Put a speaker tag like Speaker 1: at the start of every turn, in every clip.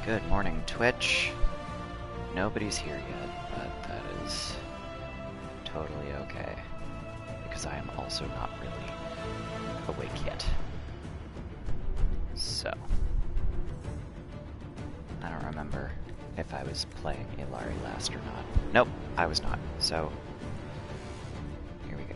Speaker 1: Good morning, Twitch. Nobody's here yet, but that is totally okay, because I am also not really awake yet. So, I don't remember if I was playing Ilari last or not. Nope, I was not, so here we go.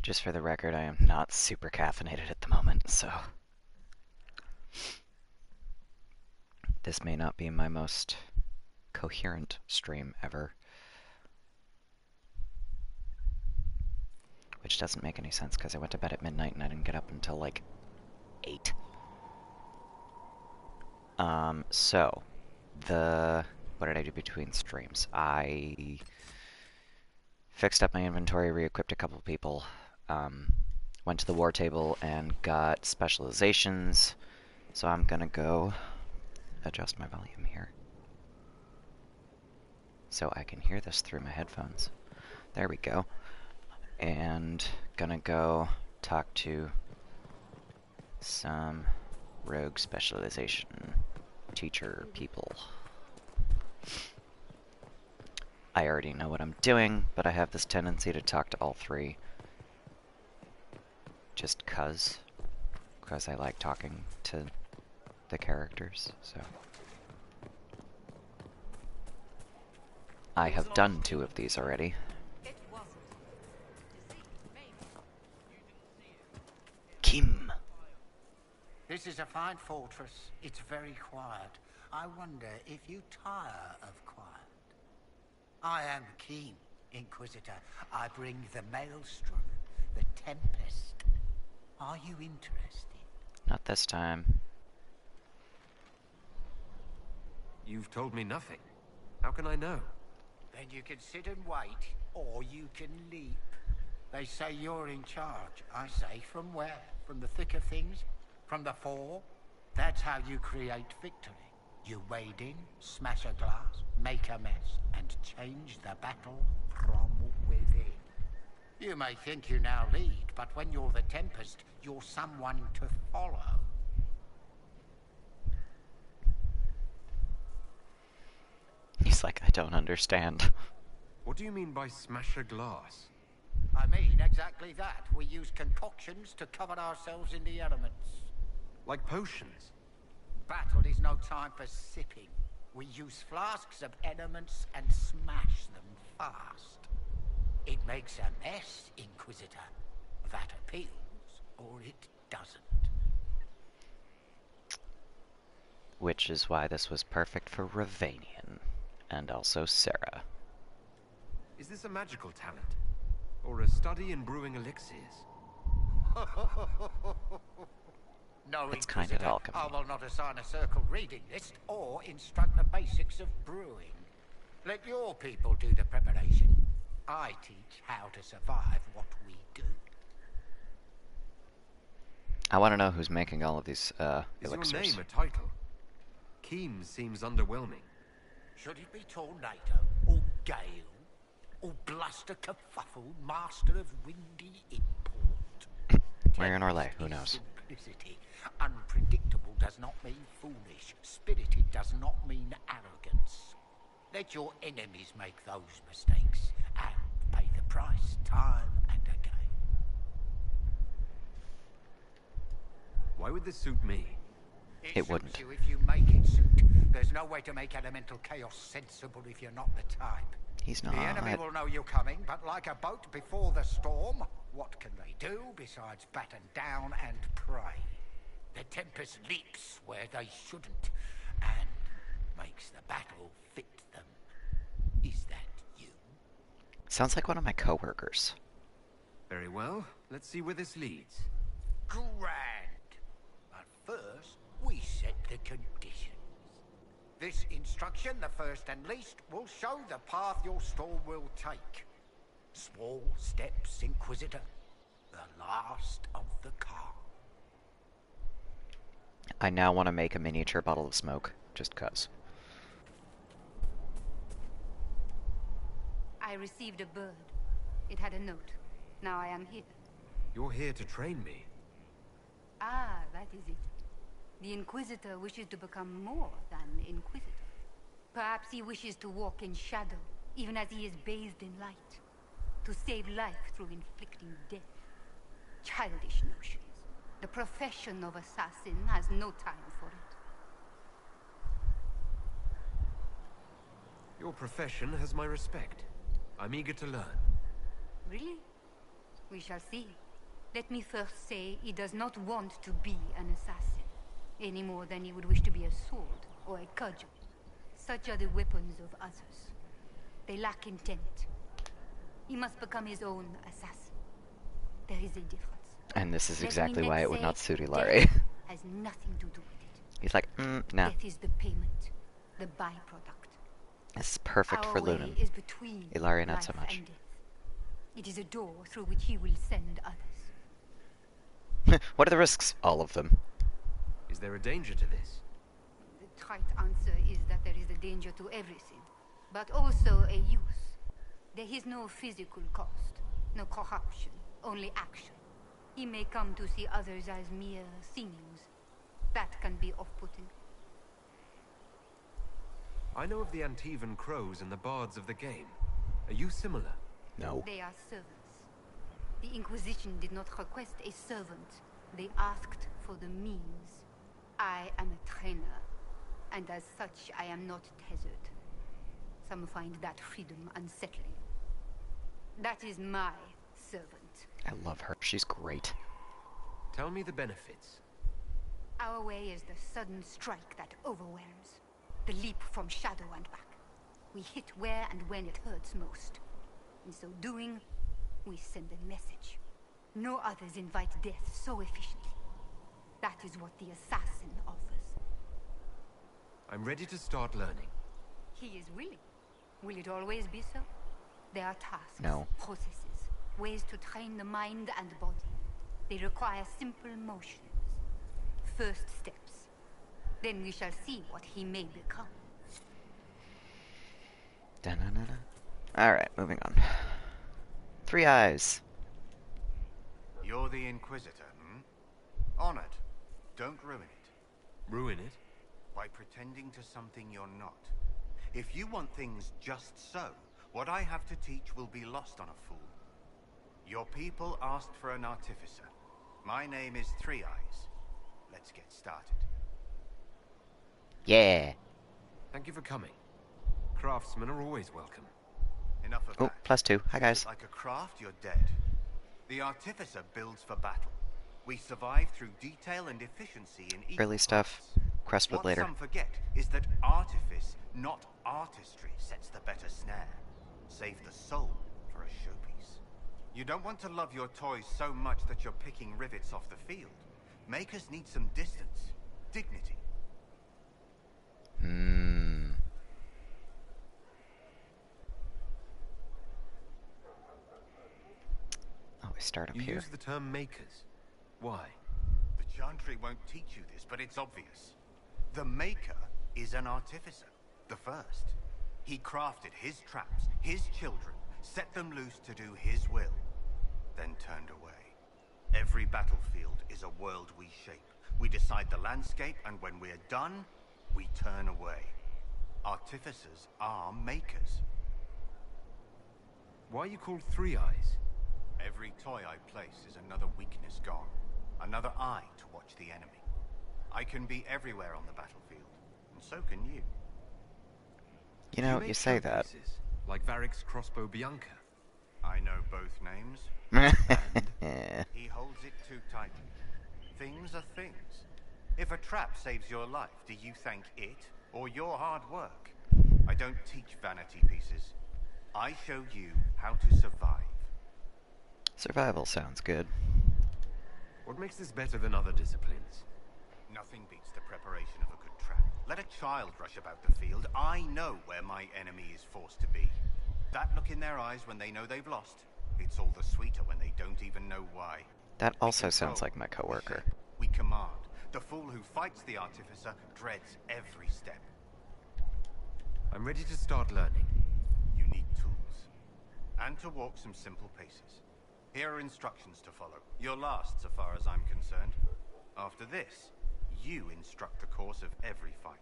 Speaker 1: Just for the record, I am not super caffeinated at the moment, so this may not be my most coherent stream ever. Which doesn't make any sense because I went to bed at midnight and I didn't get up until like 8. So, what did I do between streams? I fixed up my inventory, re-equipped a couple people, went to the war table and got specializations. So I'm gonna go adjust my volume here so I can hear this through my headphones. There we go. And gonna go talk to some rogue specialization teacher people. I already know what I'm doing, but I have this tendency to talk to all three just 'cause I like talking to the characters, so. I have done 2 of these already. Kim!
Speaker 2: This is a fine fortress. It's very quiet. I wonder if you tire of quiet. I am Kim, Inquisitor. I bring the Maelstrom, the Tempest. Are you interested?
Speaker 1: Not this time.
Speaker 3: You've told me nothing. How can I know?
Speaker 2: Then you can sit and wait, or you can leap. They say you're in charge. I say, from where? From the thick of things? From the fore? That's how you create victory. You wade in, smash a glass, make a mess, and change the battle from within. You may think you now lead, but when you're the Tempest, you're someone to follow.
Speaker 1: He's like, I don't understand.
Speaker 3: What do you mean by smash a glass?
Speaker 2: I mean exactly that. We use concoctions to cover ourselves in the elements.
Speaker 3: Like potions?
Speaker 2: Battle is no time for sipping. We use flasks of elements and smash them fast. It makes a mess, Inquisitor. That appeals, or it doesn't.
Speaker 1: Which is why this was perfect for Ravanian. And also Sarah.
Speaker 3: Is this a magical talent? Or a study in brewing elixirs?
Speaker 2: No,
Speaker 1: It's kind of
Speaker 2: Inquisitor,
Speaker 1: alchemy.
Speaker 2: I will not assign a circle reading list or instruct the basics of brewing. Let your people do the preparation. I teach how to survive what we do.
Speaker 1: I want to know who's making all of these
Speaker 3: Is
Speaker 1: elixirs.
Speaker 3: your name a title? Keem seems underwhelming.
Speaker 2: Should it be Tornado, or Gale, or Bluster Kerfuffle, Master of Windy Import?
Speaker 1: We're in Orlais, who knows?
Speaker 2: Simplicity. Unpredictable does not mean foolish. Spirited does not mean arrogance. Let your enemies make those mistakes, and pay the price time and again.
Speaker 3: Why would this suit me?
Speaker 1: It wouldn't.
Speaker 2: Suits you if you make it suit. There's no way to make elemental chaos sensible if you're not the type.
Speaker 1: He's not.
Speaker 2: The enemy will know you're coming, but like a boat before the storm, what can they do besides batten down and pray? The Tempest leaps where they shouldn't, and makes the battle fit them. Is that you?
Speaker 1: Sounds like one of my coworkers.
Speaker 3: Very well. Let's see where this leads.
Speaker 2: Grand. But first, we set the conditions. This instruction, the first and least, will show the path your store will take. Small steps, Inquisitor. The last of the car.
Speaker 1: I now want to make a miniature bottle of smoke, just cuz.
Speaker 4: I received a bird. It had a note. Now I am here.
Speaker 3: You're here to train me.
Speaker 4: Ah, that is it. The Inquisitor wishes to become more than Inquisitor. Perhaps he wishes to walk in shadow, even as he is bathed in light. To save life through inflicting death. Childish notions. The profession of assassin has no time for it.
Speaker 3: Your profession has my respect. I'm eager to learn.
Speaker 4: Really? We shall see. Let me first say he does not want to be an assassin, any more than he would wish to be a sword or a cudgel. Such are the weapons of others. They lack intent. He must become his own assassin. There is a difference.
Speaker 1: And this is
Speaker 4: Let
Speaker 1: exactly
Speaker 4: me
Speaker 1: why
Speaker 4: next
Speaker 1: it would
Speaker 4: say
Speaker 1: not suit
Speaker 4: death
Speaker 1: Ilari.
Speaker 4: has nothing to do with it.
Speaker 1: He's like, nah.
Speaker 4: Death is the payment, the byproduct.
Speaker 1: This is perfect
Speaker 4: Our
Speaker 1: for
Speaker 4: way
Speaker 1: Lunan.
Speaker 4: is between
Speaker 1: Ilari, not so
Speaker 4: life
Speaker 1: much.
Speaker 4: and death. It is a door through which he will send others.
Speaker 1: What are the risks? All of them.
Speaker 3: Is there a danger to this?
Speaker 4: The trite answer is that there is a danger to everything, but also a use. There is no physical cost, no corruption, only action. He may come to see others as mere things. That can be off-putting.
Speaker 3: I know of the Antivan crows and the bards of the game. Are you similar?
Speaker 1: No.
Speaker 4: They are servants. The Inquisition did not request a servant. They asked for the means. I am a trainer, and as such I am not tethered. Some find that freedom unsettling. That is my servant.
Speaker 1: I love her. She's great.
Speaker 3: Tell me the benefits.
Speaker 4: Our way is the sudden strike that overwhelms. The leap from shadow and back. We hit where and when it hurts most. In so doing, we send a message. No others invite death so efficiently. That is what the assassin offers.
Speaker 3: I'm ready to start learning.
Speaker 4: He is willing. Will it always be so? There are tasks,
Speaker 1: No.
Speaker 4: processes, ways to train the mind and body. They require simple motions. First steps. Then we shall see what he may become.
Speaker 1: Da-na-na-na. Alright, moving on. 3 Eyes.
Speaker 2: You're the Inquisitor, hmm? Honored. Don't ruin it.
Speaker 3: Ruin it?
Speaker 2: By pretending to something you're not. If you want things just so, what I have to teach will be lost on a fool. Your people asked for an artificer. My name is 3 Eyes. Let's get started.
Speaker 1: Yeah.
Speaker 3: Thank you for coming. Craftsmen are always welcome.
Speaker 2: Enough of
Speaker 1: Oh,
Speaker 2: that.
Speaker 1: +2. Hi, guys.
Speaker 2: Like a craft, you're dead. The artificer builds for battle. We survive through detail and efficiency in each
Speaker 1: Early stuff. Quest split
Speaker 2: What
Speaker 1: later.
Speaker 2: some forget is that artifice, not artistry, sets the better snare. Save the soul for a showpiece. You don't want to love your toys so much that you're picking rivets off the field. Makers need some distance, dignity.
Speaker 1: Hmm. Oh, we start up
Speaker 3: You
Speaker 1: here.
Speaker 3: use the term makers. Why?
Speaker 2: The Chantry won't teach you this, but it's obvious. The Maker is an artificer, the first. He crafted his traps, his children, set them loose to do his will, then turned away. Every battlefield is a world we shape. We decide the landscape, and when we're done, we turn away. Artificers are makers.
Speaker 3: Why are you called 3 Eyes?
Speaker 2: Every toy I place is another weakness gone. Another eye to watch the enemy. I can be everywhere on the battlefield, and so can you.
Speaker 1: You know,
Speaker 3: make
Speaker 1: you say that.
Speaker 3: showpieces, like Varric's crossbow Bianca.
Speaker 2: I know both names. He holds it too tightly. Things are things. If a trap saves your life, do you thank it or your hard work? I don't teach vanity pieces.
Speaker 5: I show you how to survive.
Speaker 1: Survival sounds good.
Speaker 3: What makes this better than other disciplines?
Speaker 5: Nothing beats the preparation of a good trap. Let a child rush about the field. I know where my enemy is forced to be. That look in their eyes when they know they've lost, it's all the sweeter when they don't even know why.
Speaker 1: That also sounds like my coworker.
Speaker 5: We command. The fool who fights the artificer dreads every step.
Speaker 3: I'm ready to start learning.
Speaker 5: You need tools. And to walk some simple paces. Here are instructions to follow. Your last, so far as I'm concerned. After this, you instruct the course of every fight.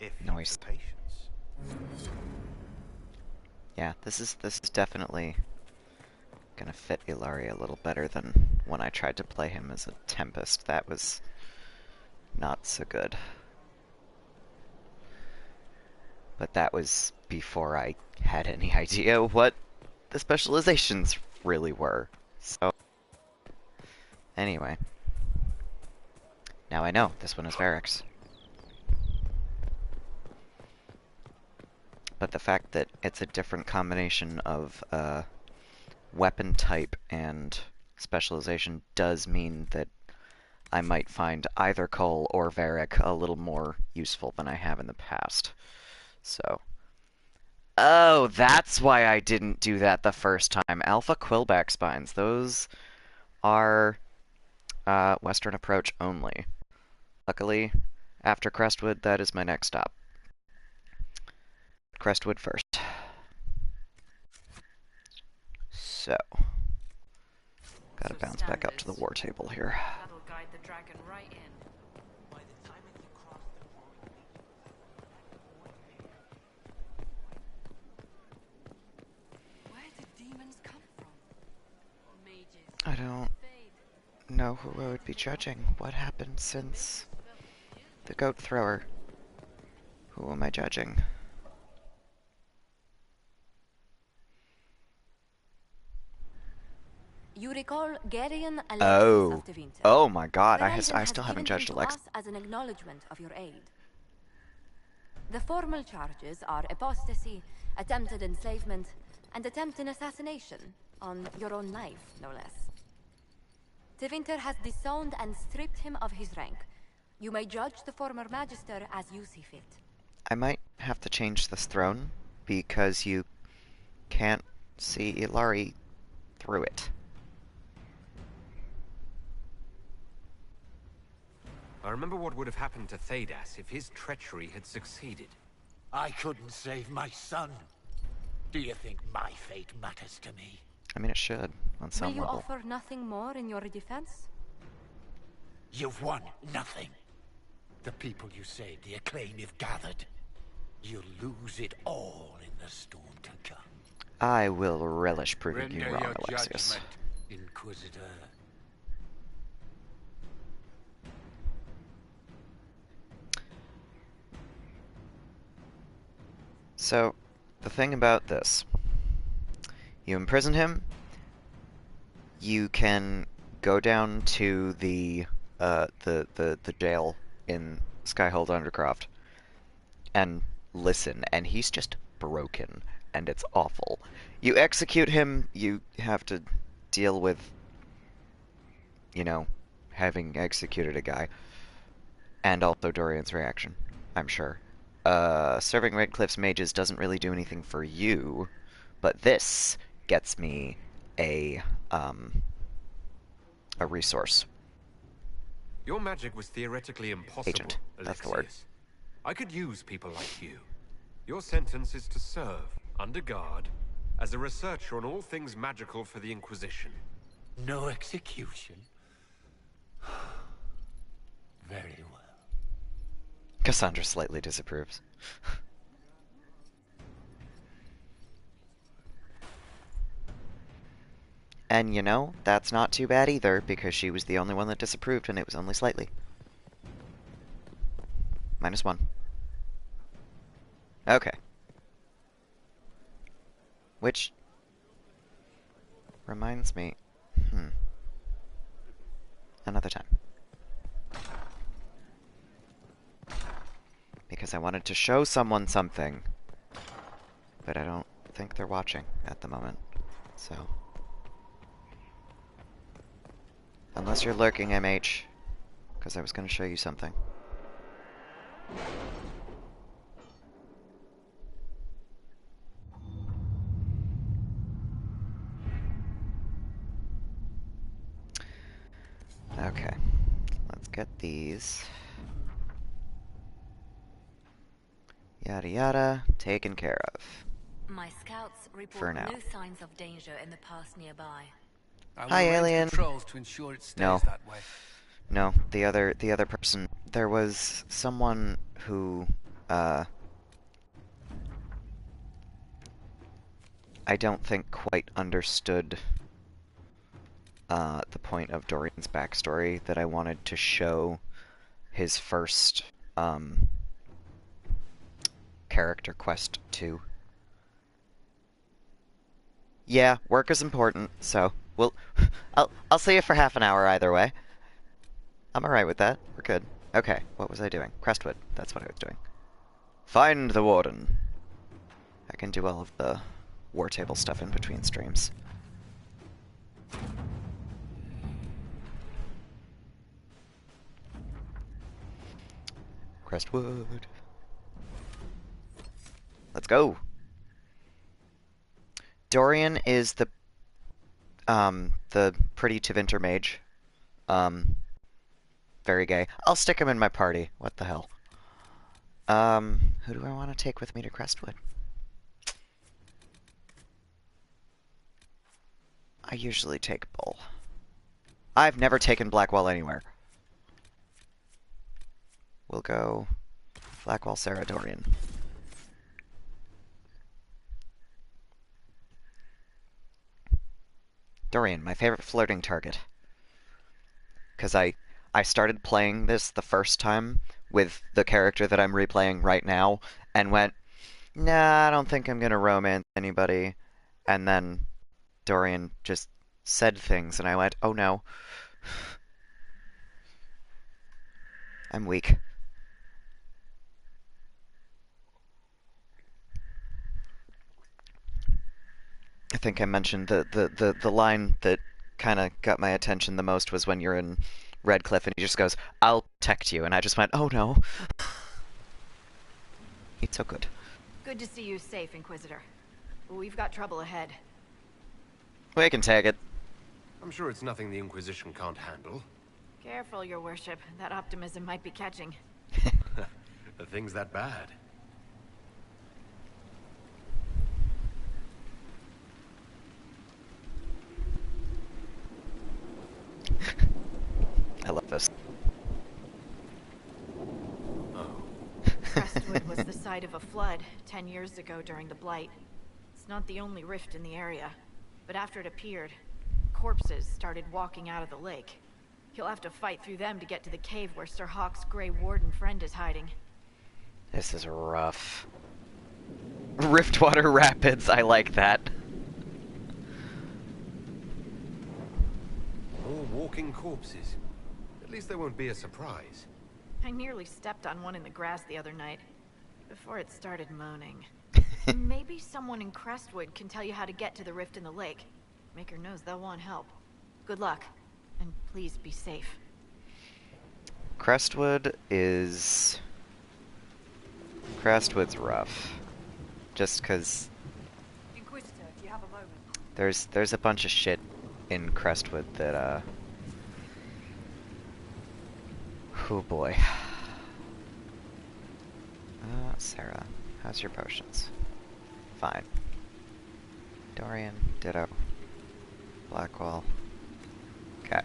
Speaker 5: If
Speaker 1: Nice.
Speaker 5: you've the patience.
Speaker 1: Yeah, this is definitely gonna fit Ilari a little better than when I tried to play him as a Tempest. That was not so good. But that was before I had any idea what the specializations really were. So, anyway. Now I know, this one is Varric's. But the fact that it's a different combination of weapon type and specialization does mean that I might find either Cole or Varric a little more useful than I have in the past. So. Oh, that's why I didn't do that the first time. Alpha Quillback Spines. Those are Western approach only. Luckily, after Crestwood, that is my next stop. Crestwood first. So, gotta bounce back up to the war table here.
Speaker 6: That'll guide the dragon right in.
Speaker 7: By the time you cross the
Speaker 6: Where did demons come from? Mages.
Speaker 1: I don't know who I would be judging. What happened since the goat thrower? Who am I judging?
Speaker 8: You recall Garion Alexis
Speaker 1: Oh.
Speaker 8: of Tevinter.
Speaker 1: Oh my god, I
Speaker 8: Valentin
Speaker 1: still
Speaker 8: has
Speaker 1: haven't
Speaker 8: given
Speaker 1: judged
Speaker 8: him to
Speaker 1: Alex.
Speaker 8: us as an acknowledgement of your aid. The formal charges are apostasy, attempted enslavement, and attempted assassination on your own life, no less. Tevinter has disowned and stripped him of his rank. You may judge the former magister as you see fit.
Speaker 1: I might have to change this throne because you can't see Ilari through it.
Speaker 3: I remember what would have happened to Thedas if his treachery had succeeded.
Speaker 2: I couldn't save my son. Do you think my fate matters to me?
Speaker 1: I mean, it should, on some
Speaker 8: Will you
Speaker 1: level.
Speaker 8: offer nothing more in your defense?
Speaker 2: You've won nothing. The people you saved, the acclaim you've gathered. You'll lose it all in the storm to come.
Speaker 1: I will relish proving you
Speaker 2: Render
Speaker 1: wrong,
Speaker 2: your
Speaker 1: Alexius.
Speaker 2: judgment, Inquisitor.
Speaker 1: So, the thing about this, you imprison him, you can go down to the jail in Skyhold Undercroft and listen, and he's just broken, and it's awful. You execute him, you have to deal with, you know, having executed a guy, and also Dorian's reaction, I'm sure. Serving Redcliffe's mages doesn't really do anything for you, but this gets me a resource.
Speaker 3: Your magic was theoretically impossible,
Speaker 1: Agent, that's the word.
Speaker 3: Alexius. I could use people like you. Your sentence is to serve, under guard, as a researcher on all things magical for the Inquisition.
Speaker 2: No execution? Very well.
Speaker 1: Cassandra slightly disapproves. And you know, that's not too bad either, because she was the only one that disapproved, and it was only slightly. -1. Okay. Which reminds me, another time. Because I wanted to show someone something, but I don't think they're watching at the moment, so... Unless you're lurking, MH, because I was going to show you something. Okay, let's get these. Yada yada, taken care of.
Speaker 8: My scouts
Speaker 1: For
Speaker 8: report
Speaker 1: now.
Speaker 8: no signs of danger in the pass nearby.
Speaker 9: I will
Speaker 1: Hi,
Speaker 9: arrange
Speaker 1: alien.
Speaker 9: patrols to ensure it stays
Speaker 1: No.
Speaker 9: that way.
Speaker 1: No, the other person. There was someone who, I don't think quite understood the point of Dorian's backstory that I wanted to show his first character quest to. Yeah, work is important, so I'll see you for half an hour either way. I'm alright with that. We're good. Okay, what was I doing? Crestwood. That's what I was doing. Find the warden. I can do all of the war table stuff in between streams. Crestwood. Let's go. Dorian is the pretty Tevinter mage. Very gay. I'll stick him in my party. What the hell? Who do I want to take with me to Crestwood? I usually take Bull. I've never taken Blackwall anywhere. We'll go Blackwall, Sarah, Dorian. Dorian, my favorite flirting target. Because I started playing this the first time with the character that I'm replaying right now and went, nah, I don't think I'm going to romance anybody. And then Dorian just said things and I went, oh no. I'm weak. I think I mentioned the line that kind of got my attention the most was when you're in Redcliffe and he just goes, I'll protect you. And I just went, oh no. It's so good.
Speaker 10: Good to see you safe, Inquisitor. We've got trouble ahead.
Speaker 1: We can take it.
Speaker 3: I'm sure it's nothing the Inquisition can't handle.
Speaker 10: Careful, Your Worship. That optimism might be catching.
Speaker 3: Are things that bad?
Speaker 1: I love this.
Speaker 10: Crestwood was the site of a flood 10 years ago during the Blight. It's not the only rift in the area, but after it appeared, corpses started walking out of the lake. You'll have to fight through them to get to the cave where Sir Hawk's Grey Warden friend is hiding.
Speaker 1: This is rough. Riftwater Rapids, I like that.
Speaker 3: More walking corpses. At least there won't be a surprise.
Speaker 10: I nearly stepped on one in the grass the other night, before it started moaning. Maybe someone in Crestwood can tell you how to get to the rift in the lake. Maker knows they'll want help. Good luck, and please be safe.
Speaker 1: Crestwood's rough. Just because
Speaker 6: Inquisitor, do you have a moment?
Speaker 1: there's a bunch of shit in Crestwood that oh boy. Sarah, how's your potions? Fine. Dorian, ditto. Blackwall. Okay.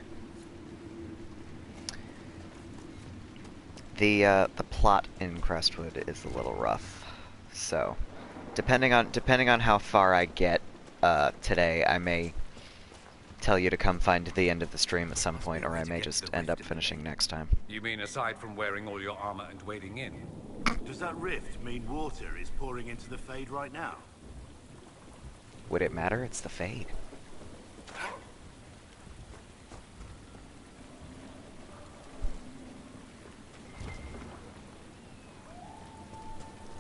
Speaker 1: The plot in Crestwood is a little rough. So, depending on how far I get today, I may tell you to come find the end of the stream at some point, or I may just end up finishing next time.
Speaker 9: You mean aside from wearing all your armor and wading in?
Speaker 11: Does that rift mean water is pouring into the Fade right now?
Speaker 1: Would it matter? It's the Fade.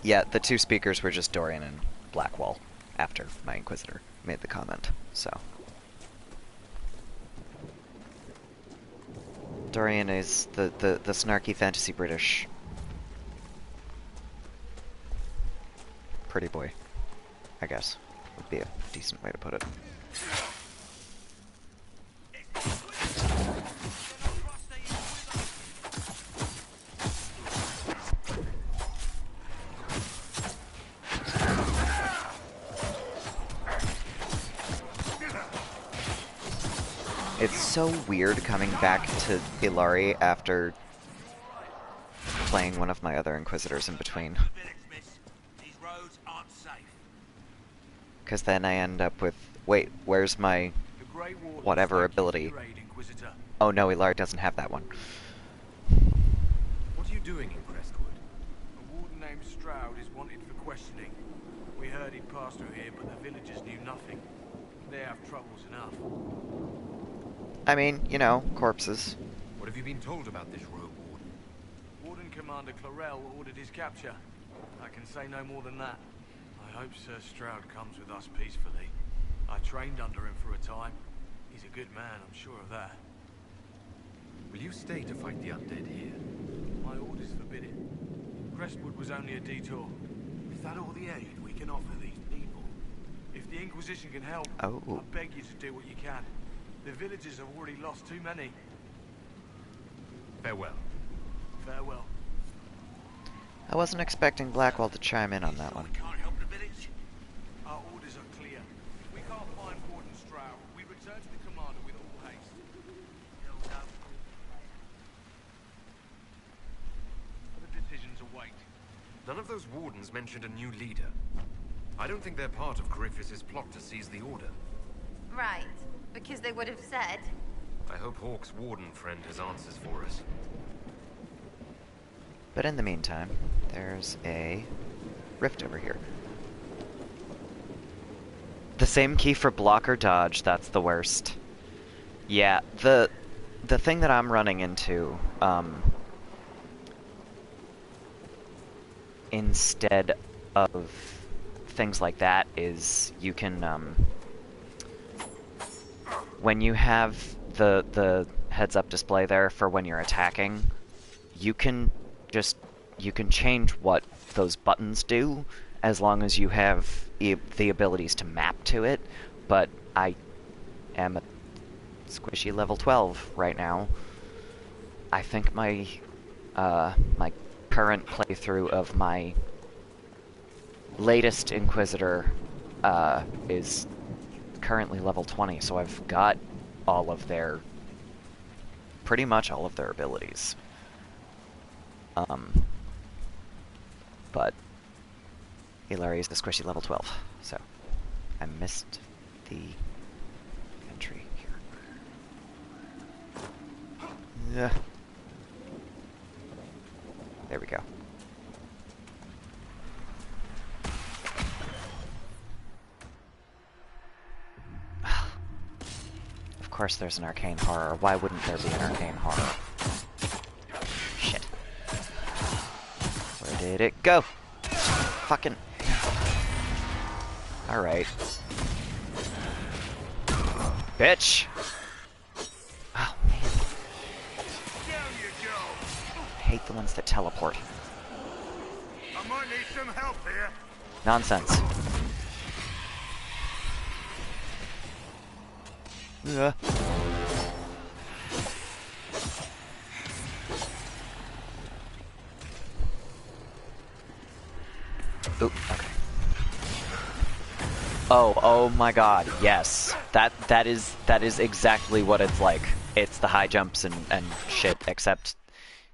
Speaker 1: Yeah, the two speakers were just Dorian and Blackwall. after my Inquisitor made the comment, so. Dorian is the snarky fantasy British pretty boy, I guess, would be a decent way to put it. It's so weird coming back to Ilari after playing one of my other Inquisitors in between. Because then I end up with, wait, where's my whatever ability? Oh no, Ilari doesn't have that one.
Speaker 3: What are you doing in Crestwood?
Speaker 11: A warden named Stroud is wanted for questioning. We heard he'd passed through here, but the villagers knew nothing. They have troubles enough.
Speaker 1: I mean, you know, corpses.
Speaker 3: What have you been told about this rogue warden?
Speaker 11: Warden Commander Clarel ordered his capture. I can say no more than that. I hope Sir Stroud comes with us peacefully. I trained under him for a time. He's a good man, I'm sure of that.
Speaker 3: Will you stay to fight the undead here?
Speaker 11: My orders forbid it. Crestwood was only a detour. Is that all the aid we can offer these people? If the Inquisition can help, I beg you to do what you can. The villagers have already lost too many.
Speaker 3: Farewell.
Speaker 11: Farewell.
Speaker 1: I wasn't expecting Blackwell to chime in on that one.
Speaker 11: We can't help the village. Our orders are clear. If we can't find Warden Stroud, we return to the commander with all haste. Other decisions await.
Speaker 3: None of those wardens mentioned a new leader. I don't think they're part of Corypheus's plot to seize the Order.
Speaker 4: Right. Because they would have said.
Speaker 3: I hope Hawke's warden friend has answers for us.
Speaker 1: But in the meantime, there's a rift over here. The same key for block or dodge, that's the worst. Yeah, the thing that I'm running into, instead of things like that is you can, when you have the heads-up display there for when you're attacking, you can change what those buttons do as long as you have the abilities to map to it, but I am a squishy level 12 right now. I think my my current playthrough of my latest Inquisitor is currently level 20, so I've got all of their, pretty much all of their abilities. But Ilari is the squishy level 12, so I missed the entry here. Yeah. There we go. Of course there's an arcane horror. Why wouldn't there be an arcane horror? Shit. Where did it go? Fucking... Alright. Bitch! Oh, man. I hate the ones that teleport.
Speaker 11: I might need some help here.
Speaker 1: Nonsense. Ooh, okay. Oh my god, yes. That is exactly what it's like. It's the high jumps and shit, except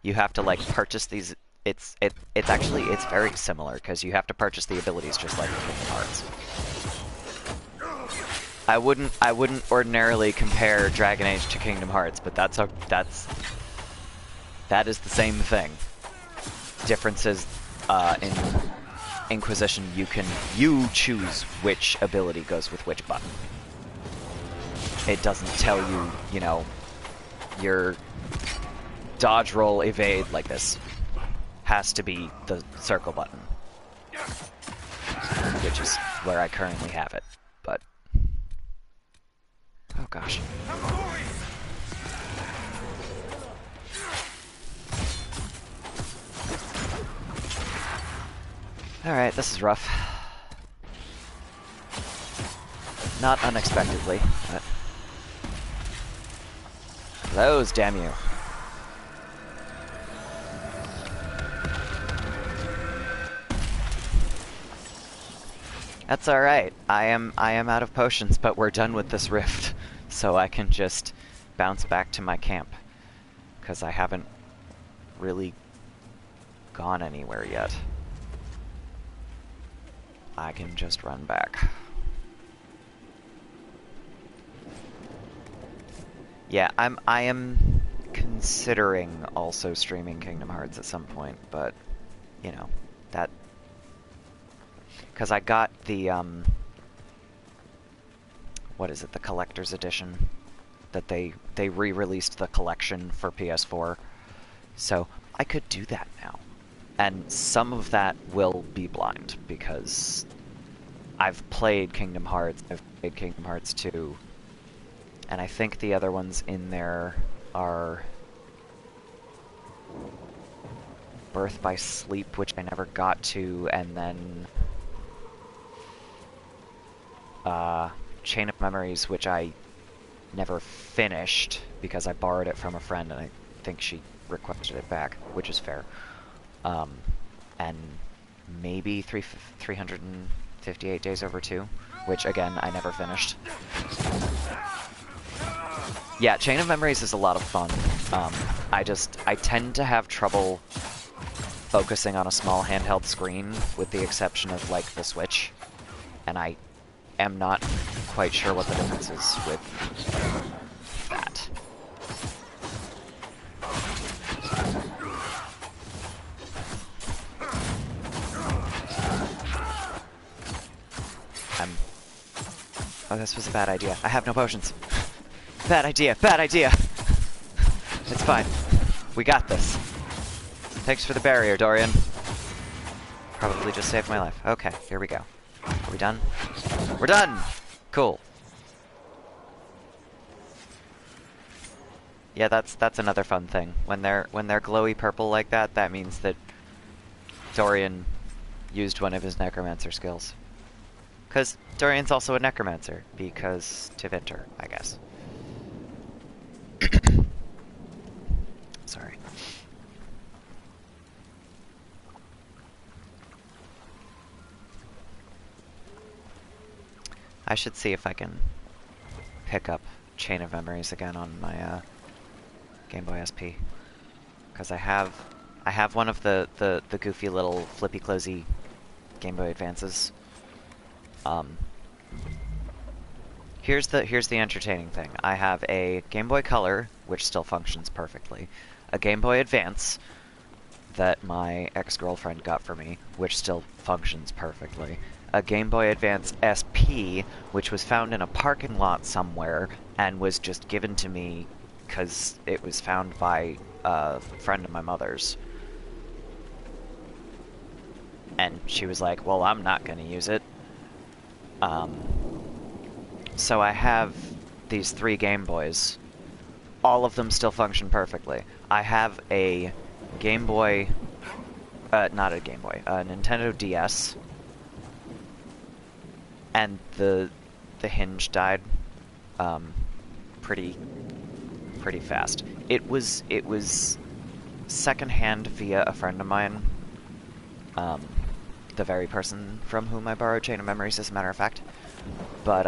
Speaker 1: you have to like purchase these. It's very similar because you have to purchase the abilities just like in Kingdom Hearts. I wouldn't ordinarily compare Dragon Age to Kingdom Hearts, but that is the same thing. Differences in Inquisition, you choose which ability goes with which button. It doesn't tell you, you know, your dodge, roll, evade like this has to be the circle button, which is where I currently have it, but... Oh gosh. Alright, this is rough. Not unexpectedly, but... Those, damn you. That's alright. I am out of potions, but we're done with this rift. So I can just bounce back to my camp. Because I haven't really gone anywhere yet. I can just run back. Yeah, I am considering also streaming Kingdom Hearts at some point, but you know, that because I got the what is it, the collector's edition that they re-released the collection for PS4. So I could do that now. And some of that will be blind because I've played Kingdom Hearts, I've played Kingdom Hearts 2, and I think the other ones in there are Birth by Sleep, which I never got to, and then Chain of Memories, which I never finished because I borrowed it from a friend and I think she requested it back, which is fair. And maybe 358 Days Over 2, which again, I never finished. Yeah, Chain of Memories is a lot of fun. I tend to have trouble focusing on a small handheld screen, with the exception of, like, the Switch. And I am not quite sure what the difference is with that. Oh, this was a bad idea. I have no potions. Bad idea, bad idea! It's fine. We got this. Thanks for the barrier, Dorian. Probably just saved my life. Okay, here we go. Are we done? We're done! Cool. Yeah, that's another fun thing. When they're glowy purple like that, that means that Dorian used one of his necromancer skills. Because Dorian's also a necromancer, because Tevinter, I guess. Sorry. I should see if I can pick up Chain of Memories again on my Game Boy SP. Because I have one of the goofy little flippy closey Game Boy Advances. Here's the entertaining thing. I have a Game Boy Color, which still functions perfectly, a Game Boy Advance that my ex-girlfriend got for me, which still functions perfectly, a Game Boy Advance SP, which was found in a parking lot somewhere and was just given to me because it was found by a friend of my mother's. And she was like, well, I'm not going to use it. So I have these 3 Game Boys. All of them still function perfectly. I have a Game Boy... not a Game Boy, a Nintendo DS. And the hinge died pretty fast. It was secondhand via a friend of mine. The very person from whom I borrowed Chain of Memories, as a matter of fact. But,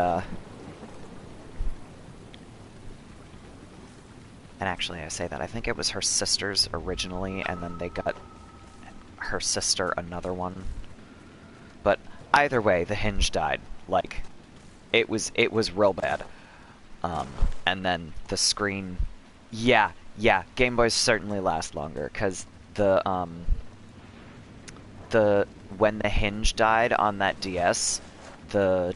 Speaker 1: and actually, I say that. I think it was her sister's originally, and then they got her sister another one. But either way, the hinge died. Like, it was real bad. And then the screen... Yeah, Game Boys certainly last longer, because when the hinge died on that DS, the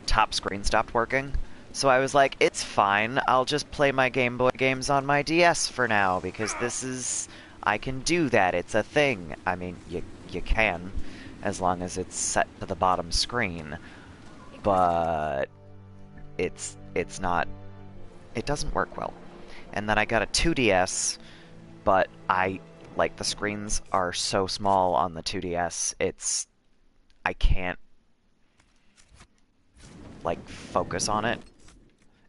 Speaker 1: top screen stopped working. So I was like, it's fine, I'll just play my Game Boy games on my DS for now, because this is... I can do that, it's a thing. I mean, you can, as long as it's set to the bottom screen, but it's not, it doesn't work well. And then I got a 2DS, but like, the screens are so small on the 2DS, I can't, like, focus on it.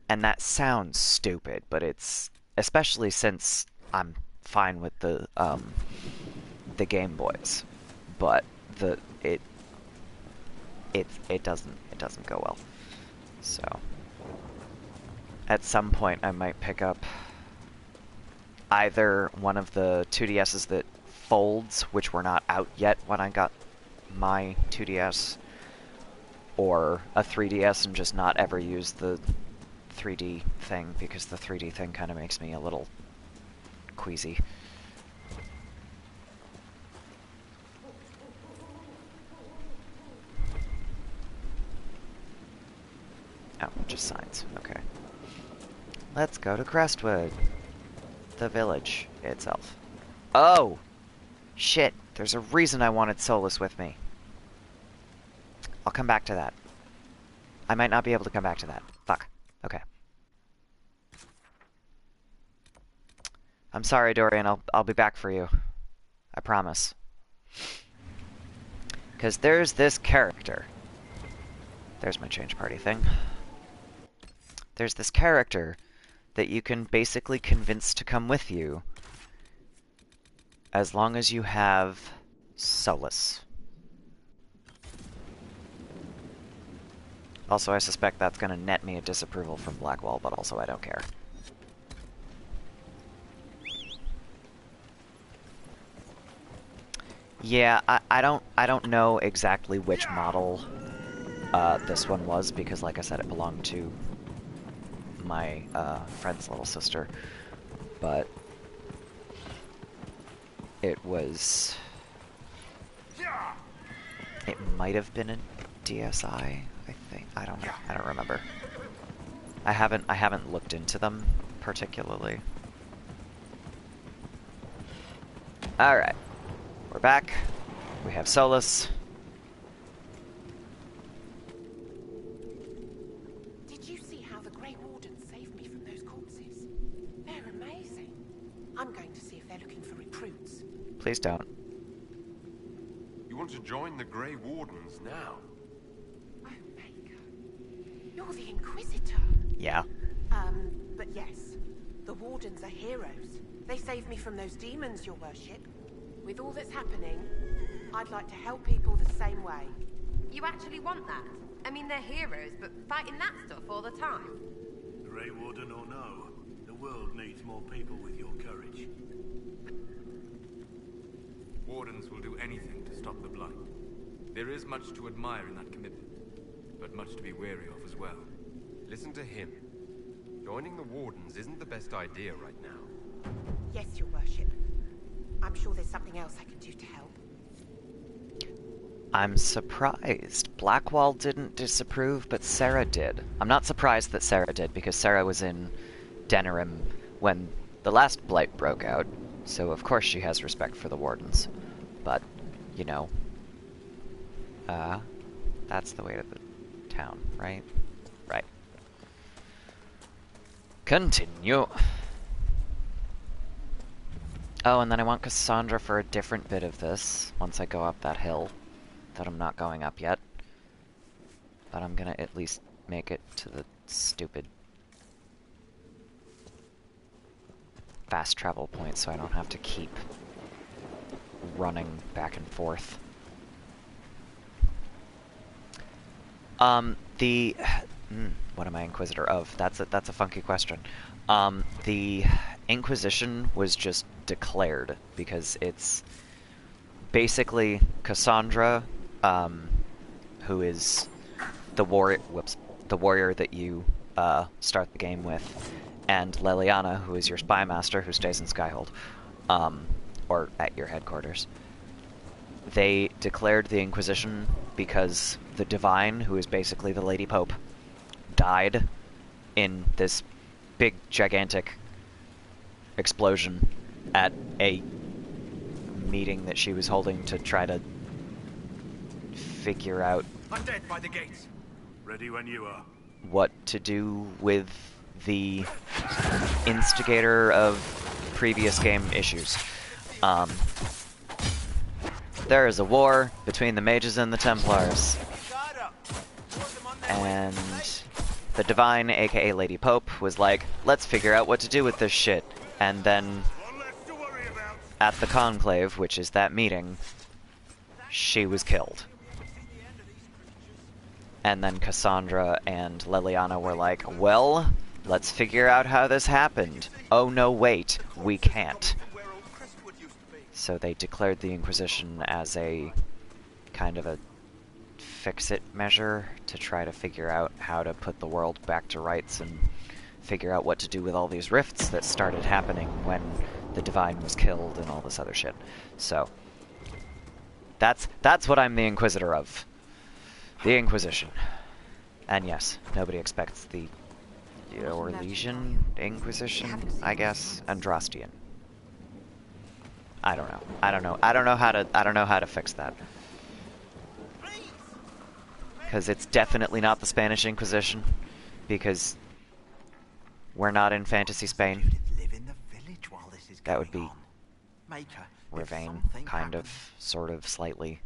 Speaker 1: And that sounds stupid, but it's, especially since I'm fine with the Game Boys, but it doesn't go well. So at some point I might pick up either one of the 2DSs that folds, which were not out yet when I got my 2DS, or a 3DS and just not ever use the 3D thing, because the 3D thing kind of makes me a little queasy. Oh, just signs. Okay. Let's go to Crestwood. The village itself. Oh! Shit, there's a reason I wanted Solus with me. I'll come back to that. I might not be able to come back to that. Fuck. Okay. I'm sorry, Dorian. I'll be back for you. I promise. Because there's this character. There's my change party thing. There's this character that you can basically convince to come with you as long as you have Solus. Also, I suspect that's going to net me a disapproval from Blackwall, but also I don't care. Yeah, I don't know exactly which model this one was, because like I said, it belonged to my friend's little sister, but it might have been a DSi, I think. I don't remember. I haven't looked into them particularly. Alright. We're back. We have Solus.
Speaker 12: Did you see how the Grey Wardens saved me from those corpses? They're amazing. I'm going to see if they're looking for recruits.
Speaker 1: Please don't.
Speaker 3: You want to join the Grey Wardens now?
Speaker 12: Oh, Maker. You're the Inquisitor.
Speaker 1: Yeah.
Speaker 12: But yes. The Wardens are heroes. They saved me from those demons, your worship. With all that's happening, I'd like to help people the same way.
Speaker 13: You actually want that? I mean, they're heroes, but fighting that stuff all the time?
Speaker 11: Grey Warden or no, the world needs more people with your courage.
Speaker 14: Wardens will do anything to stop the Blight. There is much to admire in that commitment, but much to be wary of as well.
Speaker 3: Listen to him. Joining the Wardens isn't the best idea right now.
Speaker 12: Yes, your worship. I'm sure there's something else I can do to help.
Speaker 1: I'm surprised. Blackwall didn't disapprove, but Sarah did. I'm not surprised that Sarah did, because Sarah was in Denerim when the last Blight broke out, so of course she has respect for the Wardens. But, you know, that's the way to the town, right? Right. Continue. Oh, and then I want Cassandra for a different bit of this, once I go up that hill that I'm not going up yet. But I'm gonna at least make it to the stupid fast travel point so I don't have to keep running back and forth. What am I Inquisitor of? That's a funky question. The Inquisition was just declared because it's basically Cassandra, who is the warrior that you start the game with, and Leliana, who is your spy master who stays in Skyhold, or at your headquarters. They declared the Inquisition because the Divine, who is basically the Lady Pope, died in this big, gigantic explosion at a meeting that she was holding to try to figure out
Speaker 11: Undead by the gates. Ready when you are.
Speaker 1: what to do with the instigator of previous game issues. There is a war between the mages and the Templars. And the Divine, aka Lady Pope, was like, let's figure out what to do with this shit. And then, at the Conclave, which is that meeting, she was killed. And then Cassandra and Liliana were like, well, let's figure out how this happened. Oh no, wait, we can't. So they declared the Inquisition as a kind of a fix-it measure to try to figure out how to put the world back to rights and figure out what to do with all these rifts that started happening when the Divine was killed and all this other shit. So, that's what I'm the Inquisitor of. The Inquisition. And yes, nobody expects the Orlesian Inquisition, I guess. Andrastian. I don't know. I don't know how to fix that. Because it's definitely not the Spanish Inquisition. Because we're not in fantasy Spain. That would be Ravane, kind of, sort of, slightly.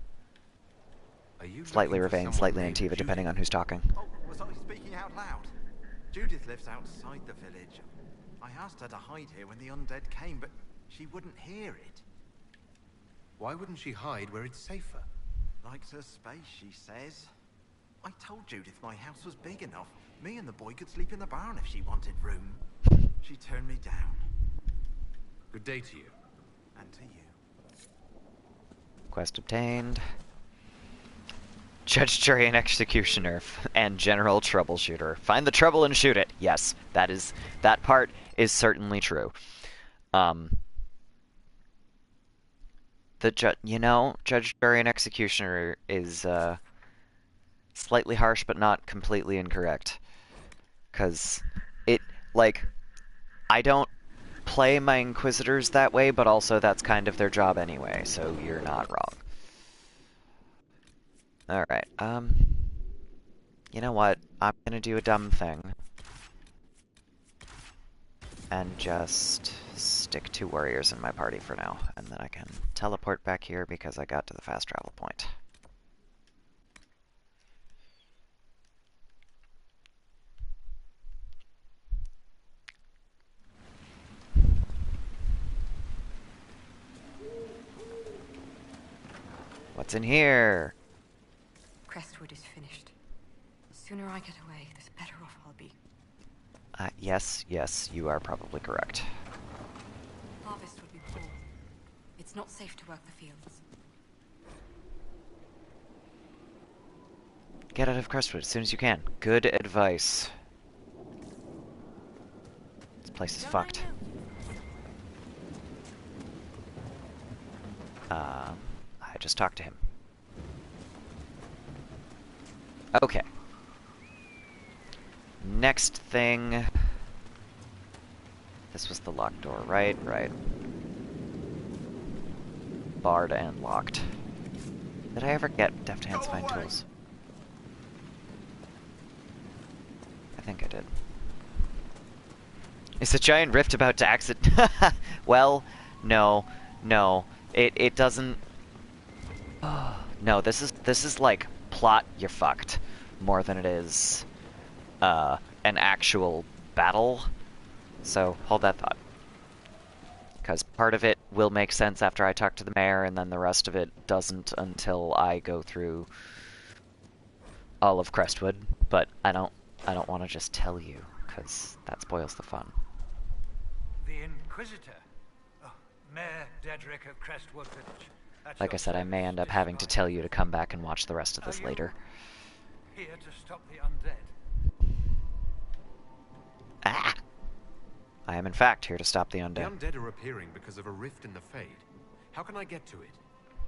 Speaker 1: Slightly Ravane, slightly Antiva, depending on who's talking.
Speaker 15: Oh, was I speaking out loud? Judith lives outside the village. I asked her to hide here when the undead came, but she wouldn't hear it.
Speaker 3: Why wouldn't she hide where it's safer?
Speaker 15: Likes her space, she says. I told Judith my house was big enough. Me and the boy could sleep in the barn if she wanted room. She turned me down.
Speaker 3: Good day to you.
Speaker 15: And to you.
Speaker 1: Quest obtained. Judge, jury, and executioner, and general troubleshooter. Find the trouble and shoot it. Yes, that part is certainly true. Judge, jury, and executioner is slightly harsh, but not completely incorrect. Because I don't play my Inquisitors that way, but also that's kind of their job anyway, so you're not wrong. Alright, you know what? I'm gonna do a dumb thing. And just stick 2 warriors in my party for now, and then I can teleport back here because I got to the fast travel point. What's in here?
Speaker 8: Crestwood is finished. The sooner I get away, the better off I'll be.
Speaker 1: Yes, you are probably correct.
Speaker 8: Harvest would be poor. It's not safe to work the fields.
Speaker 1: Get out of Crestwood as soon as you can. Good advice. This place is fucked. I just talked to him. Okay. Next thing. This was the locked door, right? Right. Barred and locked. Did I ever get Deft Hands Fine Tools? I think I did. Is the giant rift about to exit? Well, no. It doesn't. No, this is like plot you're fucked more than it is an actual battle. So hold that thought. Because part of it will make sense after I talk to the mayor, and then the rest of it doesn't until I go through all of Crestwood. But I don't want to just tell you, because that spoils the fun.
Speaker 11: The Inquisitor? Oh, Mayor Dedrick of Crestwood Village.
Speaker 1: Like I said, I may end up having to tell you to come back and watch the rest of this later.
Speaker 11: Here to stop the undead.
Speaker 1: Ah! I am in fact here to stop the undead.
Speaker 3: The undead are appearing because of a rift in the Fade. How can I get to it?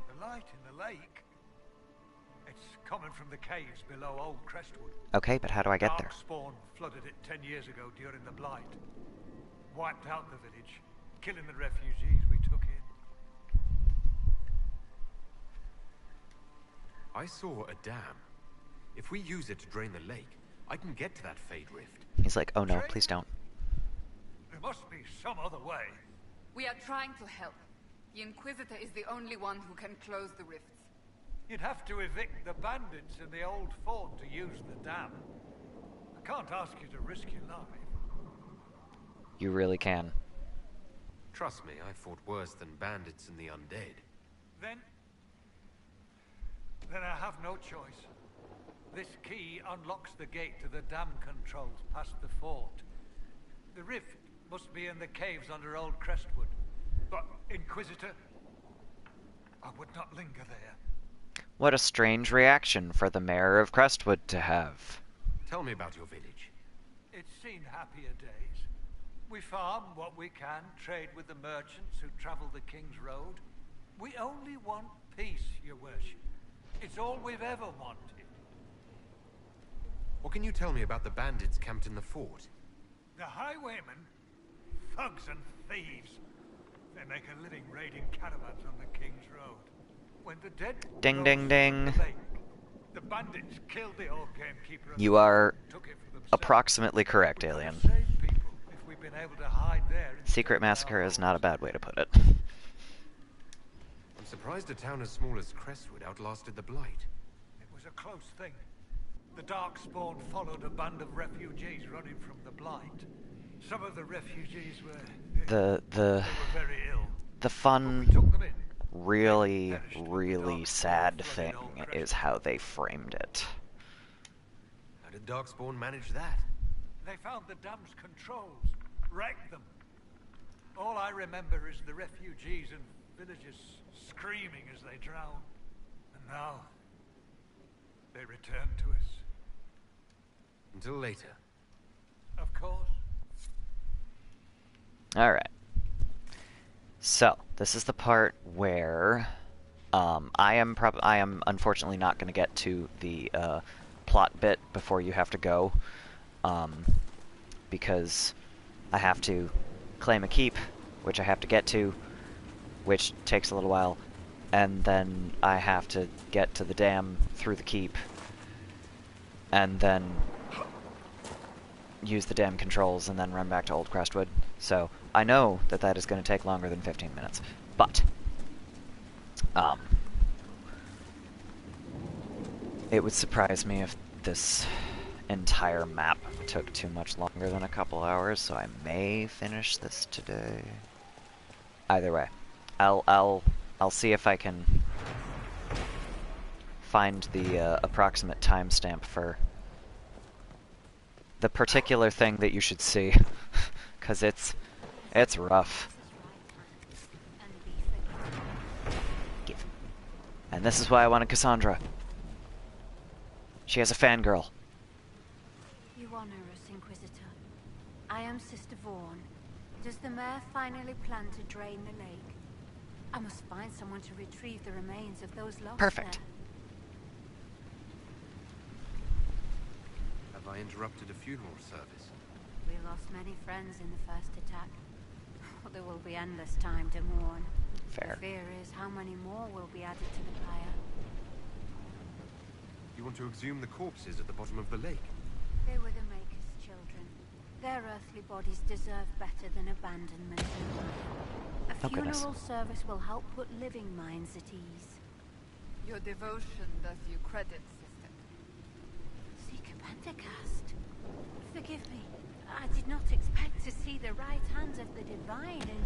Speaker 11: The light in the lake? It's coming from the caves below Old Crestwood.
Speaker 1: Okay, but how do I get there?
Speaker 11: Darkspawn flooded it 10 years ago during the Blight. Wiped out the village, killing the refugees we took in.
Speaker 3: I saw a dam. If we use it to drain the lake, I can get to that Fade Rift.
Speaker 1: He's like, oh no, please don't.
Speaker 11: There must be some other way.
Speaker 6: We are trying to help. The Inquisitor is the only one who can close the rifts.
Speaker 11: You'd have to evict the bandits in the old fort to use the dam. I can't ask you to risk your life.
Speaker 1: You really can.
Speaker 3: Trust me, I fought worse than bandits and the undead.
Speaker 11: Then I have no choice. This key unlocks the gate to the dam controls past the fort. The rift must be in the caves under Old Crestwood. But, Inquisitor, I would not linger there.
Speaker 1: What a strange reaction for the mayor of Crestwood to have.
Speaker 3: Tell me about your village.
Speaker 11: It's seen happier days. We farm what we can, trade with the merchants who travel the King's Road. We only want peace, your worship. It's all we've ever wanted.
Speaker 3: What can you tell me about the bandits camped in the fort?
Speaker 11: The highwaymen, thugs and thieves. They make a living raiding caravans on the King's Road. When the dead
Speaker 1: ding ding ding.
Speaker 11: The bandits killed the old gamekeeper.
Speaker 1: You are approximately correct, Alien. Secret massacre is not a bad way to put it.
Speaker 3: I'm surprised a town as small as Crestwood outlasted the Blight.
Speaker 11: It was a close thing. The Darkspawn followed a band of refugees running from the Blight. Some of the refugees were
Speaker 1: the
Speaker 11: very ill.
Speaker 1: The fun, really sad thing is how they framed it.
Speaker 3: How did Darkspawn manage that?
Speaker 11: They found the dam's controls, wrecked them. All I remember is the refugees and villagers screaming as they drown. And now, they return to us.
Speaker 3: Until later.
Speaker 11: Of course.
Speaker 1: Alright. So, this is the part where I am unfortunately not going to get to the plot bit before you have to go, because I have to claim a keep, which I have to get to, which takes a little while, and then I have to get to the dam through the keep, and then use the dam controls, and then run back to Old Crestwood. So, I know that that is going to take longer than 15 minutes, but it would surprise me if this entire map took too much longer than a couple hours, so I may finish this today. Either way, I'll see if I can find the approximate timestamp for the particular thing that you should see, because it's rough. And this is why I wanted Cassandra. She has a fangirl.
Speaker 4: You honor us, Inquisitor. I am Sister Vaughn. Does the mayor finally plan to drain the lake? I must find someone to retrieve the remains of those lost
Speaker 1: Perfect.
Speaker 4: there.
Speaker 3: Have I interrupted a funeral service?
Speaker 4: We lost many friends in the first attack. There will be endless time to mourn.
Speaker 1: Fair.
Speaker 4: The fear is how many more will be added to the pyre.
Speaker 3: You want to exhume the corpses at the bottom of the lake?
Speaker 4: They were the Maker's children. Their earthly bodies deserve better than abandonment. A funeral service will help put living minds at ease.
Speaker 6: Your devotion does you credit, sister.
Speaker 4: Seeker Pentecost. Forgive me. I did not expect to see the right hand of the divine in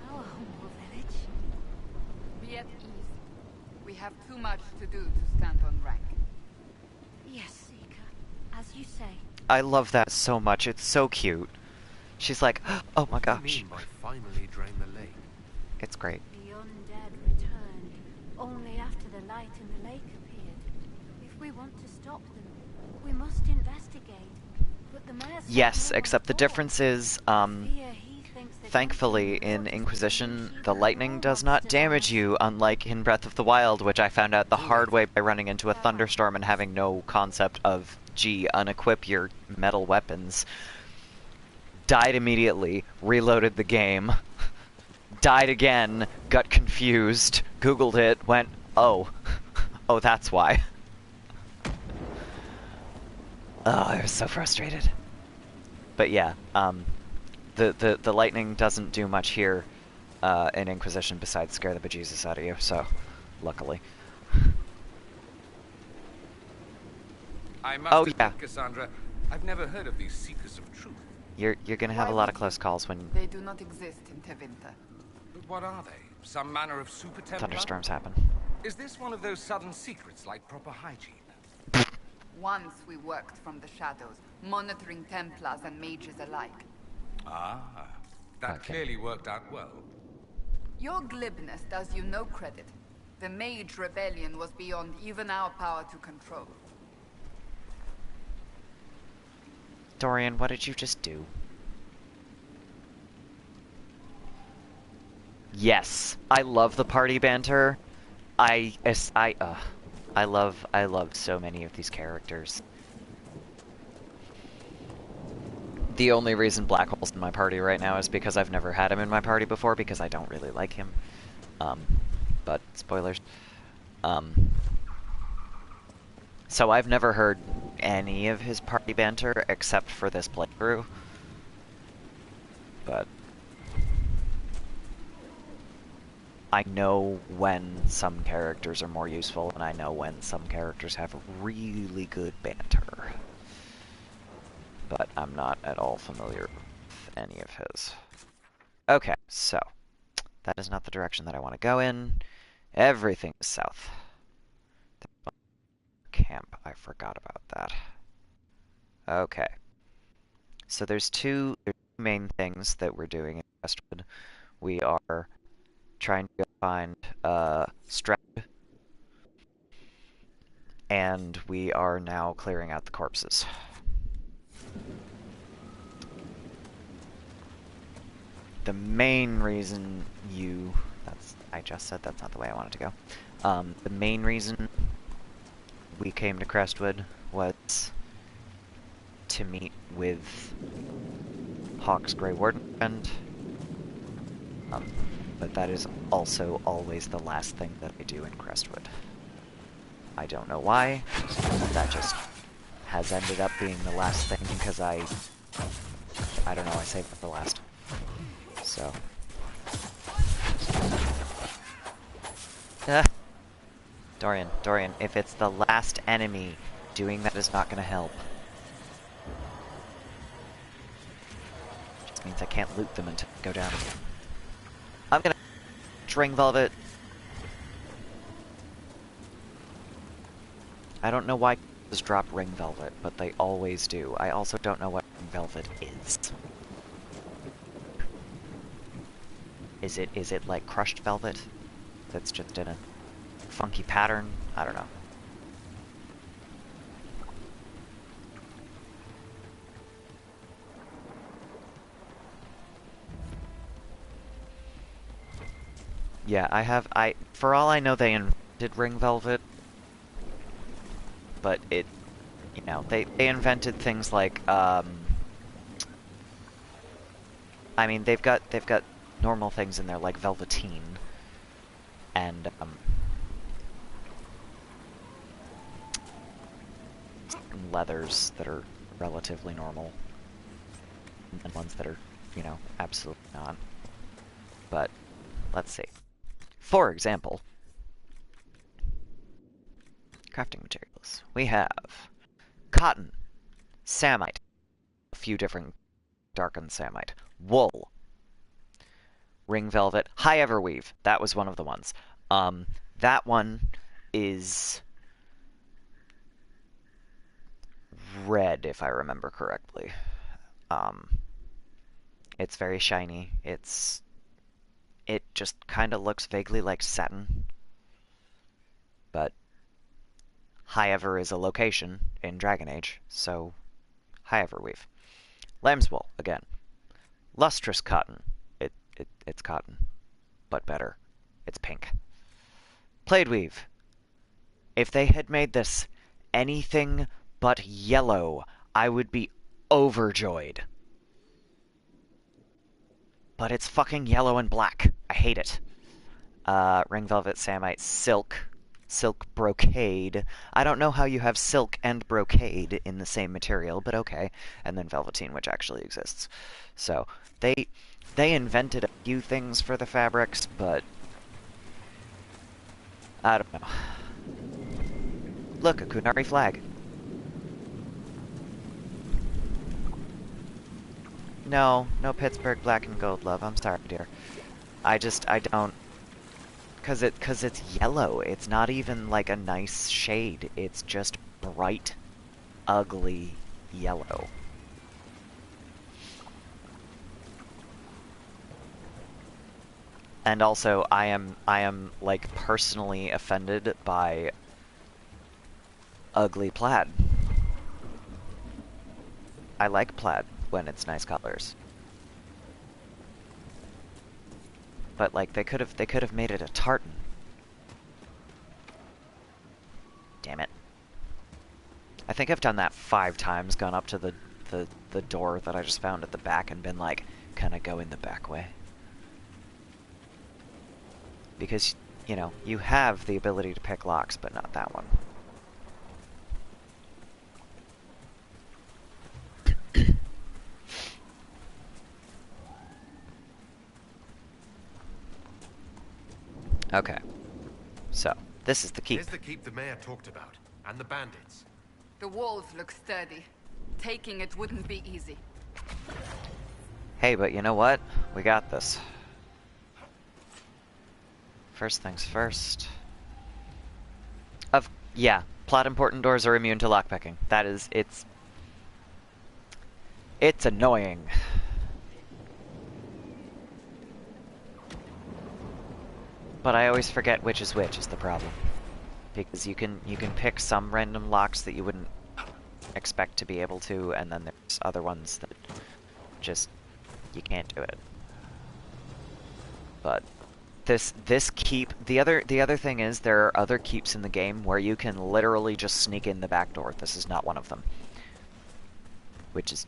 Speaker 4: our humble village.
Speaker 6: Be at ease. We have too much to do to stand on rank.
Speaker 4: Yes, Seeker. As you say.
Speaker 1: I love that so much. It's so cute. She's like, oh my gosh.
Speaker 3: What do you mean by finally drain the lake?
Speaker 1: It's great.
Speaker 4: The undead returned, only after the light in the lake appeared. If we want to stop them, we must investigate. But the mayor said
Speaker 1: Yes,
Speaker 4: no
Speaker 1: except the difference is, thankfully in Inquisition, the lightning does not damage you, unlike in Breath of the Wild, which I found out the hard way by running into a thunderstorm and having no concept of, gee, unequip your metal weapons. Died immediately, reloaded the game, died again, got confused, googled it, went, oh, Oh, that's why. Oh, I was so frustrated. But yeah, the lightning doesn't do much here in Inquisition besides scare the bejesus out of you, so luckily.
Speaker 9: I must admit, Cassandra, I've never heard of these Seekers of Truth.
Speaker 1: You're gonna have a lot of close calls when
Speaker 6: They do not exist in Tevinter.
Speaker 9: But what are they? Some manner of super Templar?
Speaker 1: thunderstorms happen.
Speaker 9: Is this one of those sudden secrets like proper hygiene?
Speaker 6: Once we worked from the shadows, monitoring Templars and mages alike.
Speaker 9: Ah, that clearly worked out well.
Speaker 6: Your glibness does you no credit. The Mage Rebellion was beyond even our power to control.
Speaker 1: Dorian, what did you just do? Yes, I love the party banter. I love so many of these characters. The only reason Black Hole's in my party right now is because I've never had him in my party before because I don't really like him. But spoilers. So I've never heard any of his party banter except for this playthrough. But I know when some characters are more useful, and I know when some characters have really good banter. But I'm not at all familiar with any of his. Okay, so that is not the direction that I want to go in. Everything is south. Camp, I forgot about that. Okay. So there's two main things that we're doing in Westwood. We are trying to find Strad, and we are now clearing out the corpses. The main reason I just said that's not the way I wanted to go. The main reason we came to Crestwood was to meet with Hawk's Grey Warden friend. But that is also always the last thing that I do in Crestwood. I don't know why. That just has ended up being the last thing because I don't know, I saved it for last. So. Dorian, if it's the last enemy, doing that is not going to help. Just means I can't loot them until I go down. I'm gonna Ring Velvet. I don't know why just drop Ring Velvet, but they always do. I also don't know what Ring Velvet is. Is it like crushed velvet? That's just in a funky pattern? I don't know. Yeah, for all I know, they invented Ring Velvet, but they invented things like, I mean, they've got normal things in there like velveteen, and, leathers that are relatively normal, and ones that are, absolutely not. But, let's see. For example, crafting materials. We have cotton, samite, a few different darkened samite, wool, ring velvet, high everweave. That was one of the ones. That one is red, if I remember correctly. It's very shiny. It just kind of looks vaguely like satin. But High Ever is a location in Dragon Age, so High Everweave. Lamb's wool, again. Lustrous cotton. It's cotton, but better. It's pink. Plaid weave. If they had made this anything but yellow, I would be overjoyed. But it's fucking yellow and black. I hate it. Ring velvet, samite, silk. silk brocade. I don't know how you have silk and brocade in the same material, but okay. And then velveteen, which actually exists. So they invented a few things for the fabrics, but I don't know. Look, a Kunari flag. No Pittsburgh black and gold, love. I'm sorry, dear. I don't... Cause it's yellow. It's not even like a nice shade. It's just bright, ugly yellow. And also, I am like personally offended by ugly plaid. I like plaid when it's nice colors. But like they could have made it a tartan. Damn it. I think I've done that 5 times, gone up to the door that I just found at the back and been like, can I go in the back way? Because, you know, you have the ability to pick locks, but not that one. Okay. So, this is the keep.
Speaker 3: Here's the keep the mayor talked about, and the bandits.
Speaker 6: The walls look sturdy. Taking it wouldn't be easy.
Speaker 1: Hey, but you know what? We got this. First things first. Yeah, plot important doors are immune to lockpicking. That is, it's annoying. But I always forget which is the problem. Because you can pick some random locks that you wouldn't expect to be able to, and then there's other ones that just you can't do it. But this keep, the other thing is there are other keeps in the game where you can literally just sneak in the back door. This is not one of them. Which is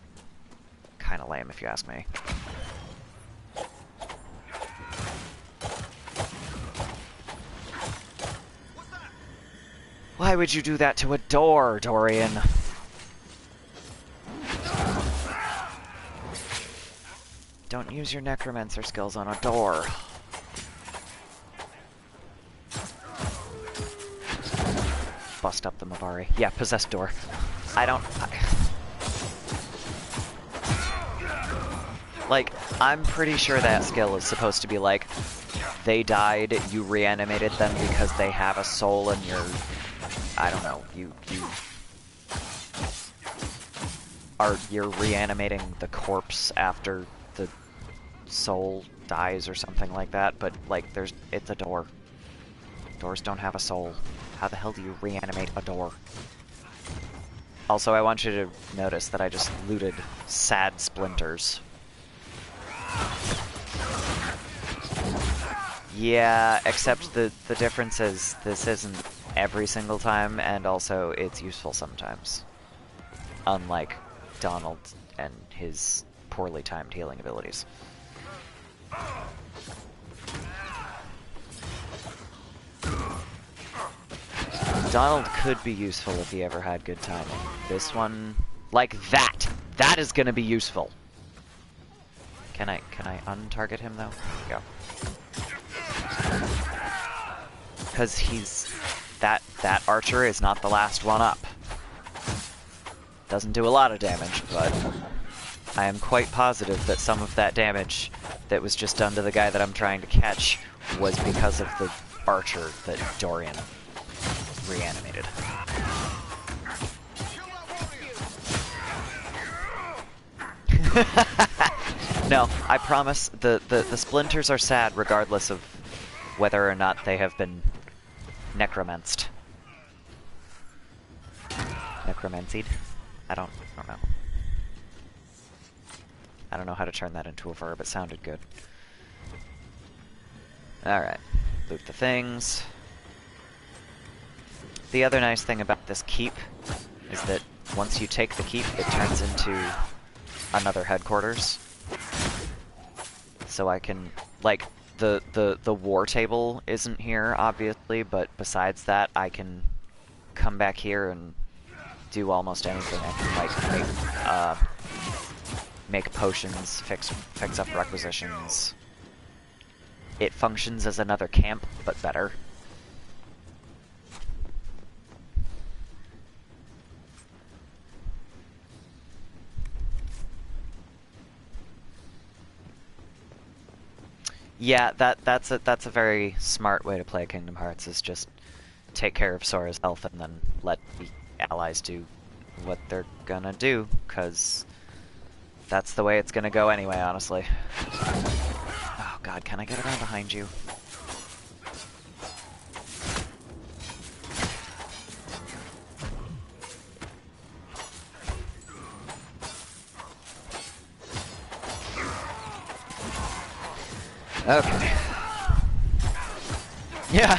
Speaker 1: kind of lame if you ask me. Why would you do that to a door, Dorian? Don't use your necromancer skills on a door. Bust up the Mavari. Yeah, possessed door. Like, I'm pretty sure that skill is supposed to be like, they died, you reanimated them because they have a soul and you're... I don't know, you're reanimating the corpse after the soul dies or something like that, but like it's a door. Doors don't have a soul. How the hell do you reanimate a door? Also, I want you to notice that I just looted sad splinters. Yeah, except the difference is this isn't every single time, and also it's useful sometimes. Unlike Donald and his poorly timed healing abilities. Donald could be useful if he ever had good timing. This one, like that! That is gonna be useful! Can I untarget him though? There we go. Because he's... That archer is not the last one up. Doesn't do a lot of damage, but I am quite positive that some of that damage that was just done to the guy that I'm trying to catch was because of the archer that Dorian reanimated. No, I promise the splinters are sad regardless of whether or not they have been necromanced. Necromancied? I don't know. I don't know how to turn that into a verb. It sounded good. Alright. Loot the things. The other nice thing about this keep is that once you take the keep, it turns into another headquarters. So I can, like, the war table isn't here, obviously, but besides that, I can come back here and do almost anything. I can, like, make potions, fix up requisitions. It functions as another camp, but better. Yeah, that's a very smart way to play Kingdom Hearts, is just take care of Sora's health and then let the allies do what they're gonna do, because that's the way it's gonna go anyway, honestly. Oh god, can I get around behind you? Okay. Yeah.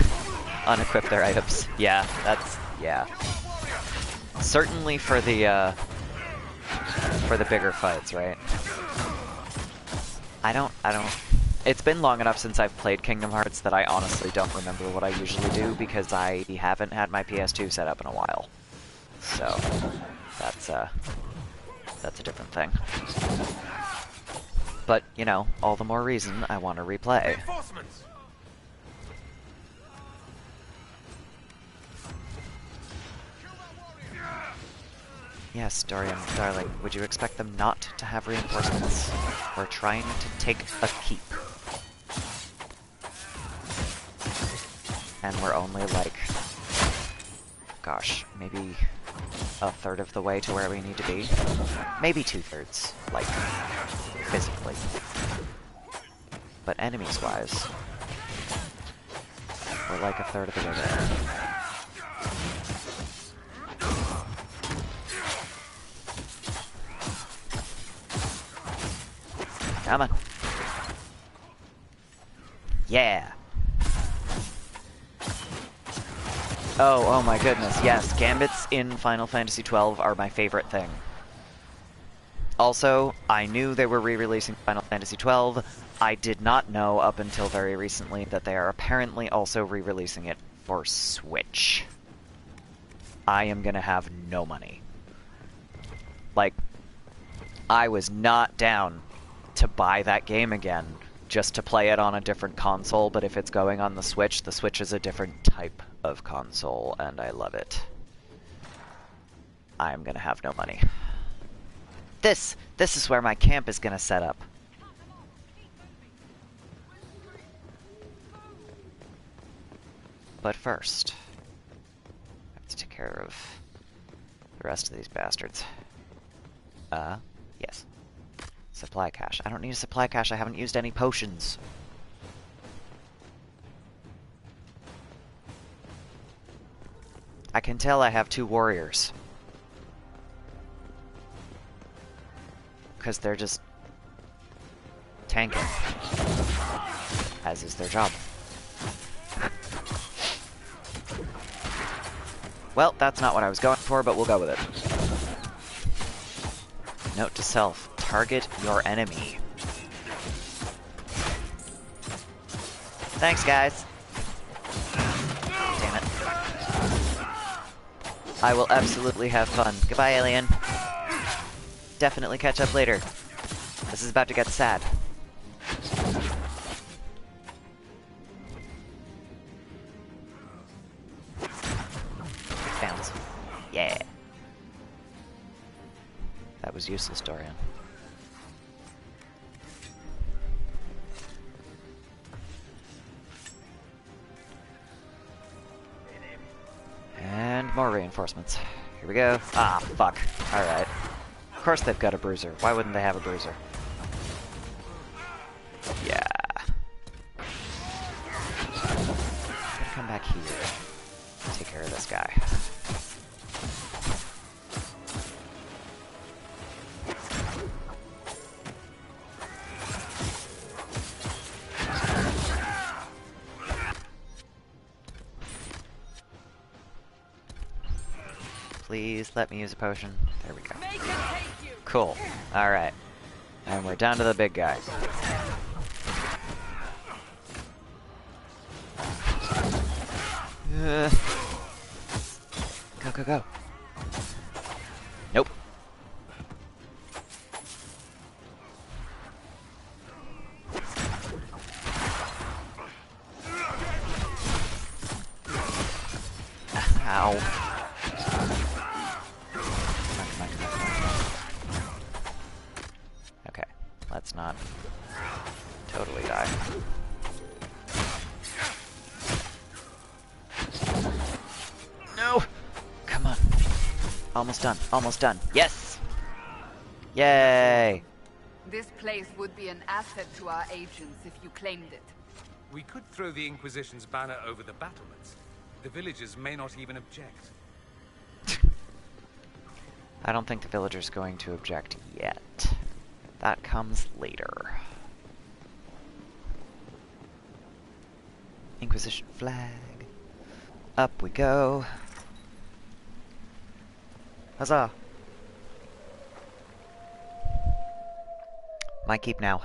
Speaker 1: Unequip their items. Yeah, that's... yeah. Certainly for the bigger fights, right? I don't... It's been long enough since I've played Kingdom Hearts that I honestly don't remember what I usually do, because I haven't had my PS2 set up in a while. So, that's a different thing. But, you know, all the more reason I want to replay. Yes, Dorian, darling, would you expect them not to have reinforcements? We're trying to take a keep. And we're only like, gosh, maybe a third of the way to where we need to be. Maybe 2/3, like, physically. But enemies-wise, we're like a third of the way there. Come on. Yeah. Oh my goodness, yes, gambits in Final Fantasy XII are my favorite thing. Also, I knew they were re-releasing Final Fantasy XII. I did not know up until very recently that they are apparently also re-releasing it for Switch. I am gonna have no money. Like, I was not down to buy that game again just to play it on a different console, but if it's going on the Switch is a different type of console, and I love it. I'm gonna have no money. This is where my camp is gonna set up. But first, I have to take care of the rest of these bastards. Yes. Supply cache. I don't need a supply cache, I haven't used any potions. I can tell I have 2 warriors. Because they're just tanking. As is their job. Well, that's not what I was going for, but we'll go with it. Note to self, target your enemy. Thanks, guys. Damn it. I will absolutely have fun. Goodbye, alien. Definitely catch up later. This is about to get sad. Bounce. Yeah. That was useless, Dorian. And more reinforcements. Here we go. Ah, fuck. Alright. Of course they've got a bruiser. Why wouldn't they have a bruiser? Yeah. I'm gonna come back here. Take care of this guy. Please let me use a potion. There we go. Cool. Alright. And we're down to the big guy. Go, go, go. Nope. Ow. Okay, let's not totally die. No! Come on. Almost done, almost done. Yes! Yay!
Speaker 6: This place would be an asset to our agents if you claimed it.
Speaker 9: We could throw the Inquisition's banner over the battlements. The villagers may not even object.
Speaker 1: I don't think the villager's going to object yet. That comes later. Inquisition flag. Up we go. Huzzah! My keep now.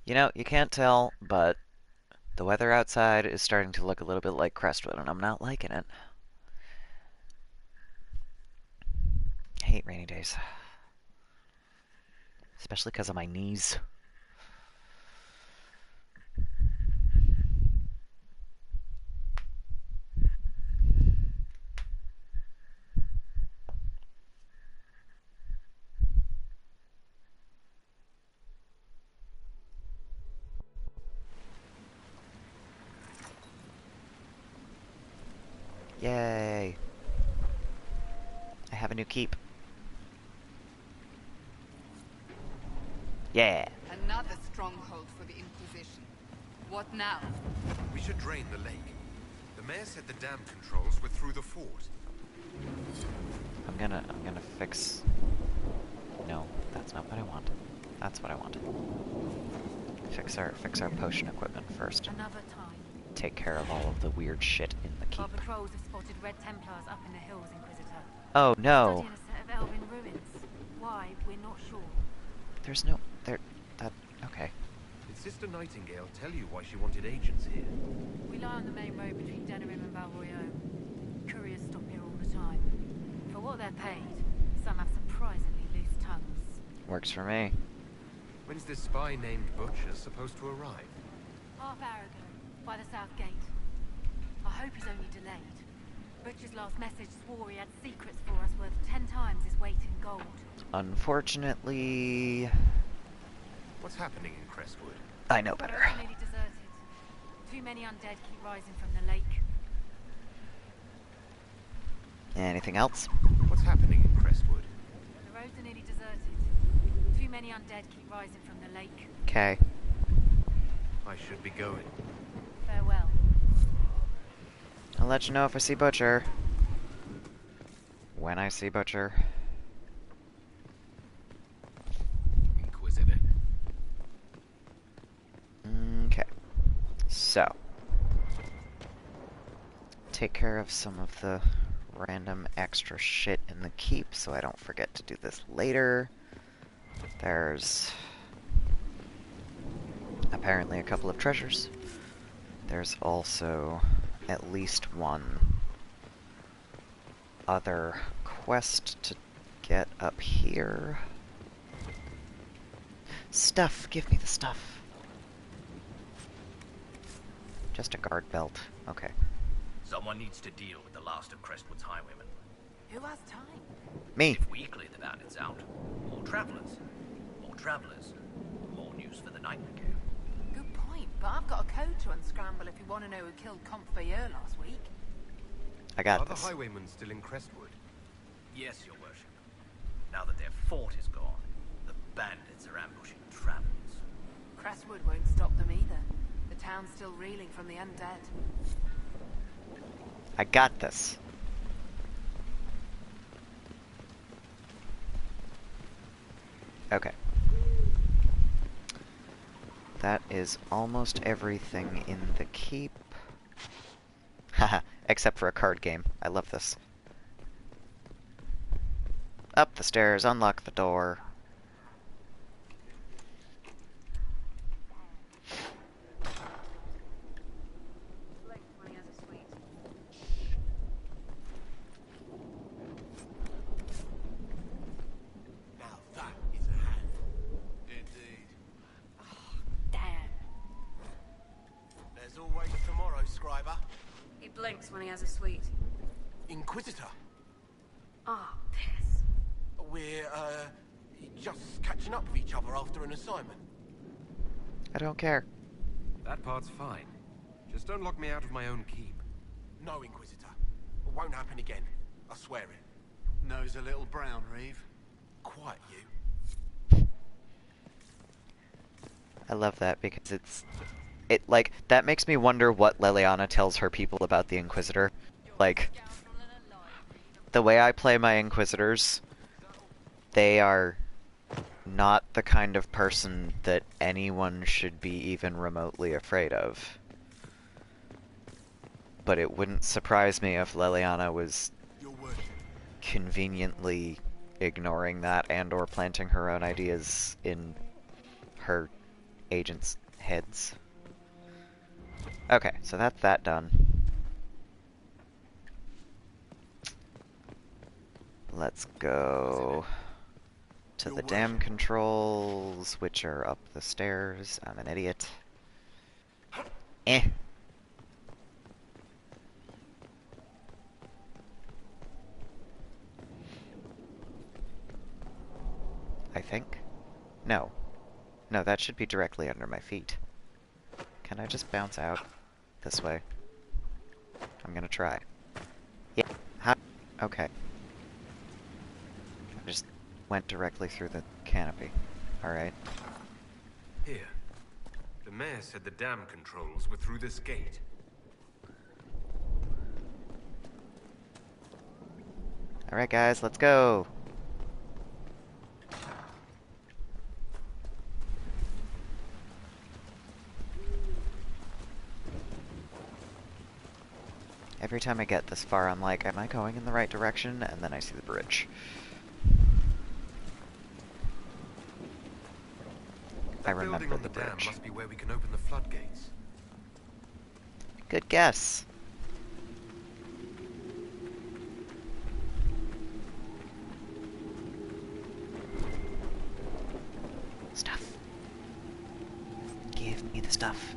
Speaker 1: You know, you can't tell, but the weather outside is starting to look a little bit like Crestwood, and I'm not liking it. I hate rainy days. Especially because of my knees. Yay! I have a new keep. Yeah!
Speaker 6: Another stronghold for the Inquisition. What now?
Speaker 3: We should drain the lake. The mayor said the dam controls were through the fort.
Speaker 1: I'm gonna fix... No, that's not what I want. That's what I want. Fix our potion equipment first.
Speaker 8: Another time.
Speaker 1: Take care of all of the weird shit in the keep.
Speaker 8: Our patrols have spotted Red Templars up in the hills, Inquisitor.
Speaker 1: Oh no!
Speaker 8: Studying a set of elven ruins. Why, we're not sure.
Speaker 1: There's no... Okay.
Speaker 3: Did Sister Nightingale tell you why she wanted agents here?
Speaker 8: We lie on the main road between Denerim and Valroyaux. Couriers stop here all the time. For what they're paid, some have surprisingly loose tongues.
Speaker 1: Works for me.
Speaker 3: When's this spy named Butcher supposed to arrive?
Speaker 8: Half hour ago, by the south gate. I hope he's only delayed. Butcher's last message swore he had secrets for us worth 10 times his weight in gold.
Speaker 1: Unfortunately...
Speaker 3: What's happening in Crestwood?
Speaker 1: I know better.
Speaker 8: The roads are nearly deserted. Too many undead keep rising from the lake.
Speaker 1: Anything else?
Speaker 3: What's happening in Crestwood?
Speaker 8: The roads are nearly deserted. Too many undead keep rising from the lake.
Speaker 1: Okay.
Speaker 3: I should be going.
Speaker 8: Farewell.
Speaker 1: I'll let you know if I see Butcher. When I see Butcher.
Speaker 9: Inquisitor.
Speaker 1: Okay. So. Take care of some of the random extra shit in the keep so I don't forget to do this later. There's apparently a couple of treasures. There's also at least one other quest to get up here. Stuff! Give me the stuff! Just a guard belt. Okay.
Speaker 16: Someone needs to deal with the last of Crestwood's highwaymen.
Speaker 6: Who has time?
Speaker 1: Me!
Speaker 16: If we clear the bandits out, more travelers. More travelers. More news for the Nightingale.
Speaker 6: Good point, but I've got a code to unscramble if you want to know who killed Comte Fayeur last week.
Speaker 1: I got
Speaker 3: Are
Speaker 1: this.
Speaker 3: the highwaymen still in Crestwood?
Speaker 16: Yes, your worship. Now that their fort is gone, the bandits are ambushing travelers.
Speaker 6: Crestwood won't stop them either. The town's still reeling from the undead.
Speaker 1: I got this. Okay. That is almost everything in the keep. Haha, except for a card game. I love this. Up the stairs, unlock the door.
Speaker 11: Now that is a hand. Indeed.
Speaker 8: Damn.
Speaker 11: There's always tomorrow, Scriber.
Speaker 17: He blinks when he has a sweet.
Speaker 11: Inquisitor.
Speaker 17: Ah, piss.
Speaker 11: We're, just catching up with each other after an assignment.
Speaker 1: I don't care.
Speaker 3: That part's fine. Just don't lock me out of my own keep.
Speaker 11: No, Inquisitor. It won't happen again. I swear it. Nose a little brown, Reeve. Quiet, you.
Speaker 1: I love that because like, that makes me wonder what Leliana tells her people about the Inquisitor. Like, the way I play my Inquisitors, they are not the kind of person that anyone should be even remotely afraid of. But it wouldn't surprise me if Leliana was conveniently ignoring that and or planting her own ideas in her agents' heads. Okay, so that's that done. Let's go to the dam controls, which are up the stairs. I'm an idiot. Eh. I think. No. No, that should be directly under my feet. Can I just bounce out this way? I'm gonna try. Yeah. How? Okay. I just went directly through the canopy. Alright.
Speaker 3: Here. The mayor said the dam controls were through this gate.
Speaker 1: Alright guys, let's go! Every time I get this far, I'm like, am I going in the right direction? And then I see the bridge. I remember the bridge.
Speaker 3: Dam must be where we can open the floodgates.
Speaker 1: Good guess. Stuff. Give me the stuff.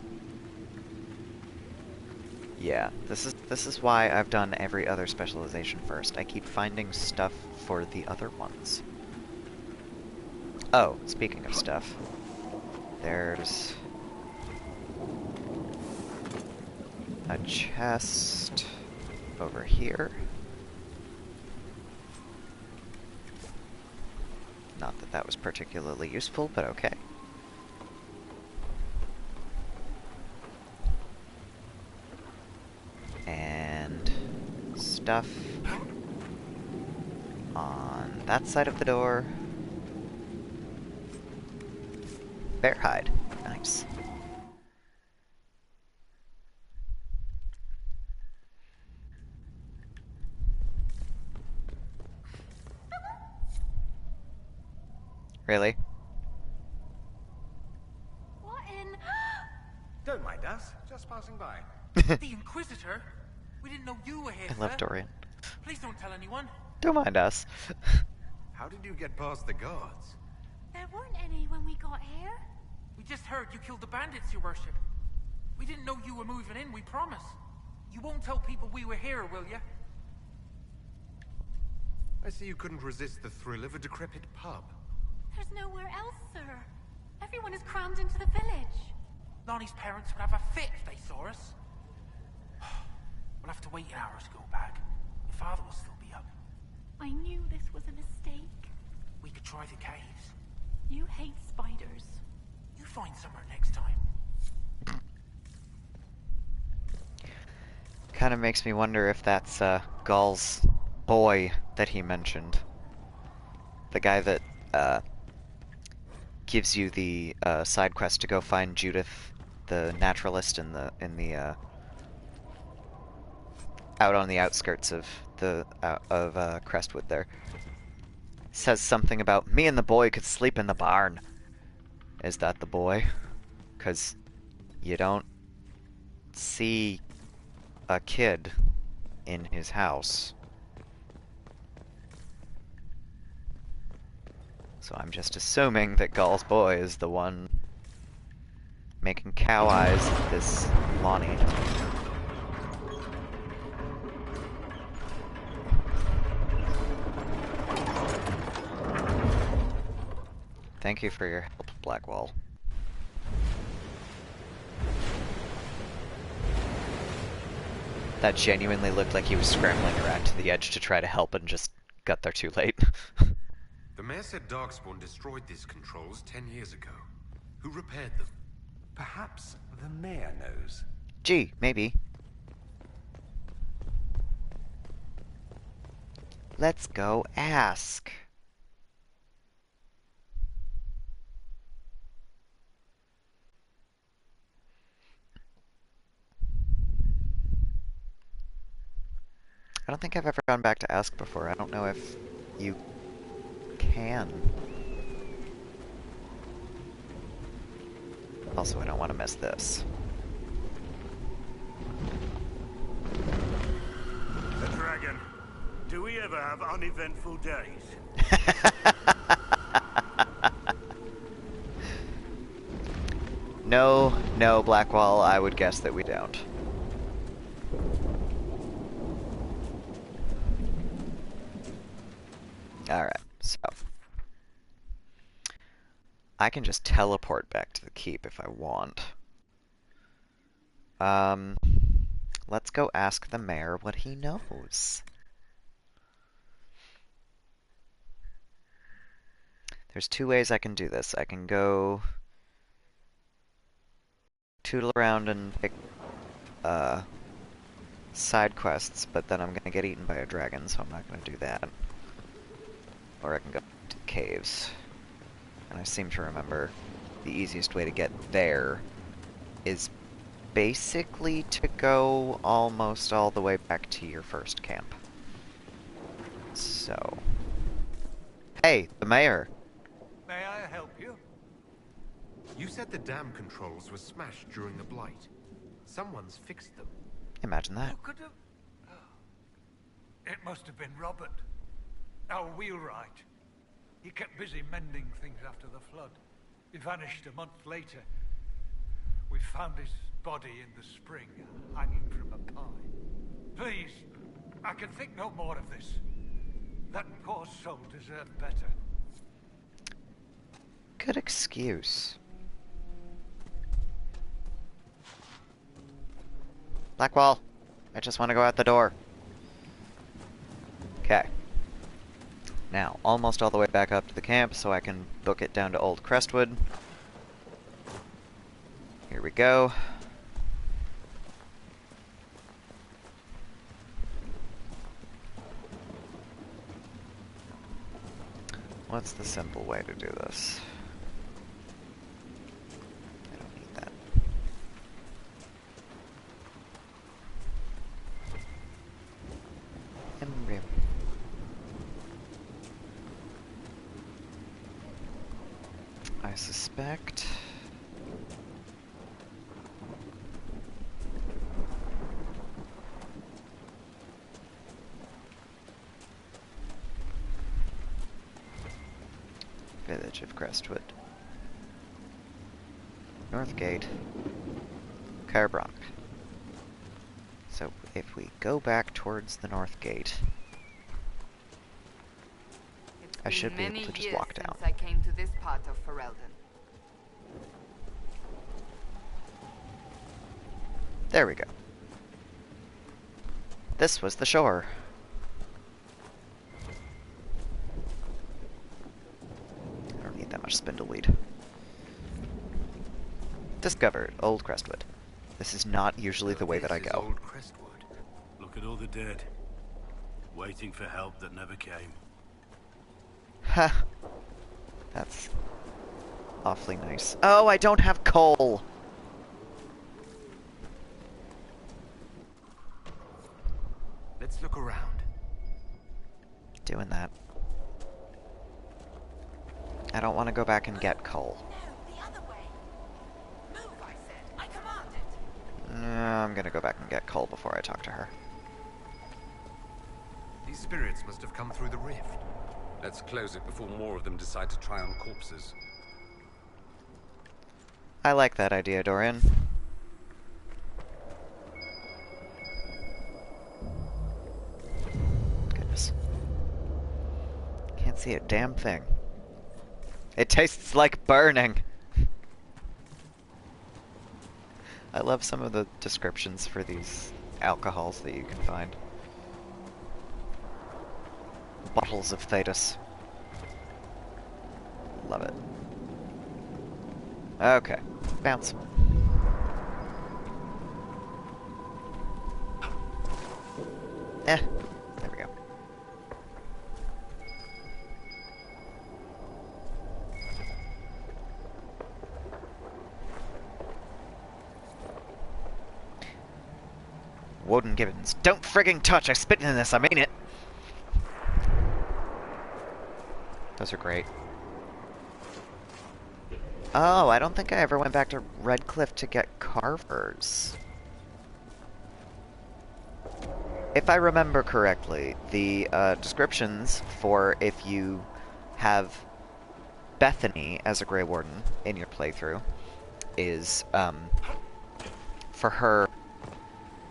Speaker 1: Yeah, this is why I've done every other specialization first. I keep finding stuff for the other ones. Oh, speaking of stuff, there's a chest over here. Not that that was particularly useful, but okay. And stuff on that side of the door. Bear hide. Nice. Really?
Speaker 17: What in?
Speaker 16: Don't mind us, just passing by.
Speaker 7: The Inquisitor? We didn't know you were here,
Speaker 1: I love
Speaker 7: sir.
Speaker 1: Dorian.
Speaker 7: Please don't tell anyone.
Speaker 1: Don't mind us.
Speaker 3: How did you get past the guards?
Speaker 17: There weren't any when we got here.
Speaker 7: We just heard you killed the bandits, your worship. We didn't know you were moving in, we promise. You won't tell people we were here, will you?
Speaker 3: I see you couldn't resist the thrill of a decrepit pub.
Speaker 17: There's nowhere else, sir. Everyone is crammed into the village.
Speaker 7: Lonnie's parents would have a fit if they saw us. We'll have to wait an hour to go back. Your father will still be up.
Speaker 17: I knew this was a mistake.
Speaker 7: We could try the caves.
Speaker 17: You hate spiders.
Speaker 7: You find somewhere next time.
Speaker 1: Kind of makes me wonder if that's Gaul's boy that he mentioned. The guy that gives you the side quest to go find Judith, the naturalist in the out on the outskirts of the Crestwood there. Says something about me and the boy could sleep in the barn. Is that the boy? 'Cause you don't see a kid in his house. So I'm just assuming that Gaul's boy is the one making cow eyes at this Lonnie. Thank you for your help, Blackwall. That genuinely looked like he was scrambling around to the edge to try to help and just got there too late.
Speaker 3: The mayor said Darkspawn destroyed these controls 10 years ago. Who repaired them?
Speaker 18: Perhaps the mayor knows.
Speaker 1: Gee, maybe. Let's go ask. I don't think I've ever gone back to ask before. I don't know if you can. Also, I don't want to miss this.
Speaker 11: The dragon. Do we ever have uneventful days?
Speaker 1: No, Blackwall, I would guess that we don't. Alright, so. I can just teleport back to the keep if I want. Let's go ask the mayor what he knows. There's two ways I can do this. I can go tootle around and pick side quests, but then I'm gonna get eaten by a dragon, so I'm not gonna do that. Or I can go to the caves. And I seem to remember the easiest way to get there is basically to go almost all the way back to your first camp. So... Hey, the mayor!
Speaker 11: May I help you?
Speaker 3: You said the dam controls were smashed during the Blight. Someone's fixed them.
Speaker 1: Imagine that.
Speaker 11: Who could have... It must have been Robert, our wheelwright. He kept busy mending things after the flood. He vanished a month later. We found his body in the spring, hanging from a pine. Please, I can think no more of this. That poor soul deserved better.
Speaker 1: Good excuse. Blackwall, I just want to go out the door. Okay. Now, almost all the way back up to the camp so I can book it down to Old Crestwood. Here we go. What's the simple way to do this? I don't need that. Embryo. I suspect... Village of Crestwood. North Gate. Carbronk. So if we go back towards the North Gate, I should be able to just walk down.
Speaker 6: Since I came to this part of Ferelden.
Speaker 1: There we go. This was the shore. I don't need that much spindleweed. Discovered Old Crestwood. This is not usually the way that I go.
Speaker 11: Old Crestwood. Look at all the dead. Waiting for help that never came.
Speaker 1: Ha! That's awfully nice. Oh, I don't have coal!
Speaker 3: Let's look around.
Speaker 1: Doing that. I don't want to go back and get coal. I'm gonna go back and get coal before I talk to her.
Speaker 3: These spirits must have come through the rift.
Speaker 9: Let's close it before more of them decide to try on corpses.
Speaker 1: I like that idea, Dorian. Goodness. Can't see a damn thing. It tastes like burning! I love some of the descriptions for these alcohols that you can find. Bottles of Thetis. Love it. Okay. Bounce. There we go. Woden Gibbons. Don't frigging touch! I spit in this, I mean it! Those are great. Oh, I don't think I ever went back to Redcliffe to get carvers. If I remember correctly, the descriptions for if you have Bethany as a Grey Warden in your playthrough is, for her,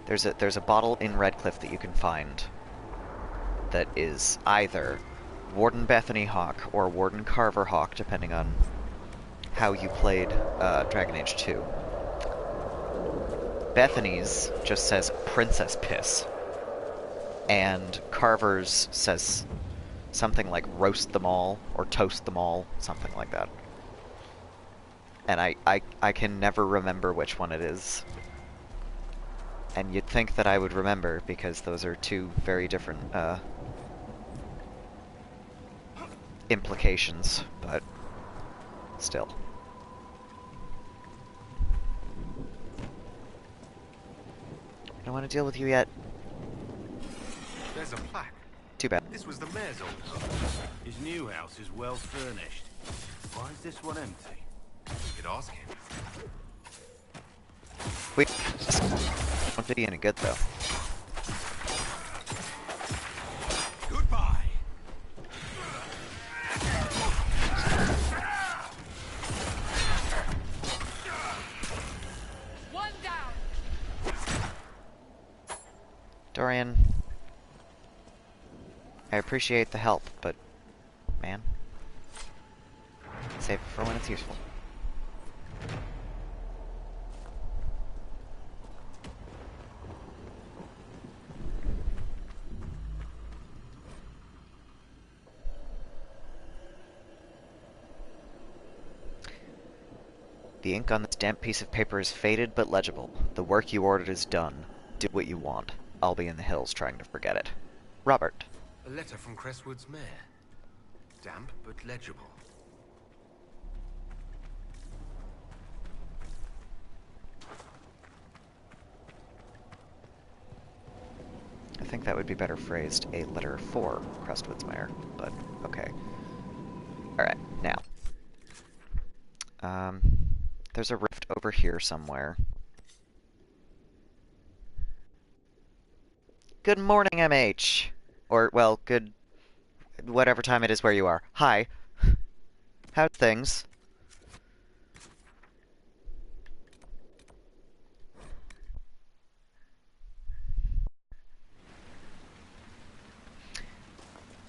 Speaker 1: there's a bottle in Redcliffe that you can find that is either Warden Bethany Hawk or Warden Carver Hawk, depending on how you played Dragon Age 2. Bethany's just says Princess Piss, and Carver's says something like roast them all or toast them all, something like that. And I can never remember which one it is. And you'd think that I would remember, because those are two very different implications, but still. I don't want to deal with you yet.
Speaker 3: There's a plaque.
Speaker 1: Too bad.
Speaker 3: This was the mayor's old house.
Speaker 11: His new house is well furnished. Why is this one empty?
Speaker 3: You could ask him.
Speaker 1: Wait, won't do you any good though.
Speaker 3: Goodbye.
Speaker 4: One down.
Speaker 1: Dorian, I appreciate the help, but man, save it for when it's useful. The ink on this damp piece of paper is faded but legible. The work you ordered is done. Do what you want. I'll be in the hills trying to forget it. Robert.
Speaker 3: A letter from Crestwood's mayor. Damp but legible.
Speaker 1: I think that would be better phrased, a letter for Crestwood's mayor, but okay. Alright, now. There's a rift over here somewhere. Good morning, MH! Or, well, good... whatever time it is where you are. Hi. How's things?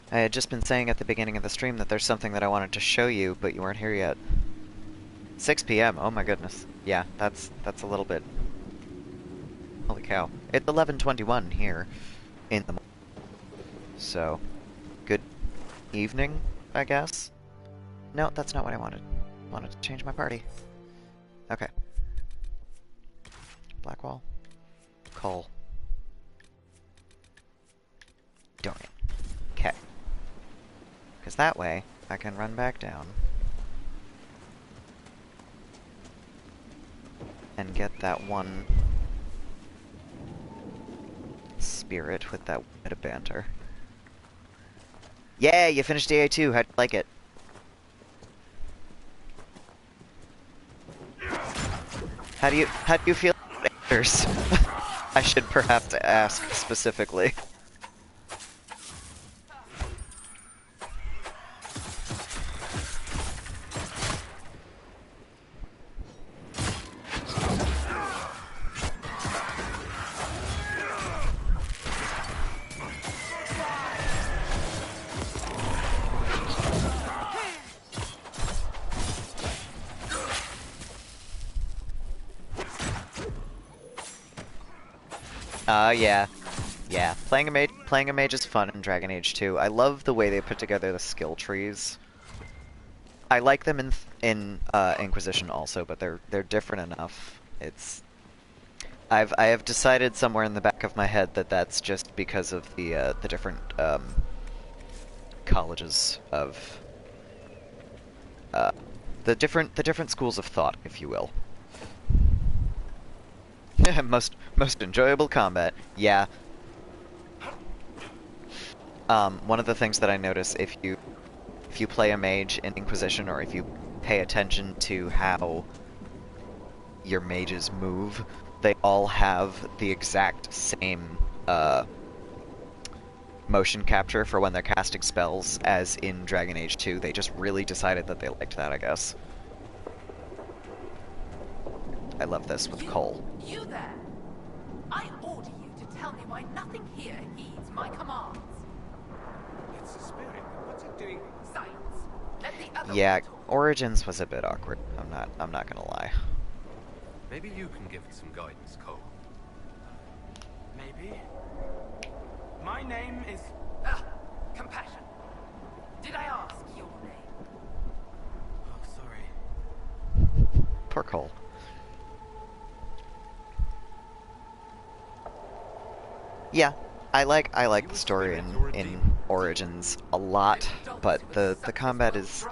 Speaker 1: I had just been saying at the beginning of the stream that there's something that I wanted to show you, but you weren't here yet. 6 p.m. Oh my goodness. Yeah, that's a little bit... Holy cow. It's 11:21 here in the morning. So, good evening, I guess? No, that's not what I wanted. I wanted to change my party. Okay. Blackwall. Cole. Dorian. Okay. Because that way, I can run back down and get that one spirit with that bit of banter. Yeah, you finished DA2. How'd you like it? How do you feel about actors? I should perhaps ask specifically. Yeah. Yeah, playing a mage is fun in Dragon Age 2. I love the way they put together the skill trees. I like them in Inquisition also, but they're different enough. I have decided somewhere in the back of my head that that's just because of the different colleges of the different schools of thought, if you will. most enjoyable combat. Yeah. One of the things that I notice if you play a mage in Inquisition, or if you pay attention to how your mages move, they all have the exact same motion capture for when they're casting spells as in Dragon Age 2. They just really decided that they liked that, I guess. I love this with Cole.
Speaker 19: You there! I order you to tell me why nothing here heeds my commands.
Speaker 11: It's a spirit. What's it doing?
Speaker 19: Silence. Let the other
Speaker 1: Yeah, Origins was a bit awkward. I'm not gonna lie.
Speaker 3: Maybe you can give it some guidance, Cole.
Speaker 11: Maybe. My name is...
Speaker 19: Compassion. Did I ask your name?
Speaker 11: Oh, sorry.
Speaker 1: Poor Cole. Yeah, I like the story in Origins a lot, but the combat is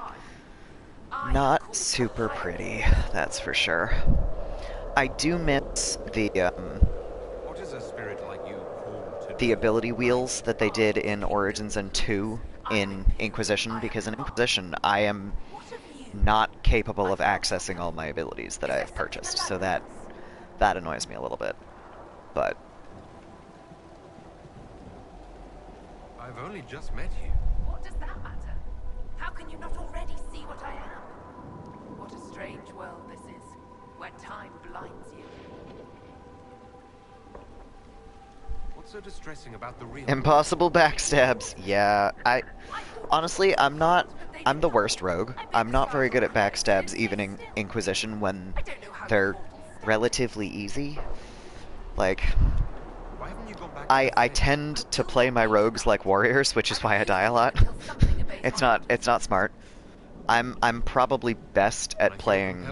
Speaker 1: not super pretty, that's for sure. I do miss
Speaker 3: What is a spirit like you called to
Speaker 1: the ability wheels that they did in Origins and 2 in Inquisition, because in Inquisition I am not capable of accessing all my abilities that I have purchased, so that annoys me a little bit. But
Speaker 3: I've only just met you.
Speaker 19: What does that matter? How can you not already see what I am? What a strange world this is, where time blinds you.
Speaker 3: What's so distressing about the real
Speaker 1: impossible backstabs. Yeah, honestly, I'm the worst rogue. I'm not very good at backstabs even in Inquisition when they're relatively easy. Like, I tend to play my rogues like warriors, which is why I die a lot. It's not smart. I'm probably best at playing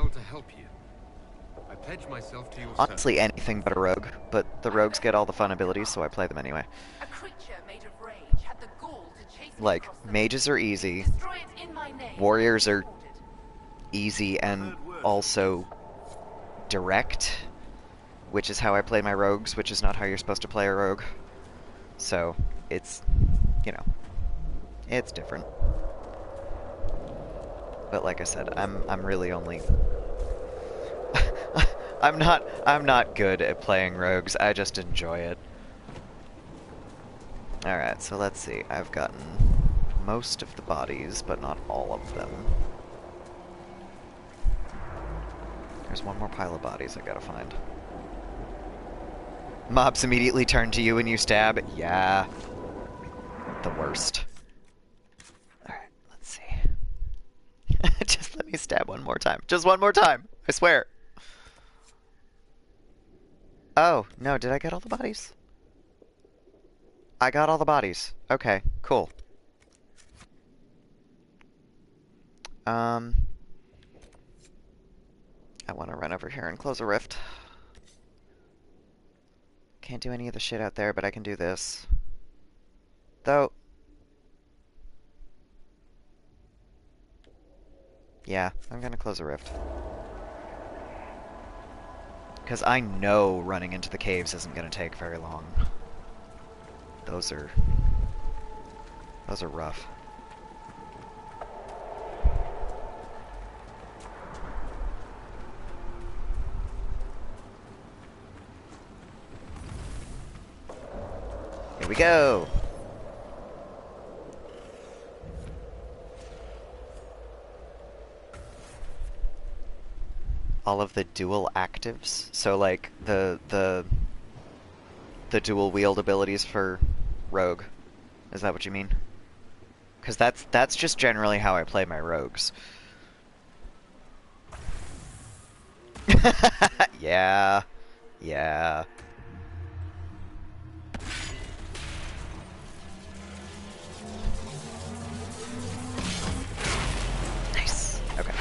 Speaker 3: I pledge myself to your
Speaker 1: honestly anything but a rogue, but the rogues get all the fun abilities, so I play them anyway.
Speaker 19: A creature made of rage had the gall to chase me
Speaker 1: Like,
Speaker 19: across the
Speaker 1: mages are easy,
Speaker 19: Destroy it in my name.
Speaker 1: warriors are easy and also direct, which is how I play my rogues, which is not how you're supposed to play a rogue. So, it's, you know, it's different. But like I said, I'm really only I'm not good at playing rogues. I just enjoy it. Alright, so let's see. I've gotten most of the bodies, but not all of them. There's one more pile of bodies I gotta find. Mobs immediately turn to you and you stab. Yeah. The worst. Alright, let's see. Just let me stab one more time. Just one more time. I swear. Oh, no, did I get all the bodies? I got all the bodies. Okay, cool. I want to run over here and close a rift. Can't do any of the shit out there, but I can do this. Though... yeah, I'm gonna close a rift. Because I know running into the caves isn't gonna take very long. Those are rough. we go! All of the dual actives, so like the dual wield abilities for rogue. Is that what you mean? Because that's just generally how I play my rogues. Yeah. Yeah. Nice. Okay.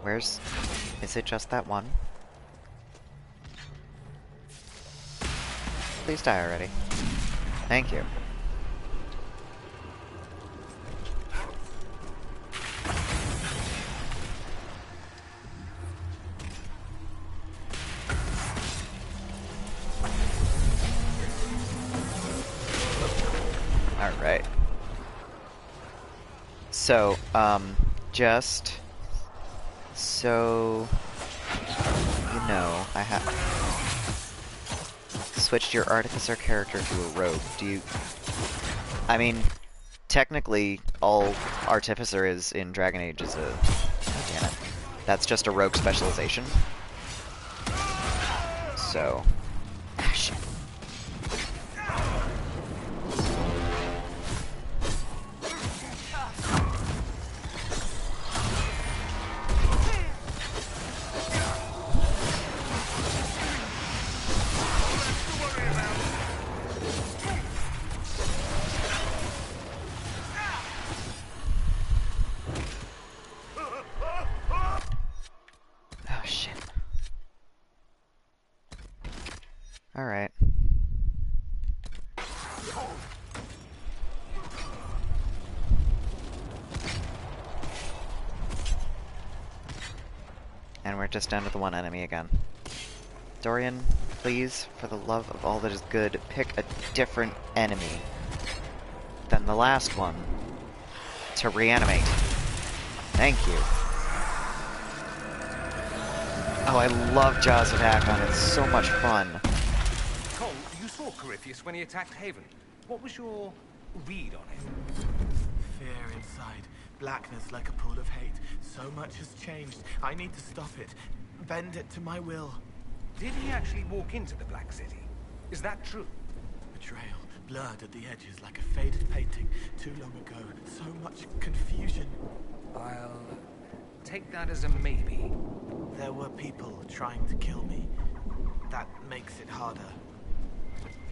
Speaker 1: Where's... Is it just that one? Please die already. Thank you. Alright. So, just... So, you know, I have switched your artificer character to a rogue. Do you... I mean, technically, all artificer is in Dragon Age is a... Oh, damn it. That's just a rogue specialization. So... Ah, shit. Alright. And we're just down to the one enemy again. Dorian, please, for the love of all that is good, pick a different enemy than the last one to reanimate. Thank you. Oh, I love Jaw's attack on it. It's so much fun.
Speaker 9: Cole, you saw Corypheus when he attacked Haven. What was your read on him?
Speaker 11: Fear inside. Blackness like a pool of hate. So much has changed. I need to stop it. Bend it to my will.
Speaker 9: Did he actually walk into the Black City? Is that true?
Speaker 11: Betrayal. Blurred at the edges like a faded painting. Too long ago. So much confusion.
Speaker 9: I'll take that as a maybe.
Speaker 11: There were people trying to kill me. That makes it harder.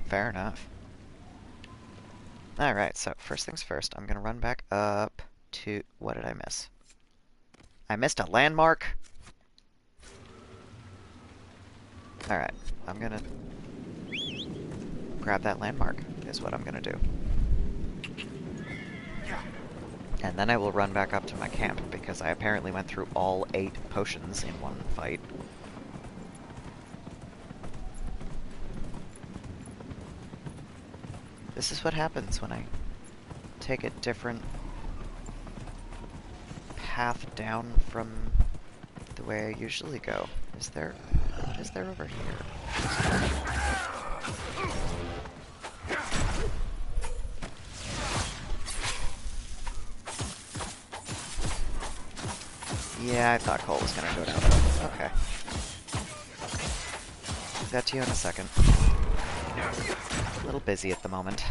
Speaker 1: Fair enough. Alright, so first things first, I'm gonna run back up to... What did I miss? I missed a landmark? Alright, I'm gonna grab that landmark, is what I'm gonna do. And then I will run back up to my camp, because I apparently went through all 8 potions in one fight. This is what happens when I take a different path down from the way I usually go. Is there... What is there over here? Yeah, I thought Cole was gonna go down there. Okay. Get that to you in a second. A little busy at the moment.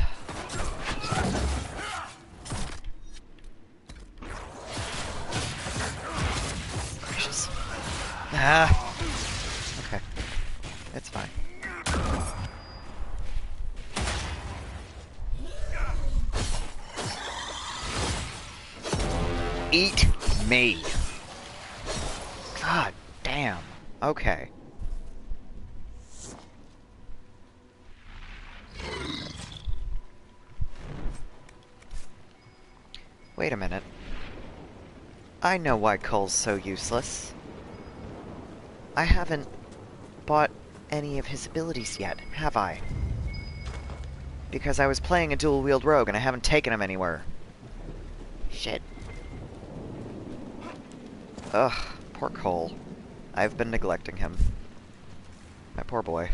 Speaker 1: Gracious. Ah! Okay. It's fine. Eat me! God damn. Okay. Wait a minute. I know why Cole's so useless. I haven't bought any of his abilities yet, have I? Because I was playing a dual-wield rogue and I haven't taken him anywhere. Shit. Ugh, poor Cole. I've been neglecting him. My poor boy.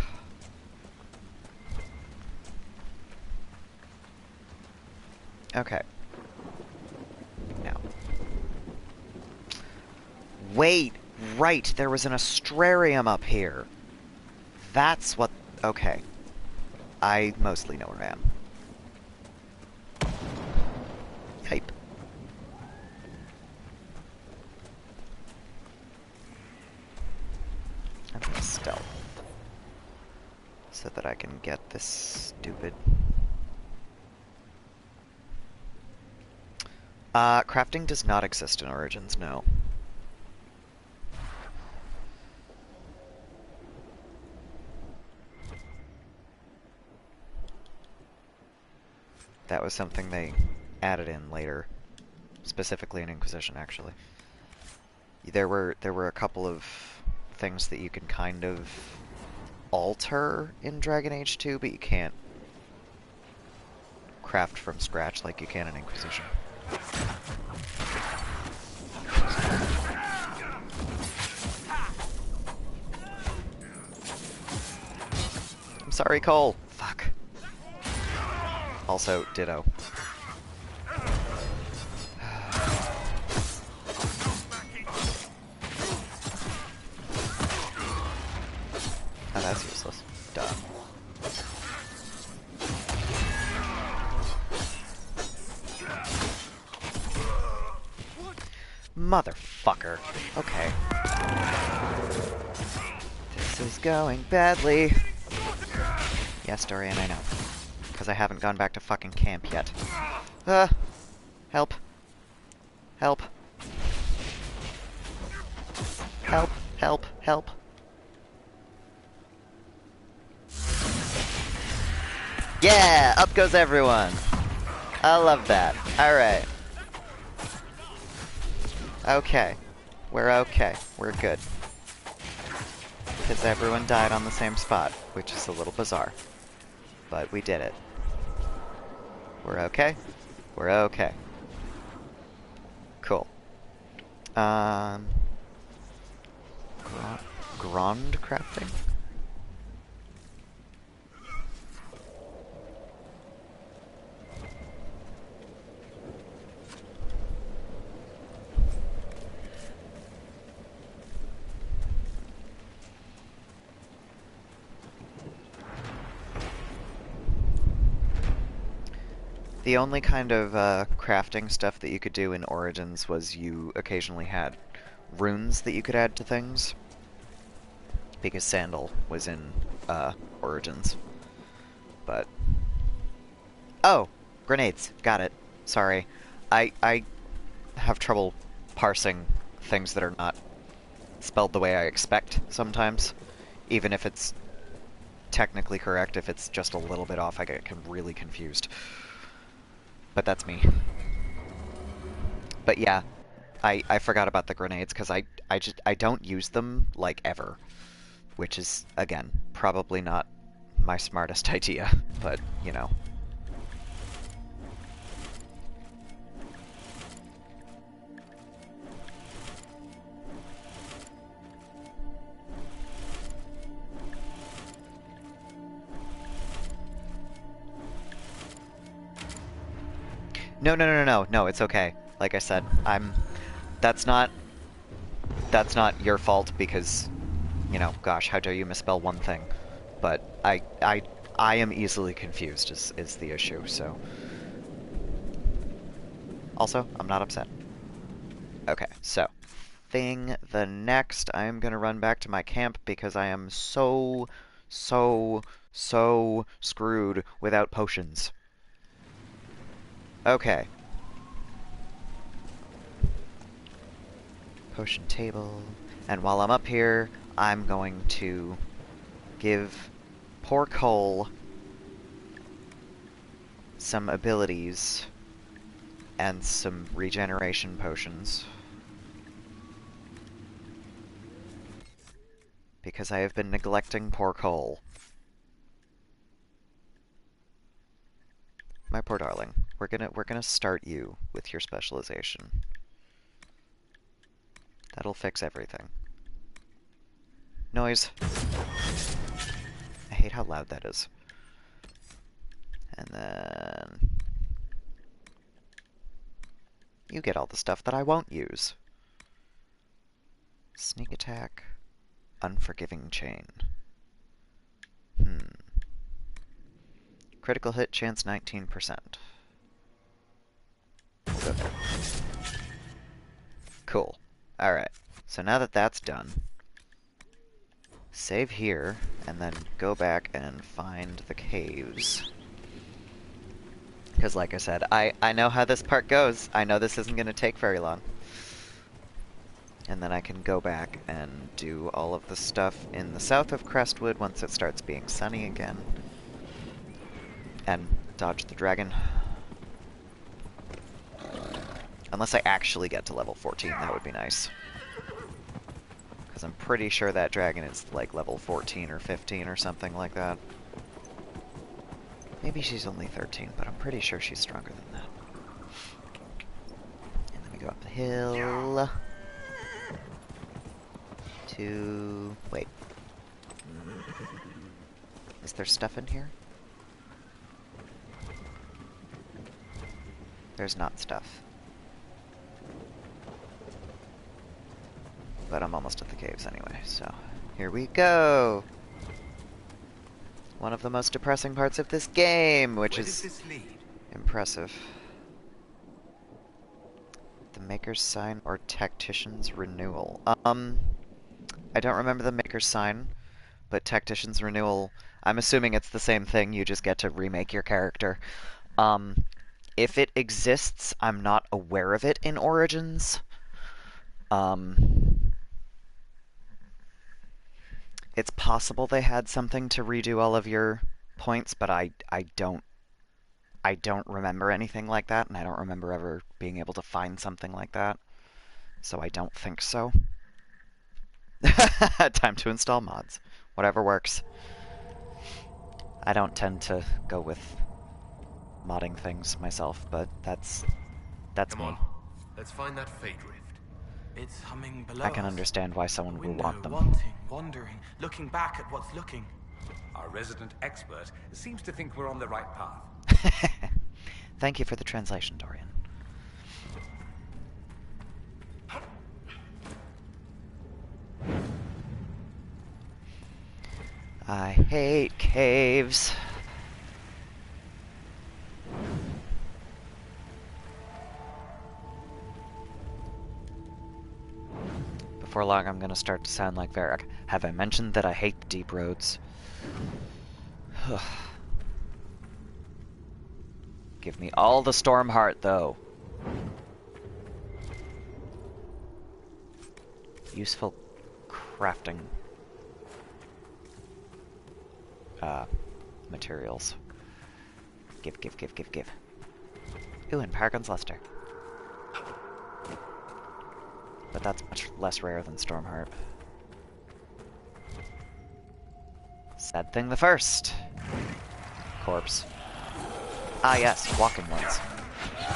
Speaker 1: Okay. Now. Wait! Right, there was an astrarium up here. That's what... Okay. I mostly know where I am. Hype. I'm gonna stealth. So that I can get this stupid... crafting does not exist in Origins, no. That was something they added in later, specifically in Inquisition, actually. There were a couple of things that you can kind of alter in Dragon Age 2, but you can't craft from scratch like you can in Inquisition. I'm sorry, Cole. Fuck. Also, ditto. Oh, that's useless. Duh. Motherfucker. Okay. This is going badly. Yes, Dorian, I know. Because I haven't gone back to fucking camp yet. Help. Help. Help, help, help. Yeah! Up goes everyone! I love that. Alright. Okay. We're okay. We're good. Because everyone died on the same spot, which is a little bizarre. But we did it. We're okay? We're okay. Cool. Grand crafting? The only kind of crafting stuff that you could do in Origins was you occasionally had runes that you could add to things. Because Sandal was in Origins. But... Oh! Grenades. Got it. Sorry. I have trouble parsing things that are not spelled the way I expect sometimes. Even if it's technically correct, if it's just a little bit off, I get really confused. But that's me. But yeah, I forgot about the grenades because I don't use them like ever, which is again probably not my smartest idea, but you know. No, it's okay. Like I said, that's not your fault because, you know, gosh, how dare you misspell one thing. But I am easily confused is the issue, so. Also, I'm not upset. Okay, so, the next, I am gonna run back to my camp because I am so screwed without potions. Okay. Potion table. And while I'm up here, I'm going to give poor Cole some abilities and some regeneration potions. because I have been neglecting poor Cole. My poor darling. We're gonna start you with your specialization. That'll fix everything. Noise. I hate how loud that is. And then you get all the stuff that I won't use. Sneak attack. Unforgiving chain. Critical hit chance 19%. We'll go there. Cool. Alright. So now that that's done, save here, and then go back and find the caves. Because like I said, I know how this part goes. I know this isn't going to take very long. And then I can go back and do all of the stuff in the south of Crestwood once it starts being sunny again. And dodge the dragon. Unless I actually get to level 14, that would be nice. Because I'm pretty sure that dragon is like level 14 or 15 or something like that. Maybe she's only 13, but I'm pretty sure she's stronger than that. And then we go up the hill. To... wait. Is there stuff in here? There's not stuff. But I'm almost at the caves anyway, so here we go! One of the most depressing parts of this game, which is impressive. The Maker's Sign or Tactician's Renewal. I don't remember the Maker's Sign, but Tactician's Renewal, I'm assuming it's the same thing, you just get to remake your character. If it exists, I'm not aware of it in Origins. It's possible they had something to redo all of your points, but I don't remember anything like that, and I don't remember ever being able to find something like that. So I don't think so. Time to install mods. Whatever works. I don't tend to go with modding things myself, but that's
Speaker 3: Come
Speaker 1: me.
Speaker 3: on. Let's find that fate rift.
Speaker 11: It's humming below
Speaker 1: I can
Speaker 11: us.
Speaker 1: understand why someone would want them.
Speaker 11: Wanting, wandering, looking back at what's looking.
Speaker 9: Our resident expert seems to think we're on the right path.
Speaker 1: Thank you for the translation, Dorian. I hate caves. Before long, I'm gonna start to sound like Varric. Have I mentioned that I hate the deep roads? Give me all the storm heart, though. Useful crafting materials. Give. Ooh, and Paragon's Luster. But that's much less rare than Stormheart. Sad thing the first. Corpse. Ah yes, walking ones.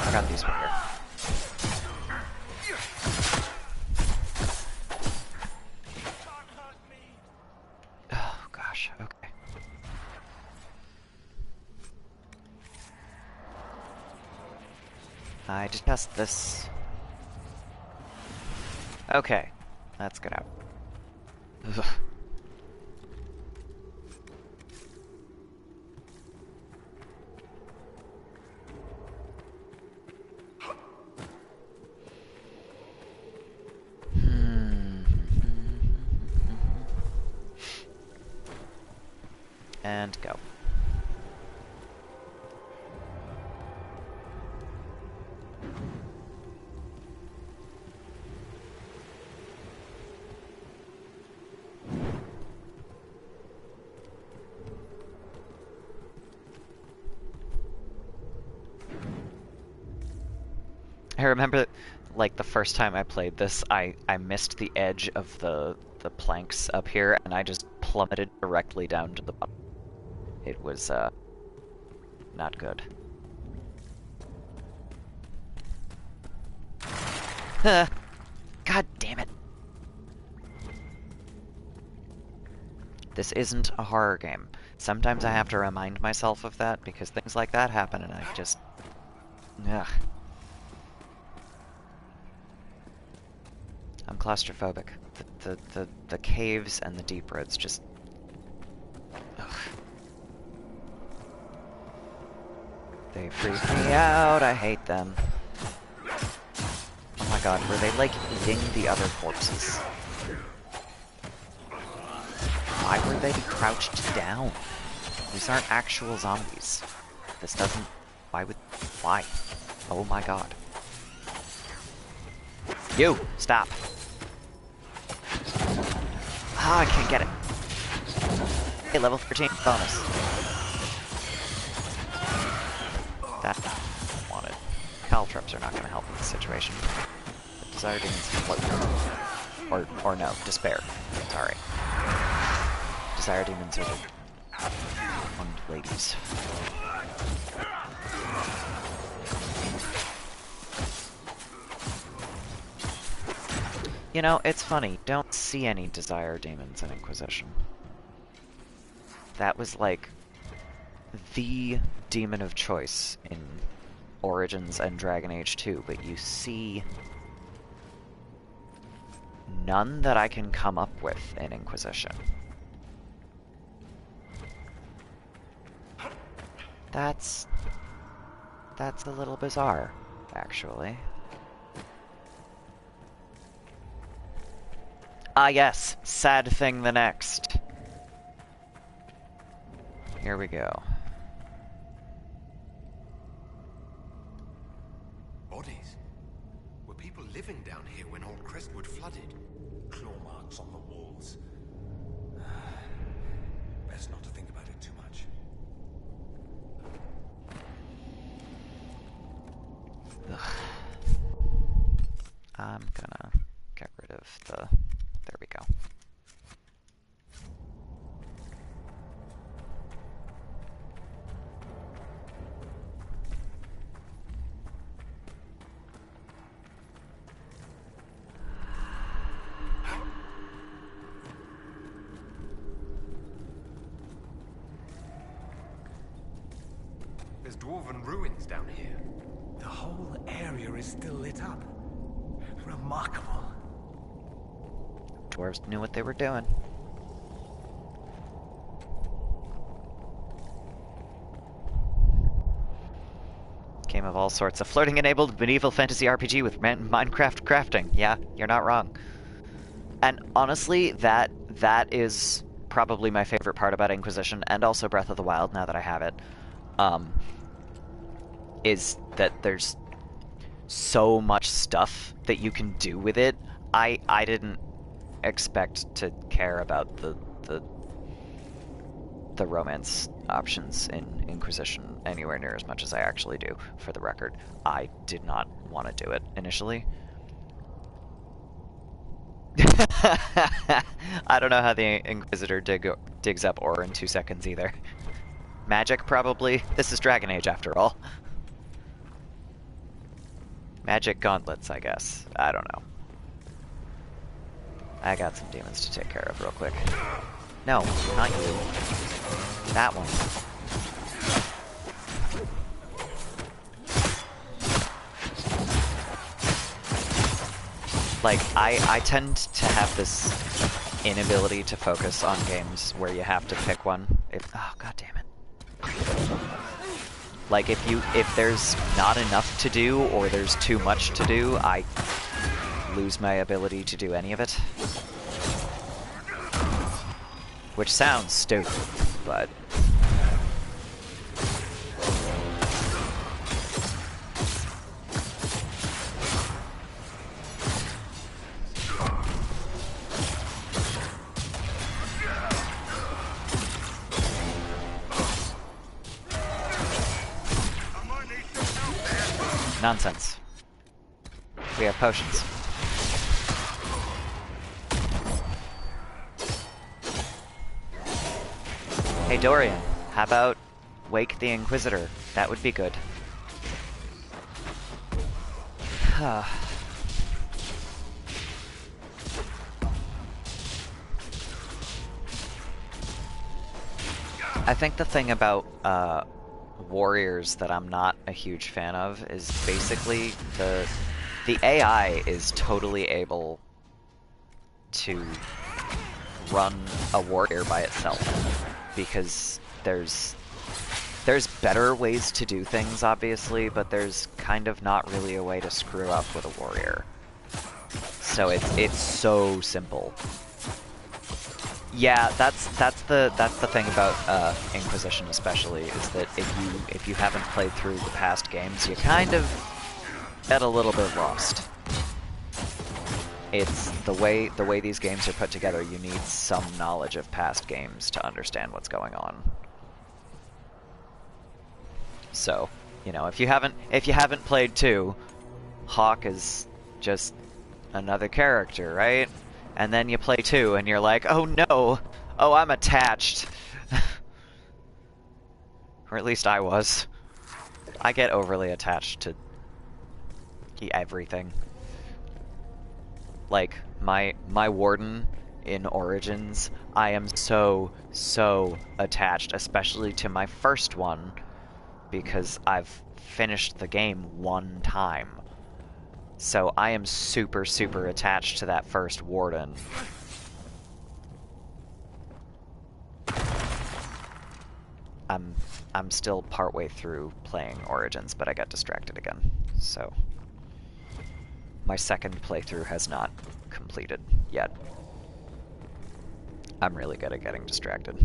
Speaker 1: Forgot these were here. Oh gosh, okay. I just passed this. Okay, let's get out. Ugh. And go. I remember like, the first time I played this, I missed the edge of the planks up here, and I just plummeted directly down to the bottom. It was, not good. God damn it. This isn't a horror game. Sometimes I have to remind myself of that, because things like that happen, and I just... Ugh. I'm claustrophobic. The caves and the deep roads just... Ugh. They freak me out, I hate them. Oh my god, were they, like, eating the other corpses? Why were they crouched down? These aren't actual zombies. This doesn't... Why? Oh my god. You! Stop! Ah, I can't get it. Hey, level 13 bonus. That wanted. Caltrops are not going to help in this situation. The Desire Demons float. Or no, Despair. Sorry. Desire Demons are the winged ladies. You know, it's funny. Don't see any Desire Demons in Inquisition. That was like the demon of choice in Origins and Dragon Age 2, but you see none that I can come up with in Inquisition. That's a little bizarre, actually. Ah yes, sad thing the next. Here we go.
Speaker 3: Bodies? Were people living down here when old Crestwood flooded?
Speaker 18: Claw marks on the walls. Best not to think about it too much.
Speaker 1: Ugh. I'm gonna get rid of the... There we go.
Speaker 3: There's dwarven ruins down here.
Speaker 18: The whole area is still lit up. Remarkable.
Speaker 1: Dwarves knew what they were doing. Game of all sorts. A flirting-enabled medieval fantasy RPG with Minecraft crafting. Yeah, you're not wrong. And honestly, that is probably my favorite part about Inquisition, and also Breath of the Wild, now that I have it, is that there's so much stuff that you can do with it. I didn't expect to care about the romance options in Inquisition anywhere near as much as I actually do, for the record. I did not want to do it initially. I don't know how the Inquisitor digs up ore in 2 seconds either. Magic, probably. This is Dragon Age, after all. Magic gauntlets, I guess. I don't know. I got some demons to take care of real quick. No, not you. That one. Like, I tend to have this inability to focus on games where you have to pick one. Oh, god damn it. Like, if there's not enough to do, or there's too much to do, I lose my ability to do any of it. Which sounds stupid, but... Nonsense. we have potions. Hey Dorian, how about wake the Inquisitor? That would be good. I think the thing about warriors that I'm not a huge fan of is basically the AI is totally able to run a warrior by itself, because there's better ways to do things, obviously, but there's kind of not really a way to screw up with a warrior. So it's so simple. Yeah, that's the thing about Inquisition especially, is that if you haven't played through the past games, you kind of get a little bit lost. It's the way these games are put together, you need some knowledge of past games to understand what's going on. So, you know, if you haven't played 2, Hawk is just another character, right? And then you play 2 and you're like, oh no! Oh, I'm attached! Or at least I was. I get overly attached to everything. Like, my Warden in Origins, I am so attached, especially to my first one, because I've finished the game 1 time. So I am super attached to that first Warden. I'm still partway through playing Origins, but I got distracted again. So my second playthrough has not completed yet. I'm really good at getting distracted.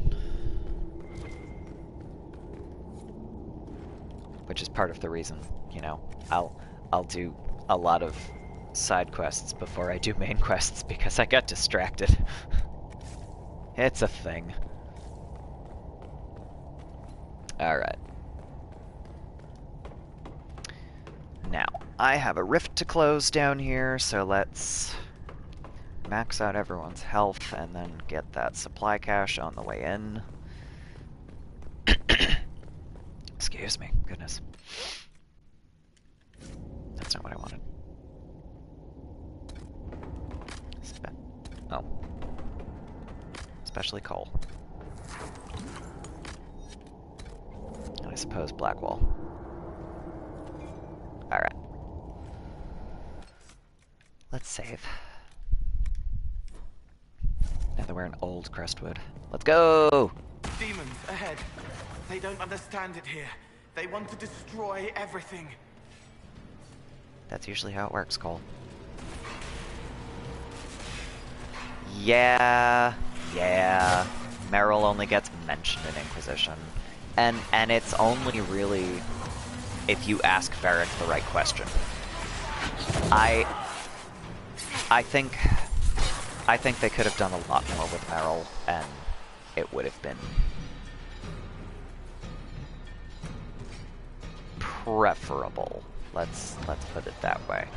Speaker 1: Which is part of the reason, you know, I'll do a lot of side quests before I do main quests, because I got distracted. It's a thing. Alright. Now, I have a rift to close down here, so let's max out everyone's health and then get that supply cache on the way in. Excuse me, goodness. That's not what I wanted. Oh. Especially coal. And I suppose Blackwall. Alright. Let's save. Now that we're in Old Crestwood. Let's go!
Speaker 11: Demons ahead. They don't understand it here. They want to destroy everything.
Speaker 1: That's usually how it works, Cole. Yeah. Merrill only gets mentioned in Inquisition. And it's only really if you ask Varric the right question. I think they could have done a lot more with Merrill, and it would have been preferable. Let's put it that way.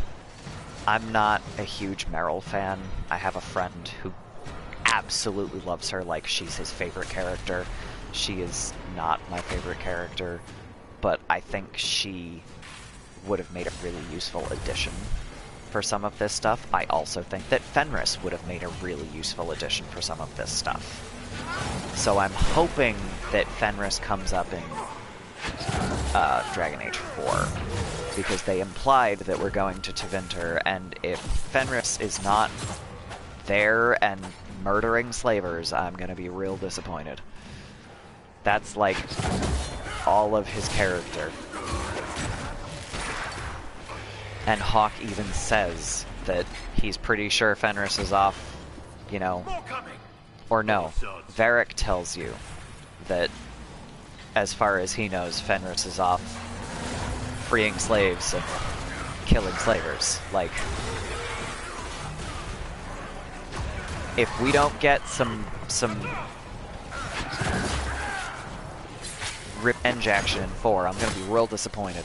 Speaker 1: I'm not a huge Merrill fan. I have a friend who absolutely loves her like she's his favorite character. She is not my favorite character, but I think she would have made a really useful addition for some of this stuff. I also think that Fenris would have made a really useful addition for some of this stuff. So I'm hoping that Fenris comes up in Dragon Age 4, because they implied that we're going to Tevinter, and if Fenris is not there and murdering slavers, I'm gonna be real disappointed. That's like all of his character. And Hawk even says that he's pretty sure Fenris is off, you know, or no, Varric tells you that as far as he knows, Fenris is off freeing slaves and killing slavers. Like, if we don't get some revenge action in 4, I'm gonna be real disappointed.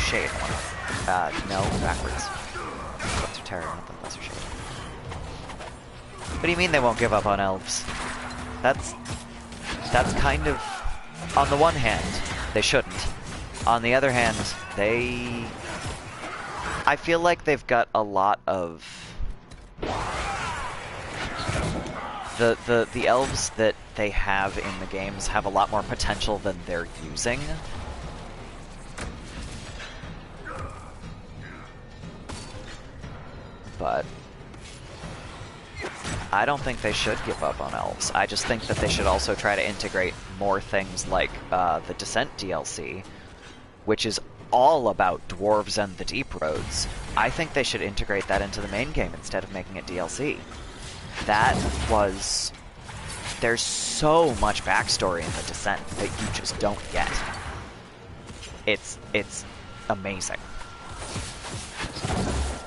Speaker 1: shade. No, backwards. Lesser terror, not the lesser shade. What do you mean they won't give up on elves? That's kind of... On the one hand, they shouldn't. On the other hand, I feel like they've got a lot of... The elves that they have in the games have a lot more potential than they're using. But I don't think they should give up on elves. I just think that they should also try to integrate more things like the Descent DLC, which is all about dwarves and the deep roads. I think they should integrate that into the main game instead of making it DLC. There's so much backstory in the Descent that you just don't get. It's amazing.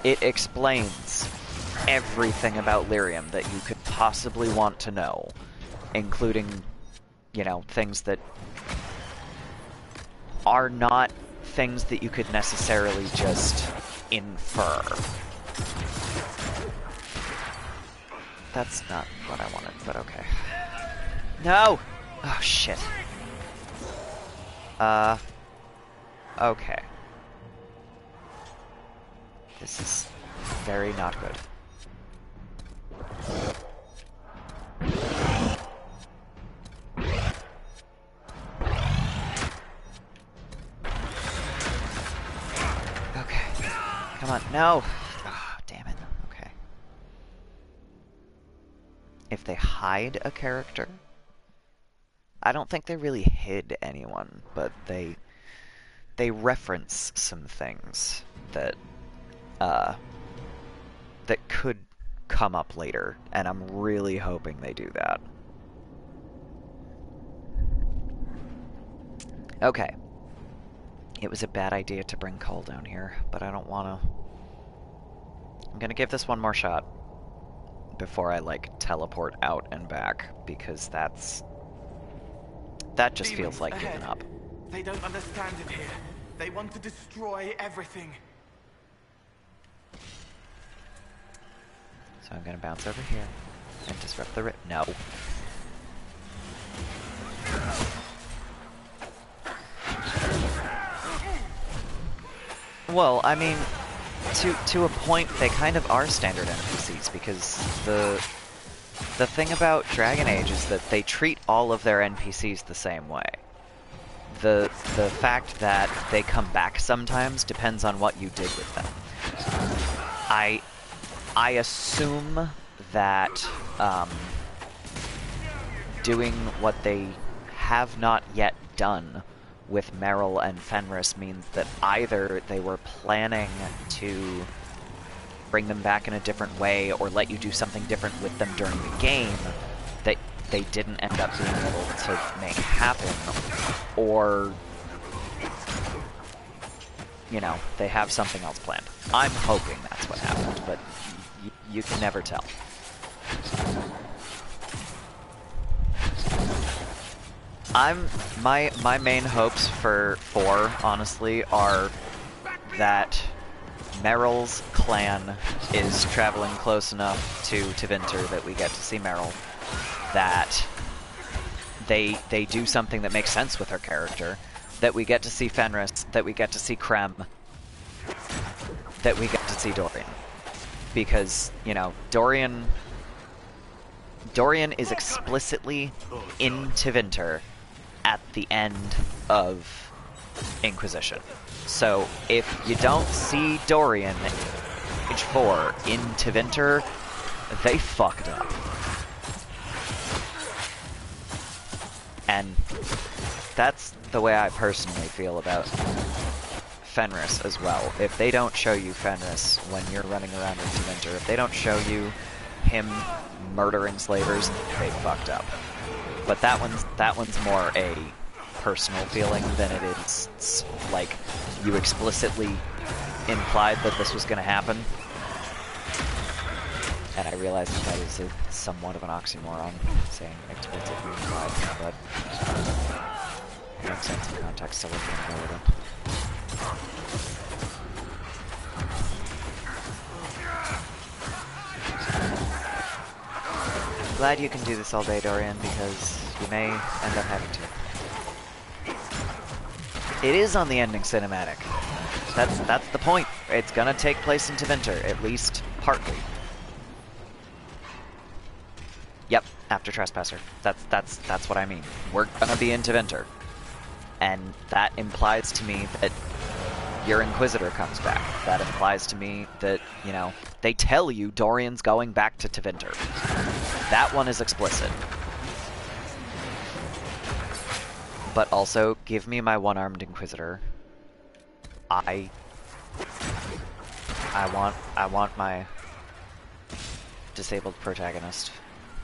Speaker 1: It explains everything about Lyrium that you could possibly want to know, including, you know, things that are not things that you could necessarily just infer. That's not what I wanted, but okay. No! Oh, shit. Okay. This is very not good. Okay. Come on, no! Oh, damn it. Okay. If they hide a character... I don't think they really hid anyone, but they reference some things that that could come up later, and I'm really hoping they do that. Okay. It was a bad idea to bring Cole down here, but I don't want to... I'm gonna give this one more shot before I, like, teleport out and back, because that just feels like giving up.
Speaker 11: They don't understand it here. They want to destroy everything.
Speaker 1: So I'm gonna bounce over here and disrupt the no. Well, I mean, to a point, they kind of are standard NPCs, because the thing about Dragon Age is that they treat all of their NPCs the same way. The fact that they come back sometimes depends on what you did with them. I assume that doing what they have not yet done with Merrill and Fenris means that either they were planning to bring them back in a different way or let you do something different with them during the game that they didn't end up being able to make happen, or, you know, they have something else planned. I'm hoping that's what happened, but you can never tell. My main hopes for 4, honestly, are that Merrill's clan is traveling close enough to Tevinter that we get to see Merrill, that they do something that makes sense with her character, that we get to see Fenris, that we get to see Krem, that we get to see Dorian. Because, you know, Dorian is explicitly in Tevinter at the end of Inquisition. So if you don't see Dorian Age 4 in Tevinter, they fucked up. And that's the way I personally feel about Fenris as well. If they don't show you Fenris when you're running around in Tevinter, if they don't show you him murdering slavers, they fucked up. But that one's more a personal feeling than it is like you explicitly implied that this was going to happen. And I realize that is somewhat of an oxymoron, saying explicitly implied, but it makes sense in context, so we're going to go with it. glad you can do this all day, Dorian, because you may end up having to. It is on the ending cinematic. That's the point. It's gonna take place in Tevinter, at least partly. Yep, after Trespasser. That's what I mean. We're gonna be in Tevinter. And that implies to me that your Inquisitor comes back. That implies to me that, you know, they tell you Dorian's going back to Tevinter. That one is explicit. But also, give me my one-armed Inquisitor. I want my disabled protagonist.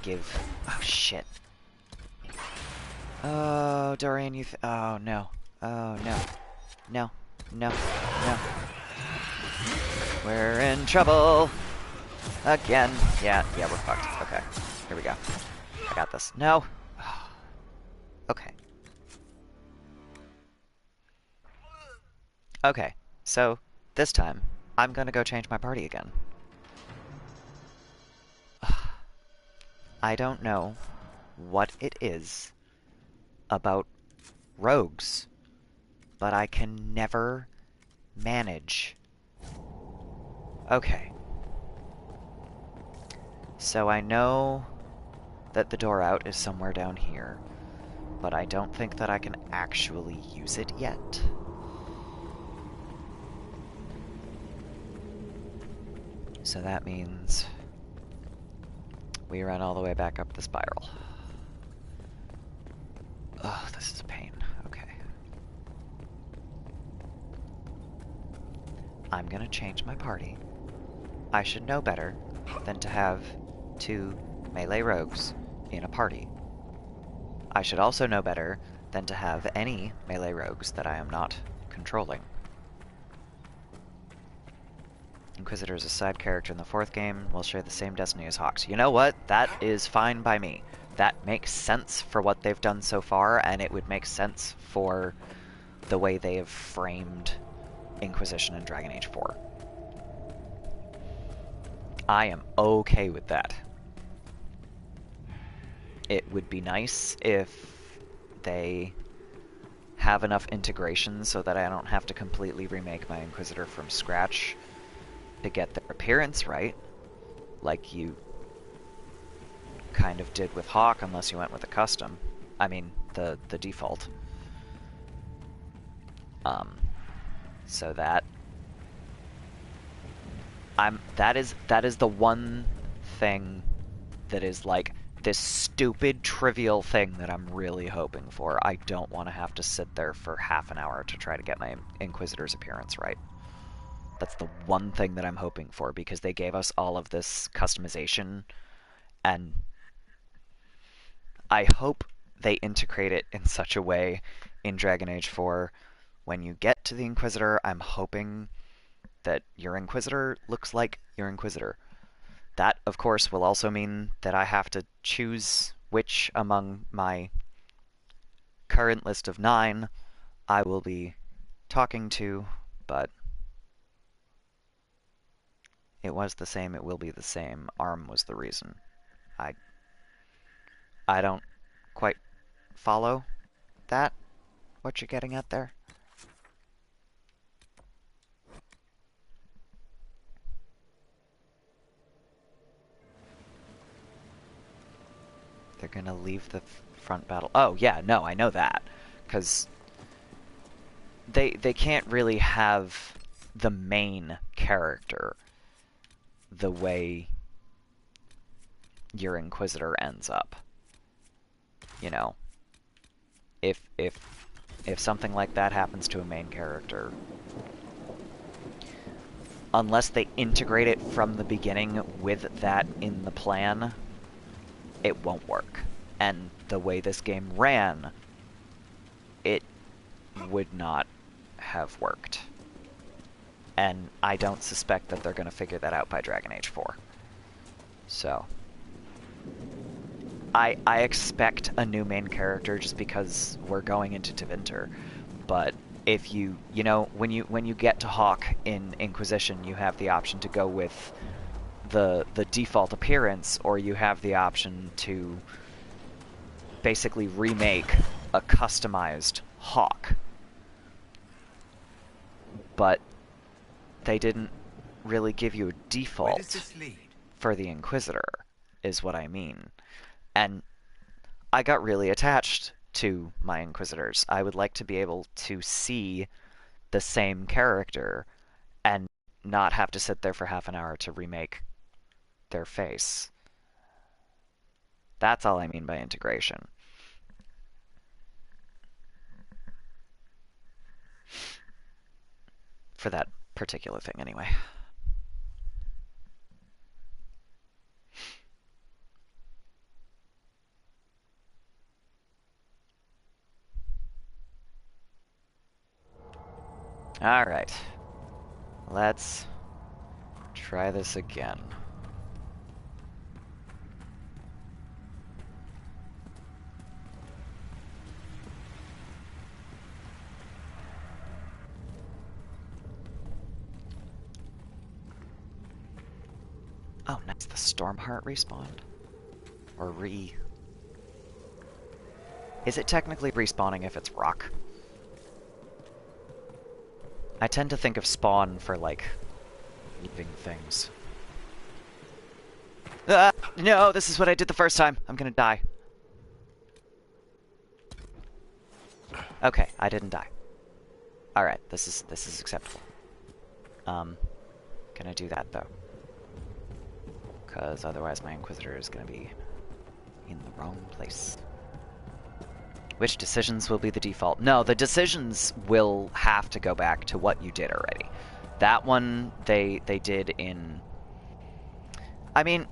Speaker 1: Oh, shit. Oh, Dorian, oh, no. Oh, no. No. No. No. We're in trouble. Again. Yeah, we're fucked. Okay. Here we go. I got this. No. Okay. Okay. So, this time, I'm gonna go change my party again. I don't know what it is about rogues, but I can never manage. Okay. So I know that the door out is somewhere down here, but I don't think that I can actually use it yet. So that means we run all the way back up the spiral. Oh, this is a pain. Okay. I'm gonna change my party. I should know better than to have 2 melee rogues in a party. I should also know better than to have any melee rogues that I am not controlling. Inquisitor is a side character in the 4th game, will share the same destiny as Hawks. You know what? That is fine by me. That makes sense for what they've done so far, and it would make sense for the way they have framed Inquisition in Dragon Age 4. I am okay with that. It would be nice if they have enough integration so that I don't have to completely remake my Inquisitor from scratch to get their appearance right, like you kind of did with Hawk, unless you went with a custom. I mean, the default. So that that is the one thing that is like this stupid trivial thing that I'm really hoping for. I don't want to have to sit there for half an hour to try to get my Inquisitor's appearance right. That's the one thing that I'm hoping for, because they gave us all of this customization, and I hope they integrate it in such a way in Dragon Age 4. When you get to the Inquisitor, I'm hoping that your Inquisitor looks like your Inquisitor. That, of course, will also mean that I have to choose which among my current list of 9 I will be talking to, but it was the same, it will be the same. ARM was the reason. I don't quite follow that, what you're getting at there. They're gonna leave the front battle. Oh, yeah, no, I know that. Because they can't really have the main character the way your Inquisitor ends up. You know, if something like that happens to a main character, unless they integrate it from the beginning with that in the plan, it won't work. And the way this game ran, it would not have worked. And I don't suspect that they're going to figure that out by Dragon Age 4. So I expect a new main character just because we're going into Tevinter. But if you know, when you get to Hawk in Inquisition, you have the option to go with the default appearance, or you have the option to basically remake a customized Hawk. But they didn't really give you a default for the Inquisitor, is what I mean. And I got really attached to my Inquisitors. I would like to be able to see the same character and not have to sit there for half an hour to remake their face. That's all I mean by integration. For that particular thing, anyway. Alright. Let's try this again. Oh, nice. The Stormheart respawned? Or Is it technically respawning if it's rock? I tend to think of spawn for, like, living things. Ah! No, this is what I did the first time. I'm gonna die. Okay, I didn't die. Alright, this is acceptable. Gonna do that, though. Because otherwise my Inquisitor is gonna be in the wrong place. Which decisions will be the default? No, the decisions will have to go back to what you did already. That one, they did in... I mean,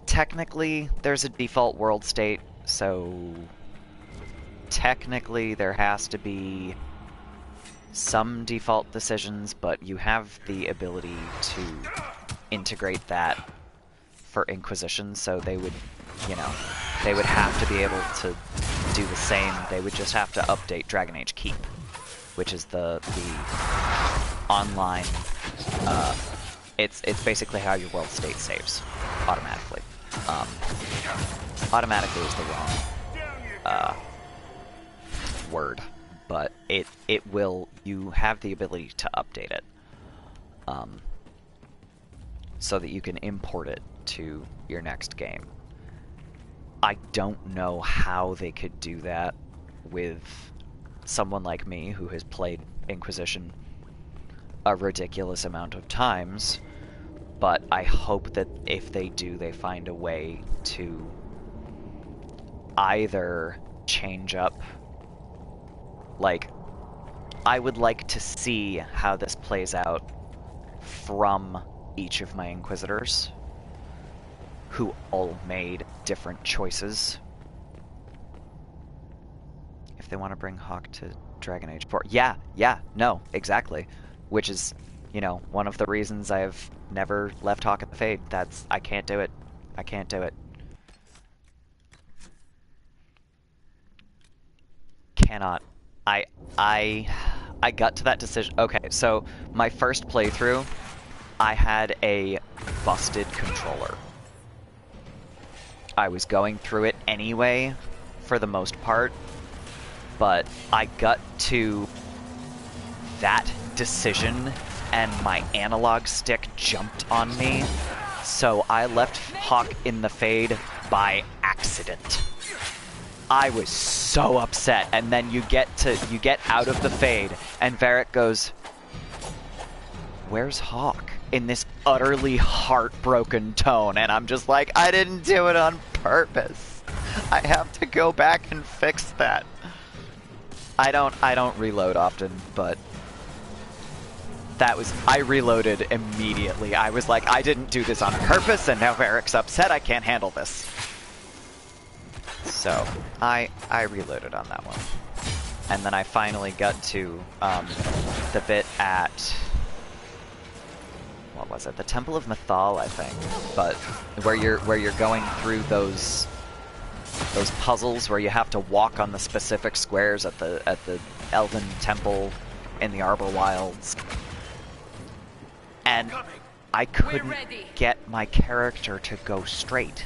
Speaker 1: technically, there's a default world state, so... Technically, there has to be some default decisions, but you have the ability to integrate that for Inquisition, so they would, you know, they would have to be able to do the same. They would just have to update Dragon Age Keep, which is the online, it's basically how your world state saves automatically. Automatically is the wrong word, but it will, you have the ability to update it, so that you can import it to your next game. I don't know how they could do that with someone like me who has played Inquisition a ridiculous amount of times, but I hope that if they do, they find a way to either change up, like, I would like to see how this plays out from each of my Inquisitors, who all made different choices. If they want to bring Hawk to Dragon Age 4. Yeah, no, exactly. Which is, you know, one of the reasons I've never left Hawk at the Fade. That's, I can't do it. I can't do it. Cannot. I got to that decision. Okay, so my first playthrough, I had a busted controller. I was going through it anyway, for the most part, but I got to that decision and my analog stick jumped on me, so I left Hawk in the Fade by accident. I was so upset, and then you get out of the Fade, and Varric goes, "Where's Hawk?" in this utterly heartbroken tone, and I'm just like, I didn't do it on purpose. I have to go back and fix that. I don't reload often, but that was, I reloaded immediately. I was like, I didn't do this on purpose, and now Varric's upset, I can't handle this. So, I reloaded on that one. And then I finally got to the bit at, what was it? The Temple of Mythal, I think. But where you're going through those puzzles where you have to walk on the specific squares at the Elven Temple in the Arbor Wilds. And I couldn't get my character to go straight.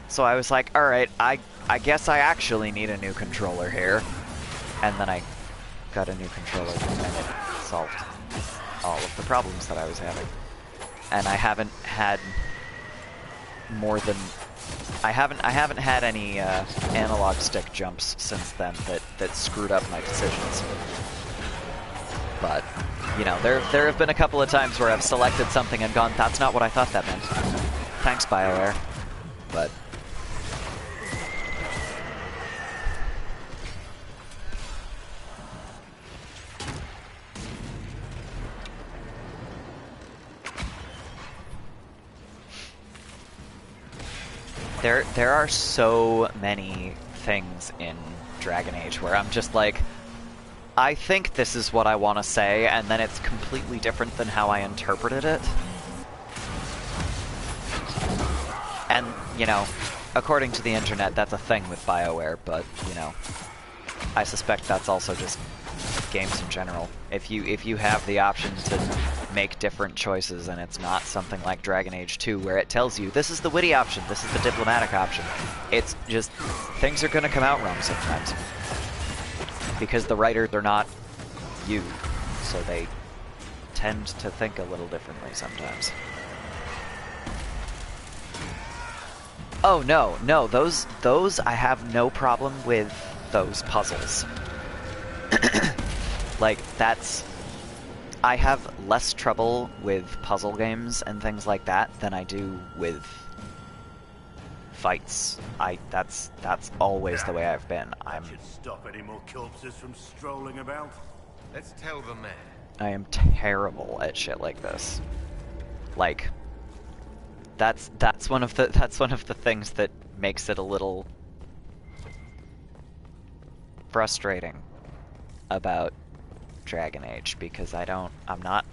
Speaker 1: So I was like, alright, I guess I actually need a new controller here. And then I got a new controller and it solved all of the problems that I was having. And I haven't had more than... I haven't had any analog stick jumps since then that screwed up my decisions. But, you know, there have been a couple of times where I've selected something and gone, that's not what I thought that meant. Thanks, BioWare. But... There are so many things in Dragon Age where I'm just like, I think this is what I want to say, and then it's completely different than how I interpreted it. And, you know, according to the internet, that's a thing with BioWare, but, you know, I suspect that's also just games in general. If you have the option to make different choices, and it's not something like Dragon Age 2 where it tells you, this is the witty option, this is the diplomatic option. It's just, things are gonna come out wrong sometimes. Because the writers are not you, so they tend to think a little differently sometimes. Oh no, those I have no problem with those puzzles. Like, I have less trouble with puzzle games and things like that than I do with fights. That's always the way I've been.
Speaker 11: Should stop any more corpses from strolling about.
Speaker 3: Let's tell the mayor.
Speaker 1: I am terrible at shit like this. Like, that's one of the things that makes it a little frustrating about Dragon Age, because I'm not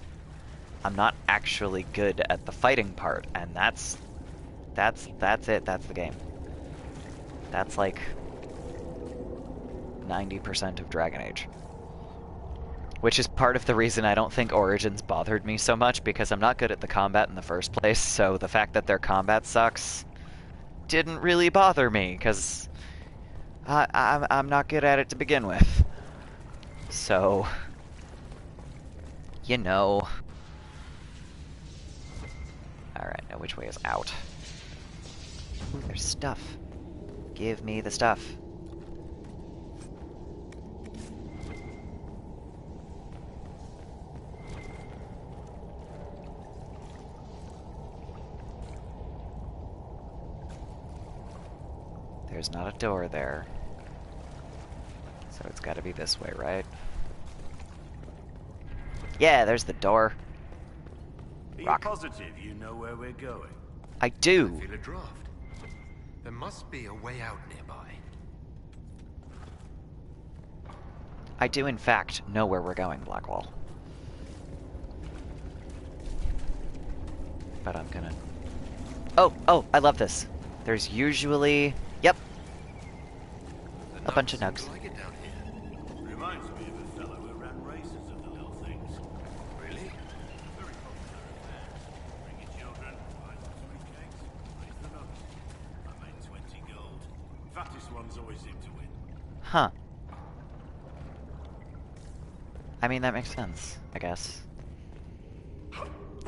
Speaker 1: actually good at the fighting part, and that's it, that's the game. That's like 90% of Dragon Age. Which is part of the reason I don't think Origins bothered me so much, because I'm not good at the combat in the first place, so the fact that their combat sucks didn't really bother me, because I'm not good at it to begin with. So, you know. Alright, now which way is out? Ooh, there's stuff. Give me the stuff. There's not a door there. So it's gotta be this way, right? Yeah, there's the door.
Speaker 11: Are you
Speaker 1: Rock.
Speaker 11: positive you know where we're going?
Speaker 1: I do.
Speaker 3: I feel a draft. There must be a way out nearby.
Speaker 1: I do, in fact, know where we're going, Blackwall. But I'm gonna... Oh, I love this. There's usually... Yep. A bunch of nugs.
Speaker 11: Reminds me of a fellow who ran races of the little things.
Speaker 3: Really?
Speaker 11: Very popular affair. Bring your children, buy some sweet cakes, raise the nugs. I made 20 gold. Fattest ones always seem to win.
Speaker 1: Huh. I mean, that makes sense, I guess.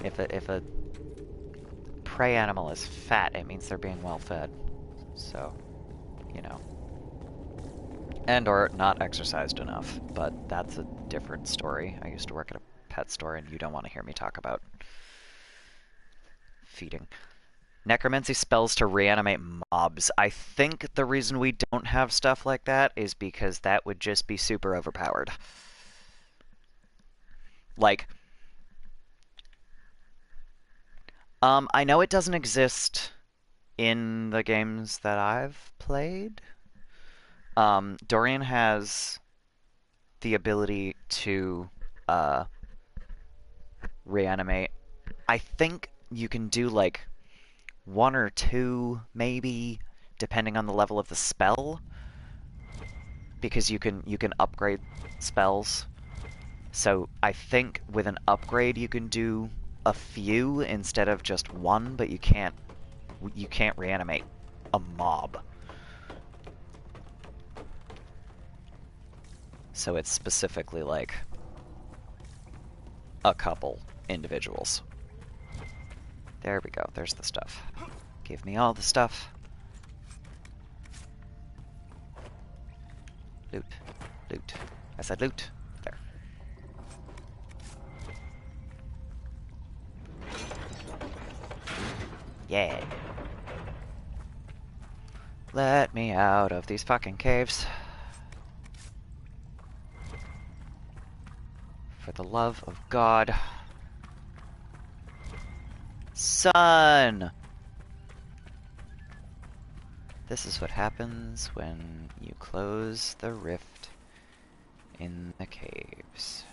Speaker 1: If a prey animal is fat, it means they're being well fed. So, you know. And or not exercised enough, but that's a different story. I used to work at a pet store, and you don't want to hear me talk about feeding. Necromancy spells to reanimate mobs. I think the reason we don't have stuff like that is because that would just be super overpowered. Like, I know it doesn't exist in the games that I've played. Dorian has the ability to reanimate. I think you can do like 1 or 2, maybe, depending on the level of the spell, because you can upgrade spells. So I think with an upgrade you can do a few instead of just one, but you can't reanimate a mob. So it's specifically like a couple individuals. There we go, there's the stuff. Give me all the stuff. Loot. Loot. I said loot. There. Yeah. Let me out of these fucking caves. For the love of God. Son! This is what happens when you close the rift in the caves.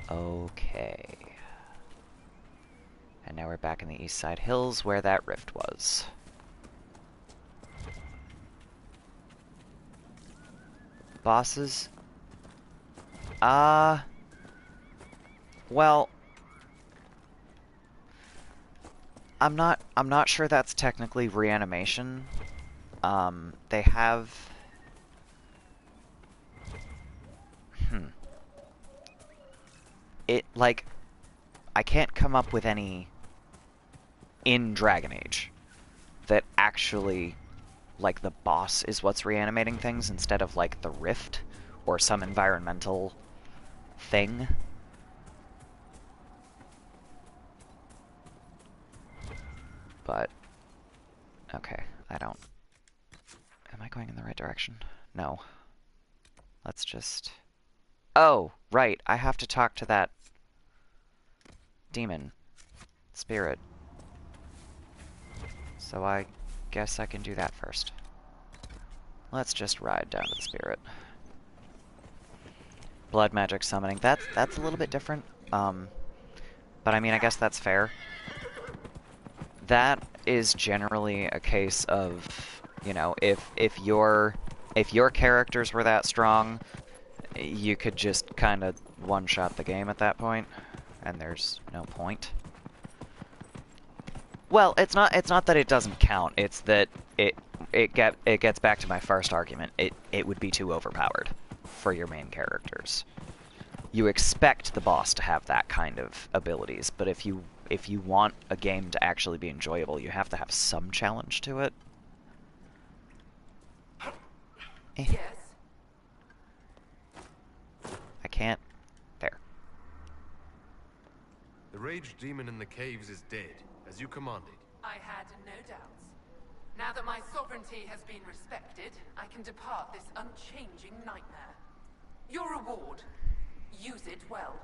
Speaker 1: Okay. And now we're back in the East Side Hills where that rift was. Bosses? Well, I'm not sure that's technically reanimation. They have... It, like, I can't come up with any in Dragon Age that actually, like, the boss is what's reanimating things instead of, like, the rift or some environmental thing. But, okay, I don't... Am I going in the right direction? No. Let's just... Oh, right, I have to talk to that demon spirit. So I guess I can do that first. Let's just ride down to the spirit. Blood magic summoning, that's a little bit different. But I mean, I guess that's fair. That is generally a case of, you know, if your characters were that strong, you could just kind of one-shot the game at that point, and there's no point. Well, it's not that it doesn't count. It's that it gets back to my first argument. It would be too overpowered for your main characters. You expect the boss to have that kind of abilities, but if you want a game to actually be enjoyable, you have to have some challenge to it. Yes. I can't. There.
Speaker 3: The rage demon in the caves is dead, as you commanded.
Speaker 19: I had no doubts. Now that my sovereignty has been respected, I can depart this unchanging nightmare. Your reward. Use it well.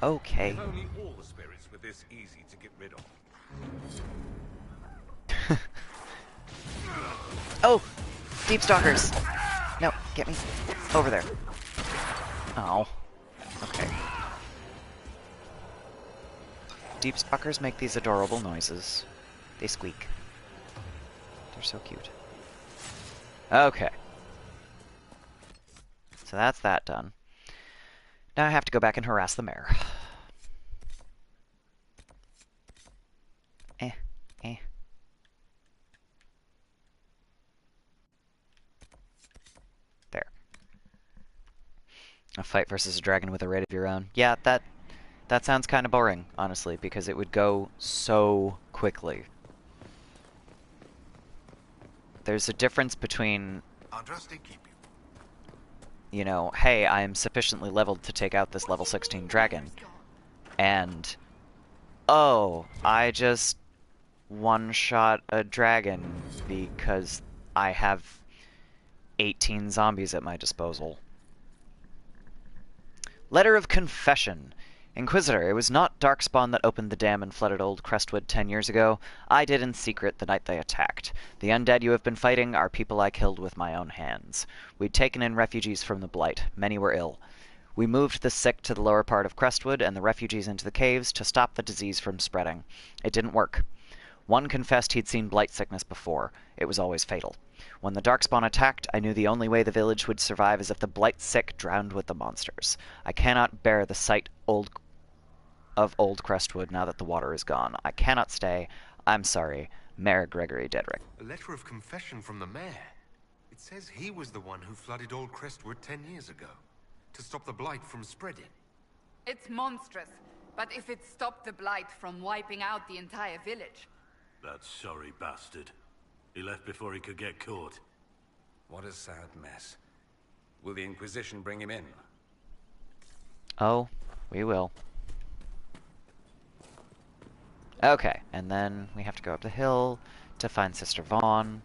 Speaker 1: Okay.
Speaker 14: If only all the spirits were this easy to get rid of.
Speaker 1: Oh! Deep stalkers! No, get me over there. Oh. Okay. Deep stalkers make these adorable noises. They squeak. They're so cute. Okay. So that's that done. Now I have to go back and harass the mayor. There. A fight versus a dragon with a raid of your own. Yeah, that sounds kind of boring, honestly, because it would go so quickly. There's a difference between...
Speaker 15: I'll just keep you.
Speaker 1: You know, hey, I'm sufficiently leveled to take out this level 16 dragon. And, oh, I just one-shot a dragon because I have 18 zombies at my disposal. Letter of Confession. Inquisitor, it was not Darkspawn that opened the dam and flooded Old Crestwood 10 years ago. I did in secret the night they attacked. The undead you have been fighting are people I killed with my own hands. We'd taken in refugees from the Blight. Many were ill. We moved the sick to the lower part of Crestwood and the refugees into the caves to stop the disease from spreading. It didn't work. One confessed he'd seen blight sickness before. It was always fatal. When the Darkspawn attacked, I knew the only way the village would survive is if the blight sick drowned with the monsters. I cannot bear the sight of old Crestwood now that the water is gone. I cannot stay. I'm sorry. Mayor Gregory Dedrick.
Speaker 3: A letter of confession from the mayor. It says he was the one who flooded Old Crestwood 10 years ago, to stop the blight from spreading.
Speaker 6: It's monstrous, but if it stopped the blight from wiping out the entire village...
Speaker 11: That sorry bastard. He left before he could get caught.
Speaker 9: What a sad mess. Will the Inquisition bring him in?
Speaker 1: Oh, we will. Okay, and then we have to go up the hill to find Sister Vaughn,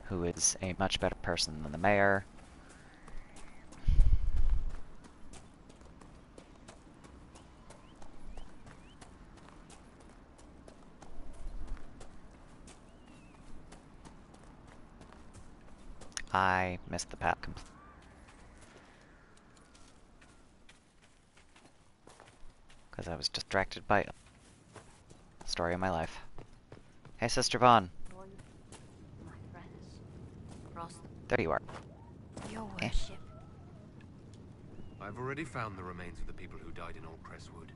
Speaker 1: who is a much better person than the mayor. I missed the path completely. Because I was distracted by the story of my life. Hey, Sister Vaughn. There you are.
Speaker 8: Your worship.
Speaker 3: I've already found the remains of the people who died in Old Crestwood.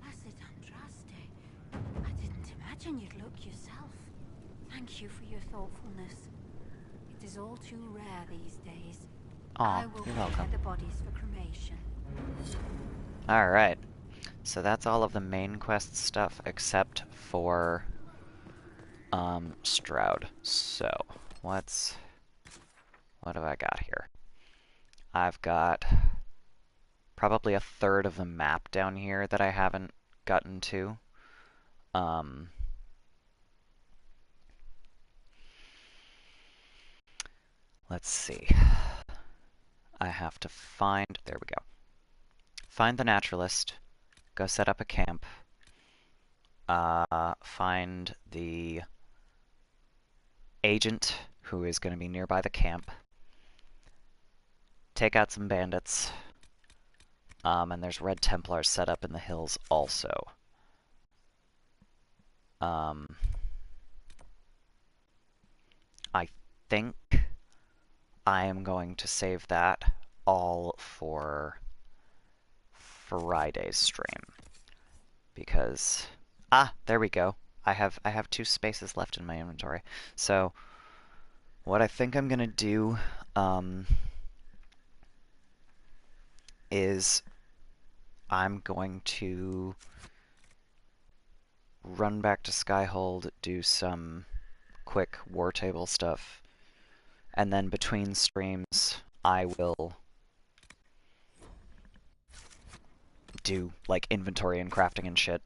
Speaker 8: Blessed Andraste. I didn't imagine you'd look yourself. Thank you for your thoughtfulness. It is all too rare these days.
Speaker 1: Aw,
Speaker 8: I will
Speaker 1: you're
Speaker 8: prepare
Speaker 1: welcome.
Speaker 8: the bodies for cremation.
Speaker 1: Alright. So that's all of the main quest stuff except for Stroud. So, what have I got here? I've got probably a third of the map down here that I haven't gotten to. Let's see. I have to find, there we go. Find the naturalist, go set up a camp, find the agent who is going to be nearby the camp, take out some bandits, and there's Red Templars set up in the hills also. I think I am going to save that all for Friday's stream. Because, there we go. I have 2 spaces left in my inventory. So, what I think I'm gonna do, is I'm going to run back to Skyhold, do some quick war table stuff, and then between streams I will do like inventory and crafting and shit,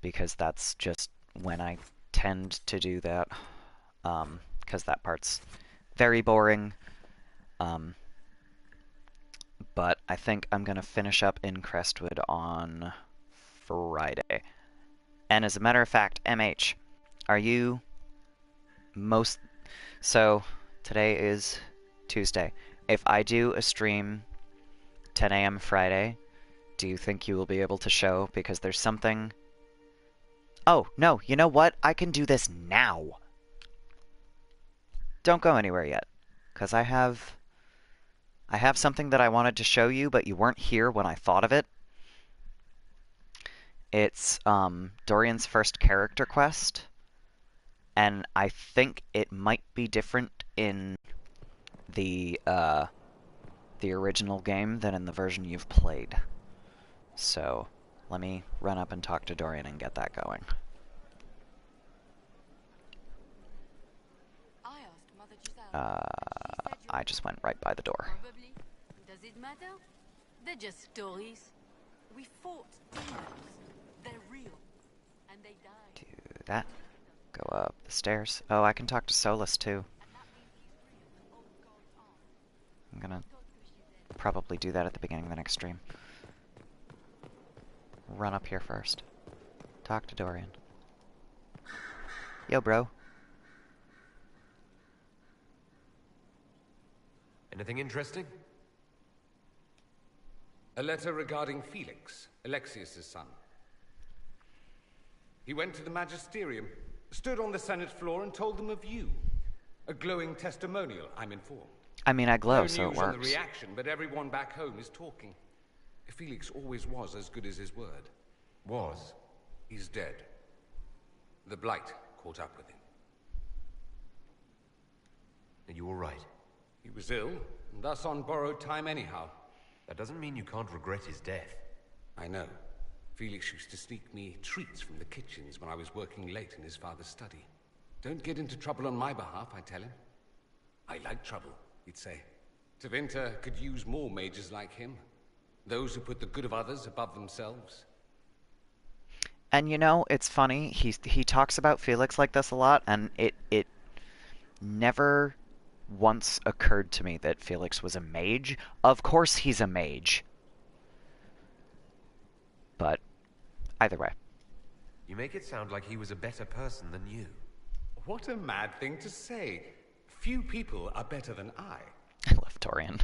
Speaker 1: because that's just when I tend to do that, because that part's very boring. But I think I'm gonna finish up in Crestwood on Friday. And as a matter of fact, MH, are you so today is Tuesday. If I do a stream 10 a.m. Friday, do you think you will be able to show? Because there's something... Oh, no, you know what? I can do this now. Don't go anywhere yet, because I have something that I wanted to show you, but you weren't here when I thought of it. It's Dorian's first character quest, and I think it might be different in the original game than in the version you've played. So, let me run up and talk to Dorian and get that going. I just went right by the door.
Speaker 8: Probably. Does it matter? They're just stories. We fought demons. They're real. And they died.
Speaker 1: Do that. Go up the stairs. Oh, I can talk to Solus too. I'm gonna probably do that at the beginning of the next stream. Run up here first. Talk to Dorian. Yo, bro.
Speaker 3: Anything interesting?
Speaker 9: A letter regarding Felix, Alexius's son. He went to the Magisterium. Stood on the Senate floor and told them of you. A glowing testimonial, I'm informed.
Speaker 1: I mean, I glow,
Speaker 9: No
Speaker 1: so it
Speaker 9: news on the
Speaker 1: works.
Speaker 9: reaction, but everyone back home is talking. Felix always was as good as his word.
Speaker 3: Was?
Speaker 9: He's dead. The Blight caught up with him.
Speaker 3: Are you all right?
Speaker 9: He was ill, and thus on borrowed time anyhow.
Speaker 3: That doesn't mean you can't regret his death.
Speaker 9: I know. Felix used to sneak me treats from the kitchens when I was working late in his father's study. Don't get into trouble on my behalf, I tell him. I like trouble, he'd say. Tevinter could use more mages like him. Those who put the good of others above themselves.
Speaker 1: And you know, it's funny, he talks about Felix like this a lot, and it never once occurred to me that Felix was a mage. Of course he's a mage. But either way.
Speaker 3: You make it sound like he was a better person than you.
Speaker 9: What a mad thing to say. Few people are better than I.
Speaker 1: I love Dorian.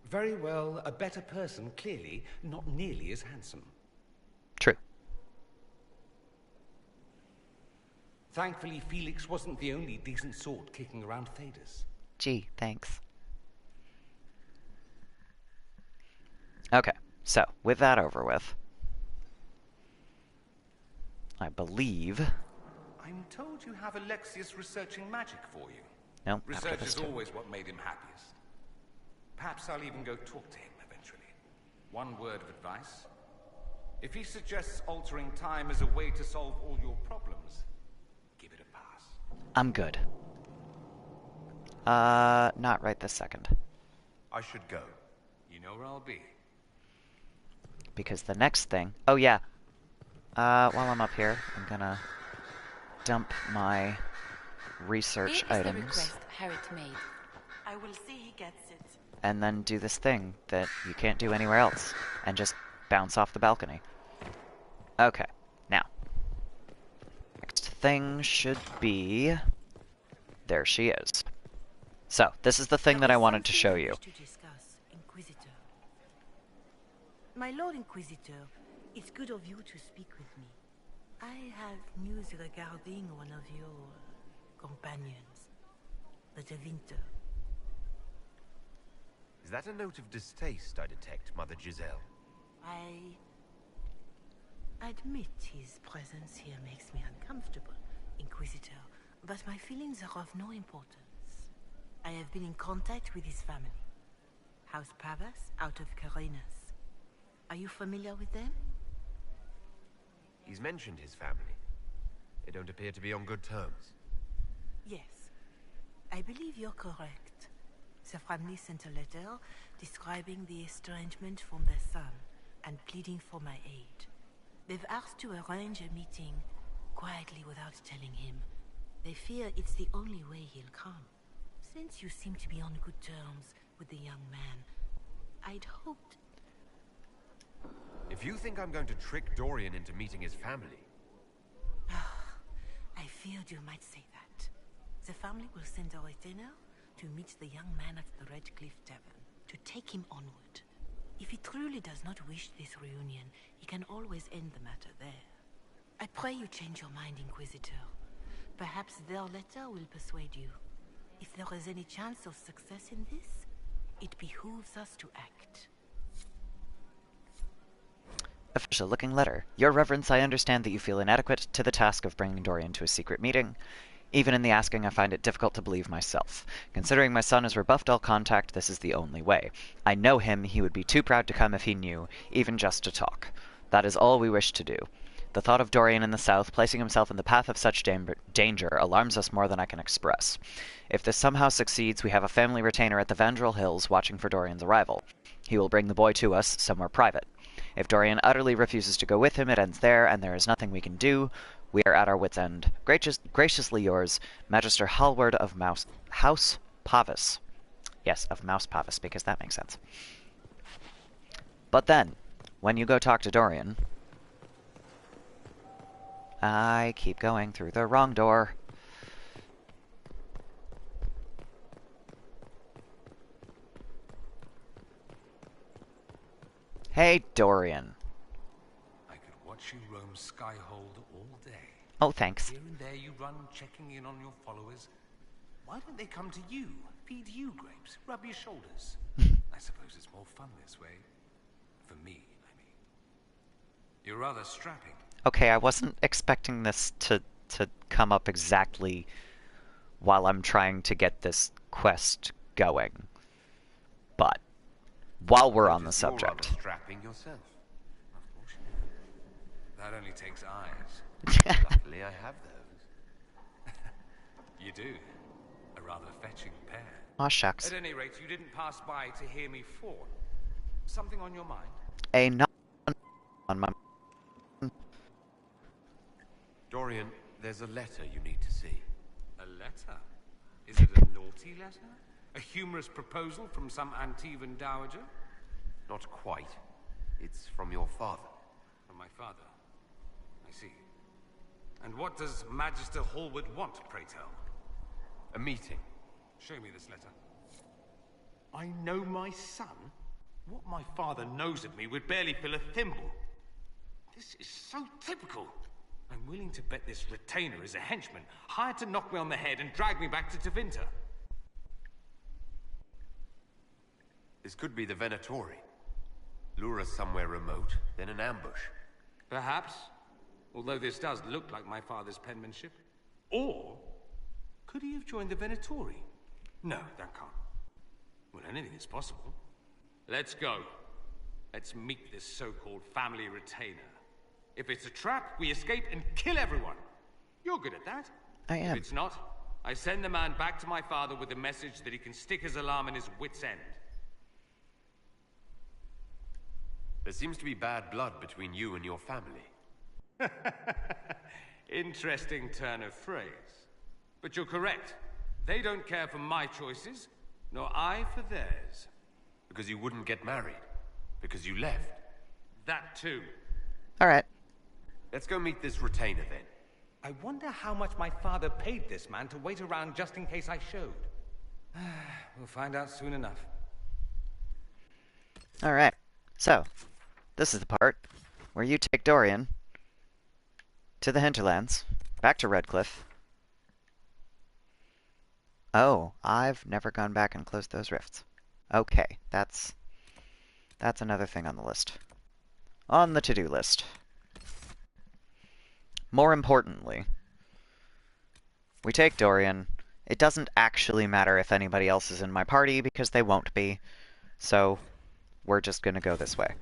Speaker 9: Very well, a better person, clearly, not nearly as handsome.
Speaker 1: True.
Speaker 9: Thankfully, Felix wasn't the only decent sort kicking around Thedas.
Speaker 1: Gee, thanks. Okay, so, with that over with, I believe...
Speaker 9: I'm told you have Alexius researching magic for you.
Speaker 1: No,
Speaker 9: Research is always what made him happiest. Perhaps I'll even go talk to him eventually. One word of advice. If he suggests altering time as a way to solve all your problems, give it a pass.
Speaker 1: I'm good. Not right this second.
Speaker 3: I should go.
Speaker 9: You know where I'll be.
Speaker 1: Because the next thing... Oh, yeah. While I'm up here, I'm gonna dump my research items.
Speaker 20: The request Harriet made.
Speaker 12: I will see he gets it.
Speaker 1: And then do this thing that you can't do anywhere else. And just bounce off the balcony. Okay, now. Next thing should be... There she is. So, this is the thing that I wanted to show you.
Speaker 21: Inquisitor. My Lord Inquisitor, it's good of you to speak with me. I have news regarding one of your companions, the Tevinter.
Speaker 3: Is that a note of distaste I detect, Mother Giselle?
Speaker 21: I admit his presence here makes me uncomfortable, Inquisitor, but my feelings are of no importance. I have been in contact with his family. House Pavas, out of Carenas. Are you familiar with them?
Speaker 3: He's mentioned his family. They don't appear to be on good terms.
Speaker 21: Yes. I believe you're correct. The family sent a letter describing the estrangement from their son and pleading for my aid. They've asked to arrange a meeting quietly without telling him. They fear it's the only way he'll come. Since you seem to be on good terms with the young man, I'd hoped...
Speaker 3: If you think I'm going to trick Dorian into meeting his family...
Speaker 21: I feared you might say that. The family will send a retainer to meet the young man at the Red Cliff Tavern, to take him onward. If he truly does not wish this reunion, he can always end the matter there. I pray you change your mind, Inquisitor. Perhaps their letter will persuade you. If there is any chance of success in this, it behooves us to act.
Speaker 1: Official-looking letter. Your Reverence, I understand that you feel inadequate to the task of bringing Dorian to a secret meeting. Even in the asking, I find it difficult to believe myself. Considering my son has rebuffed all contact, this is the only way. I know him, he would be too proud to come if he knew, even just to talk. That is all we wish to do. The thought of Dorian in the south, placing himself in the path of such danger, alarms us more than I can express. If this somehow succeeds, we have a family retainer at the Vandrel Hills watching for Dorian's arrival. He will bring the boy to us, somewhere private. If Dorian utterly refuses to go with him, it ends there, and there is nothing we can do. We are at our wits' end. Graciously yours, Magister Hallward of House Pavis. Yes, of Mouse Pavis, because that makes sense. But then, when you go talk to Dorian... I keep going through the wrong door. Hey, Dorian.
Speaker 9: I could watch you roam Skyhold all day.
Speaker 1: Oh, thanks.
Speaker 9: Here and there you run checking in on your followers. Why don't they come to you, feed you grapes, rub your shoulders? I suppose it's more fun this way. For me, I mean. You're rather strapping.
Speaker 1: Okay, I wasn't expecting this to come up exactly while I'm trying to get this quest going. But while we're on the subject.
Speaker 3: You're rather strapping yourself.
Speaker 9: That only takes eyes.
Speaker 3: Luckily, I have those.
Speaker 9: You do. A rather fetching pair.
Speaker 1: Aw, shucks.
Speaker 9: At any rate, you didn't pass by to hear me fawn. Something on your mind?
Speaker 1: A not on my...
Speaker 3: Dorian, there's a letter you need to see.
Speaker 9: A letter? Is it a naughty letter? A humorous proposal from some Antivan dowager?
Speaker 3: Not quite. It's from your father.
Speaker 9: From my father? I see. And what does Magister Hallward want, pray tell?
Speaker 3: A meeting.
Speaker 9: Show me this letter.
Speaker 11: I know my son? What my father knows of me would barely fill a thimble. This is so typical.
Speaker 9: I'm willing to bet this retainer is a henchman, hired to knock me on the head and drag me back to Tevinter.
Speaker 3: This could be the Venatori. Lure us somewhere remote, then an ambush.
Speaker 9: Perhaps. Although this does look like my father's penmanship. Or, could he have joined the Venatori? No, that can't. Well, anything is possible. Let's go. Let's meet this so-called family retainer. If it's a trap, we escape and kill everyone. You're good at that.
Speaker 1: I am.
Speaker 9: If it's not, I send the man back to my father with a message that he can stick his alarm in his wit's end.
Speaker 3: There seems to be bad blood between you and your family.
Speaker 9: Interesting turn of phrase. But you're correct. They don't care for my choices, nor I for theirs.
Speaker 3: Because you wouldn't get married. Because you left.
Speaker 9: That too.
Speaker 1: Alright.
Speaker 3: Let's go meet this retainer then.
Speaker 9: I wonder how much my father paid this man to wait around just in case I showed. We'll find out soon enough.
Speaker 1: Alright. So, this is the part where you take Dorian to the hinterlands, back to Redcliffe. Oh, I've never gone back and closed those rifts. Okay, that's another thing on the list. On the to-do list. More importantly, we take Dorian. It doesn't actually matter if anybody else is in my party, because they won't be. So, we're just gonna go this way.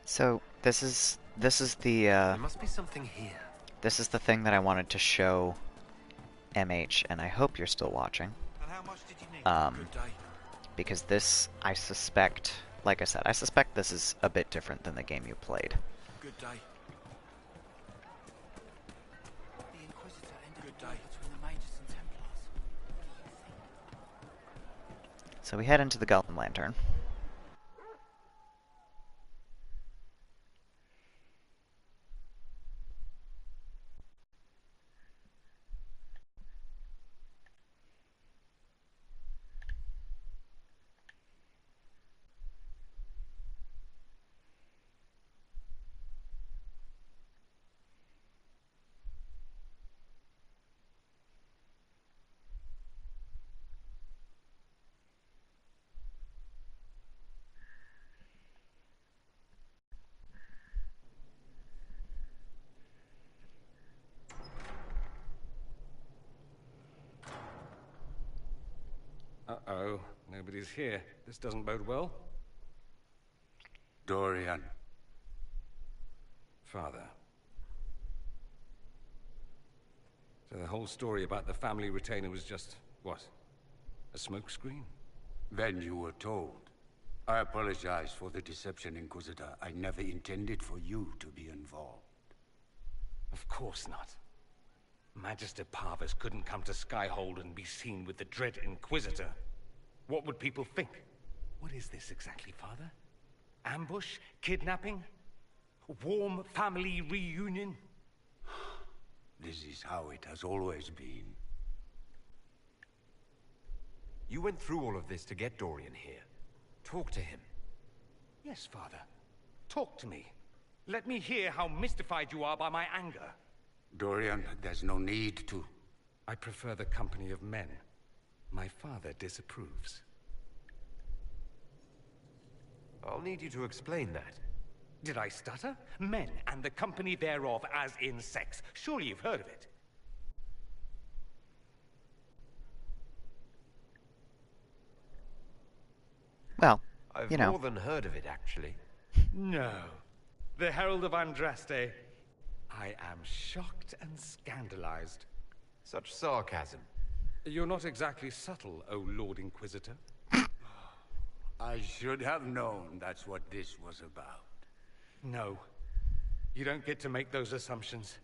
Speaker 1: So, this is the,
Speaker 3: There must be something here.
Speaker 1: This is the thing that I wanted to show MH, and I hope you're still watching.
Speaker 11: And how much did you need? Good day.
Speaker 1: Because this, I suspect, like I said, I suspect this is a bit different than the game you played.
Speaker 11: Good day. The Inquisitor ended good day between the Mages and Templars.
Speaker 1: So we head into the Golden Lantern.
Speaker 9: Uh-oh, nobody's here. This doesn't bode well.
Speaker 20: Dorian.
Speaker 9: Father. So the whole story about the family retainer was just, what? A smokescreen?
Speaker 20: Then you were told. I apologize for the deception, Inquisitor. I never intended for you to be involved.
Speaker 9: Of course not. Magister Parvus couldn't come to Skyhold and be seen with the dread Inquisitor. What would people think? What is this exactly, Father? Ambush? Kidnapping? Warm family reunion?
Speaker 20: This is how it has always been.
Speaker 3: You went through all of this to get Dorian here. Talk to him.
Speaker 9: Yes, Father. Talk to me. Let me hear how mystified you are by my anger.
Speaker 20: Dorian, there's no need to.
Speaker 9: I prefer the company of men. My father disapproves.
Speaker 3: I'll need you to explain that.
Speaker 9: Did I stutter? Men and the company thereof as in sex. Surely you've heard of it.
Speaker 1: Well,
Speaker 3: I've
Speaker 1: you know.
Speaker 3: more than heard of it, actually.
Speaker 9: No. The Herald of Andraste. I am shocked and scandalized.
Speaker 3: Such sarcasm.
Speaker 9: You're not exactly subtle, O Lord Inquisitor.
Speaker 20: I should have known that's what this was about.
Speaker 9: No. You don't get to make those assumptions.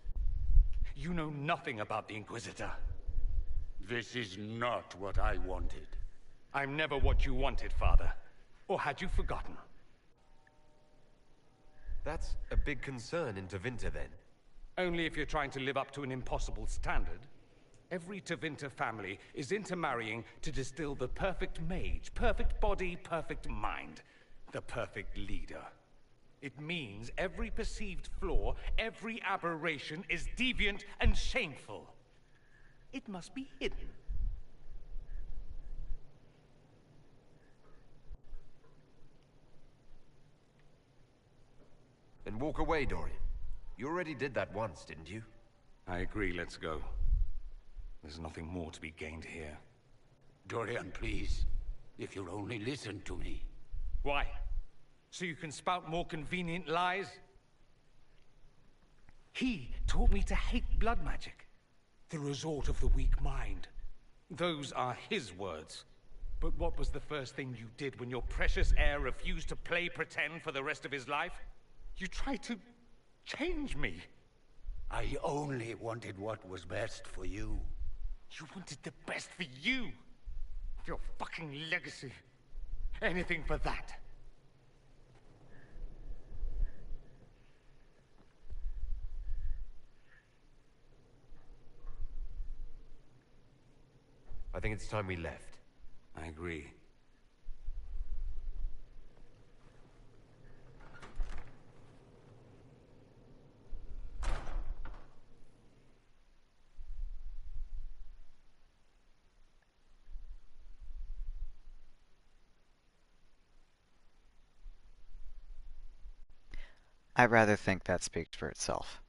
Speaker 9: You know nothing about the Inquisitor.
Speaker 20: This is not what I wanted.
Speaker 9: I'm never what you wanted, Father. Or had you forgotten?
Speaker 3: That's a big concern in Tevinter, then.
Speaker 9: Only if you're trying to live up to an impossible standard. Every Tevinter family is intermarrying to distill the perfect mage, perfect body, perfect mind, the perfect leader. It means every perceived flaw, every aberration is deviant and shameful. It must be hidden.
Speaker 3: Then walk away, Dorian. You already did that once, didn't you?
Speaker 9: I agree, let's go. There's nothing more to be gained here.
Speaker 20: Dorian, please. If you'll only listen to me.
Speaker 9: Why? So you can spout more convenient lies? He taught me to hate blood magic. The resort of the weak mind. Those are his words. But what was the first thing you did when your precious heir refused to play pretend for the rest of his life? You tried to change me.
Speaker 20: I only wanted what was best for you.
Speaker 9: You wanted the best for you. Your fucking legacy. Anything for that.
Speaker 3: I think it's time we left.
Speaker 9: I agree.
Speaker 1: I rather think that speaks for itself.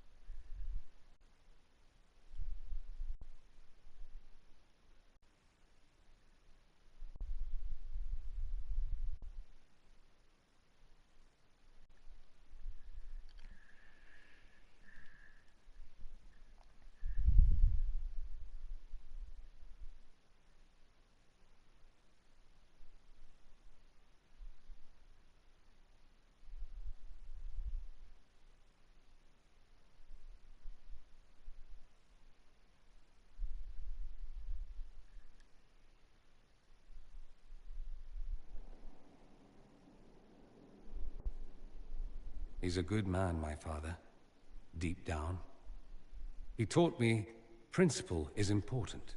Speaker 9: He's a good man, my father. Deep down. He taught me principle is important.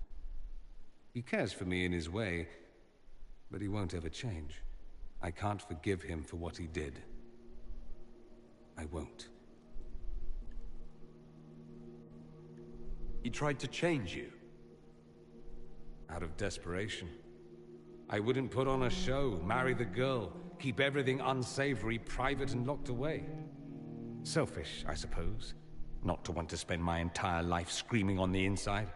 Speaker 9: He cares for me in his way, but he won't ever change. I can't forgive him for what he did. I won't.
Speaker 3: He tried to change you?
Speaker 9: Out of desperation. I wouldn't put on a show, marry the girl, keep everything unsavory, private and locked away. Selfish, I suppose. Not to want to spend my entire life screaming on the inside.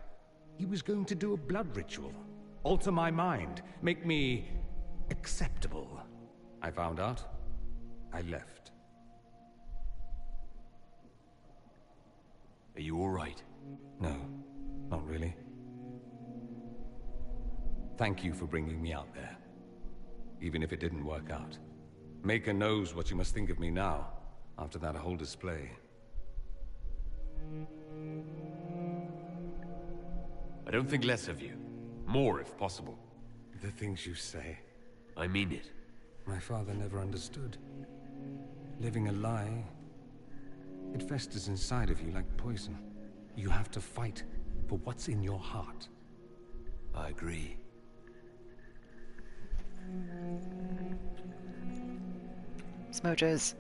Speaker 9: He was going to do a blood ritual. Alter my mind. Make me acceptable. I found out. I left.
Speaker 3: Are you all right?
Speaker 9: No, not Thank you for bringing me out there. Even if it didn't work out. Maker knows what you must think of me now, after that whole display.
Speaker 3: I don't think less of you. More, if possible.
Speaker 9: The things you say.
Speaker 3: I mean it.
Speaker 9: My father never understood. Living a lie, it festers inside of you like poison. You have to fight for what's in your heart.
Speaker 3: I agree.
Speaker 1: Smooches.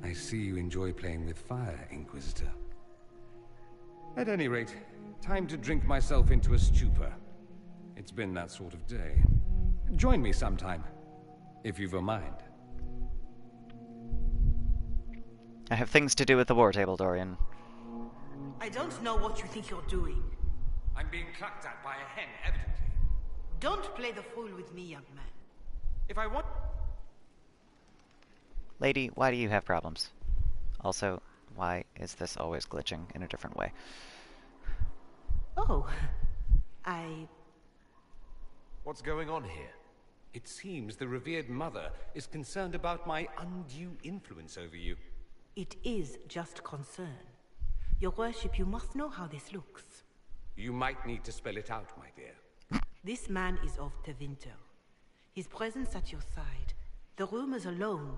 Speaker 9: I see you enjoy playing with fire, Inquisitor. At any rate, time to drink myself into a stupor. It's been that sort of day. Join me sometime, if you've a mind.
Speaker 1: I have things to do with the war table, Dorian.
Speaker 21: I don't know what you think you're doing.
Speaker 9: I'm being clucked at by a hen, evidently.
Speaker 21: Don't play the fool with me, young man.
Speaker 9: If I want...
Speaker 1: Lady, why do you have problems? Also, why is this always glitching in a different way?
Speaker 21: Oh,
Speaker 3: What's going on here?
Speaker 9: It seems the revered mother is concerned about my undue influence over you.
Speaker 21: It is just concern. Your worship, you must know how this looks.
Speaker 9: You might need to spell it out, my dear.
Speaker 21: This man is of Tevinter. His presence at your side, the rumors alone.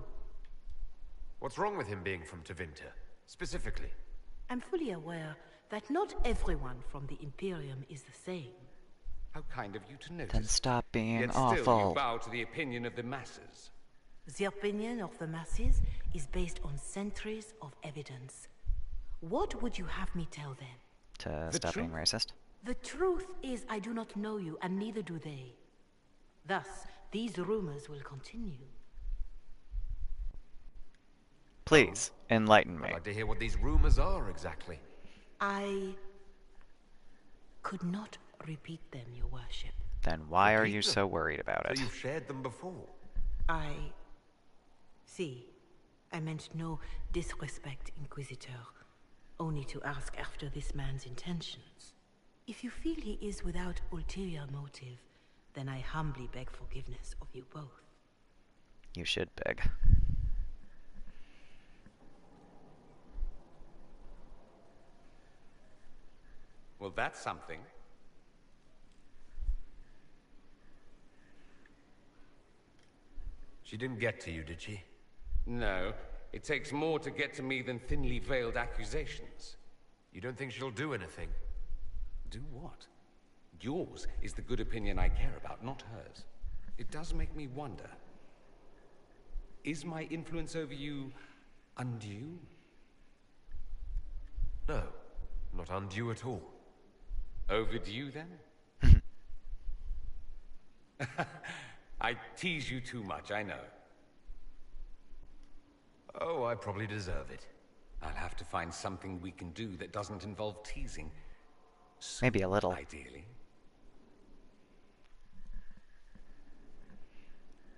Speaker 3: What's wrong with him being from Tevinter, specifically?
Speaker 21: I'm fully aware that not everyone from the Imperium is the same.
Speaker 9: How kind of you to notice.
Speaker 1: Then stop being
Speaker 9: Yet
Speaker 1: awful.
Speaker 9: Still you bow to the opinion of the masses.
Speaker 21: The opinion of the masses is based on centuries of evidence. What would you have me tell them?
Speaker 1: To stop being racist?
Speaker 21: The truth is I do not know you, and neither do they. Thus, these rumors will continue.
Speaker 1: Please, enlighten me.
Speaker 3: I'd like to hear what these rumors are, exactly.
Speaker 21: I could not repeat them, your worship.
Speaker 1: Then why are you so worried about it?
Speaker 3: So you've shared them before.
Speaker 21: See, I meant no disrespect, Inquisitor. Only to ask after this man's intentions. If you feel he is without ulterior motive, then I humbly beg forgiveness of you both.
Speaker 1: You should beg.
Speaker 9: Well, that's something.
Speaker 3: She didn't get to you, did she?
Speaker 9: No. It takes more to get to me than thinly veiled accusations.
Speaker 3: You don't think she'll do anything?
Speaker 9: Do what? Yours is the good opinion I care about, not hers. It does make me wonder. Is my influence over you undue?
Speaker 3: No, not undue at all.
Speaker 9: Overdue, then? I tease you too much, I know.
Speaker 3: Oh, I probably deserve it.
Speaker 9: I'll have to find something we can do that doesn't involve teasing.
Speaker 1: Maybe a little.
Speaker 9: Ideally.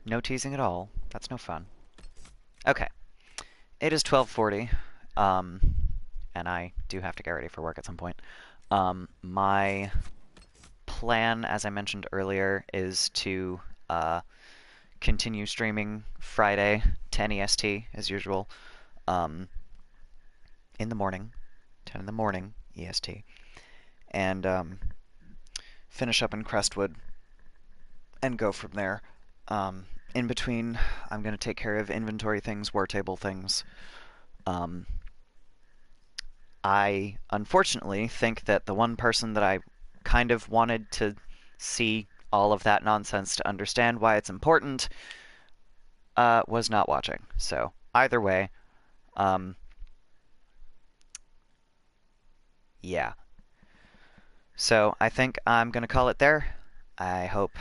Speaker 1: No teasing at all. That's no fun. Okay. It is 12:40, and I do have to get ready for work at some point. My plan, as I mentioned earlier, is to continue streaming Friday, 10 EST, as usual, in the morning, 10 in the morning EST, and finish up in Crestwood and go from there. In between, I'm going to take care of inventory things, war table things. I, unfortunately, think that the one person that I kind of wanted to see all of that nonsense to understand why it's important was not watching. So, either way, yeah. So, I think I'm going to call it there. I hope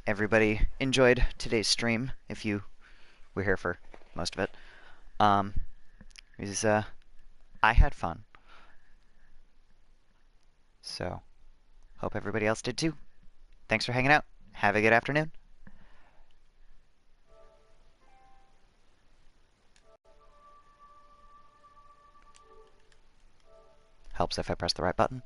Speaker 1: everybody enjoyed today's stream, if you were here for most of it. I had fun. So, hope everybody else did too. Thanks for hanging out. Have a good afternoon. helps if I press the right button.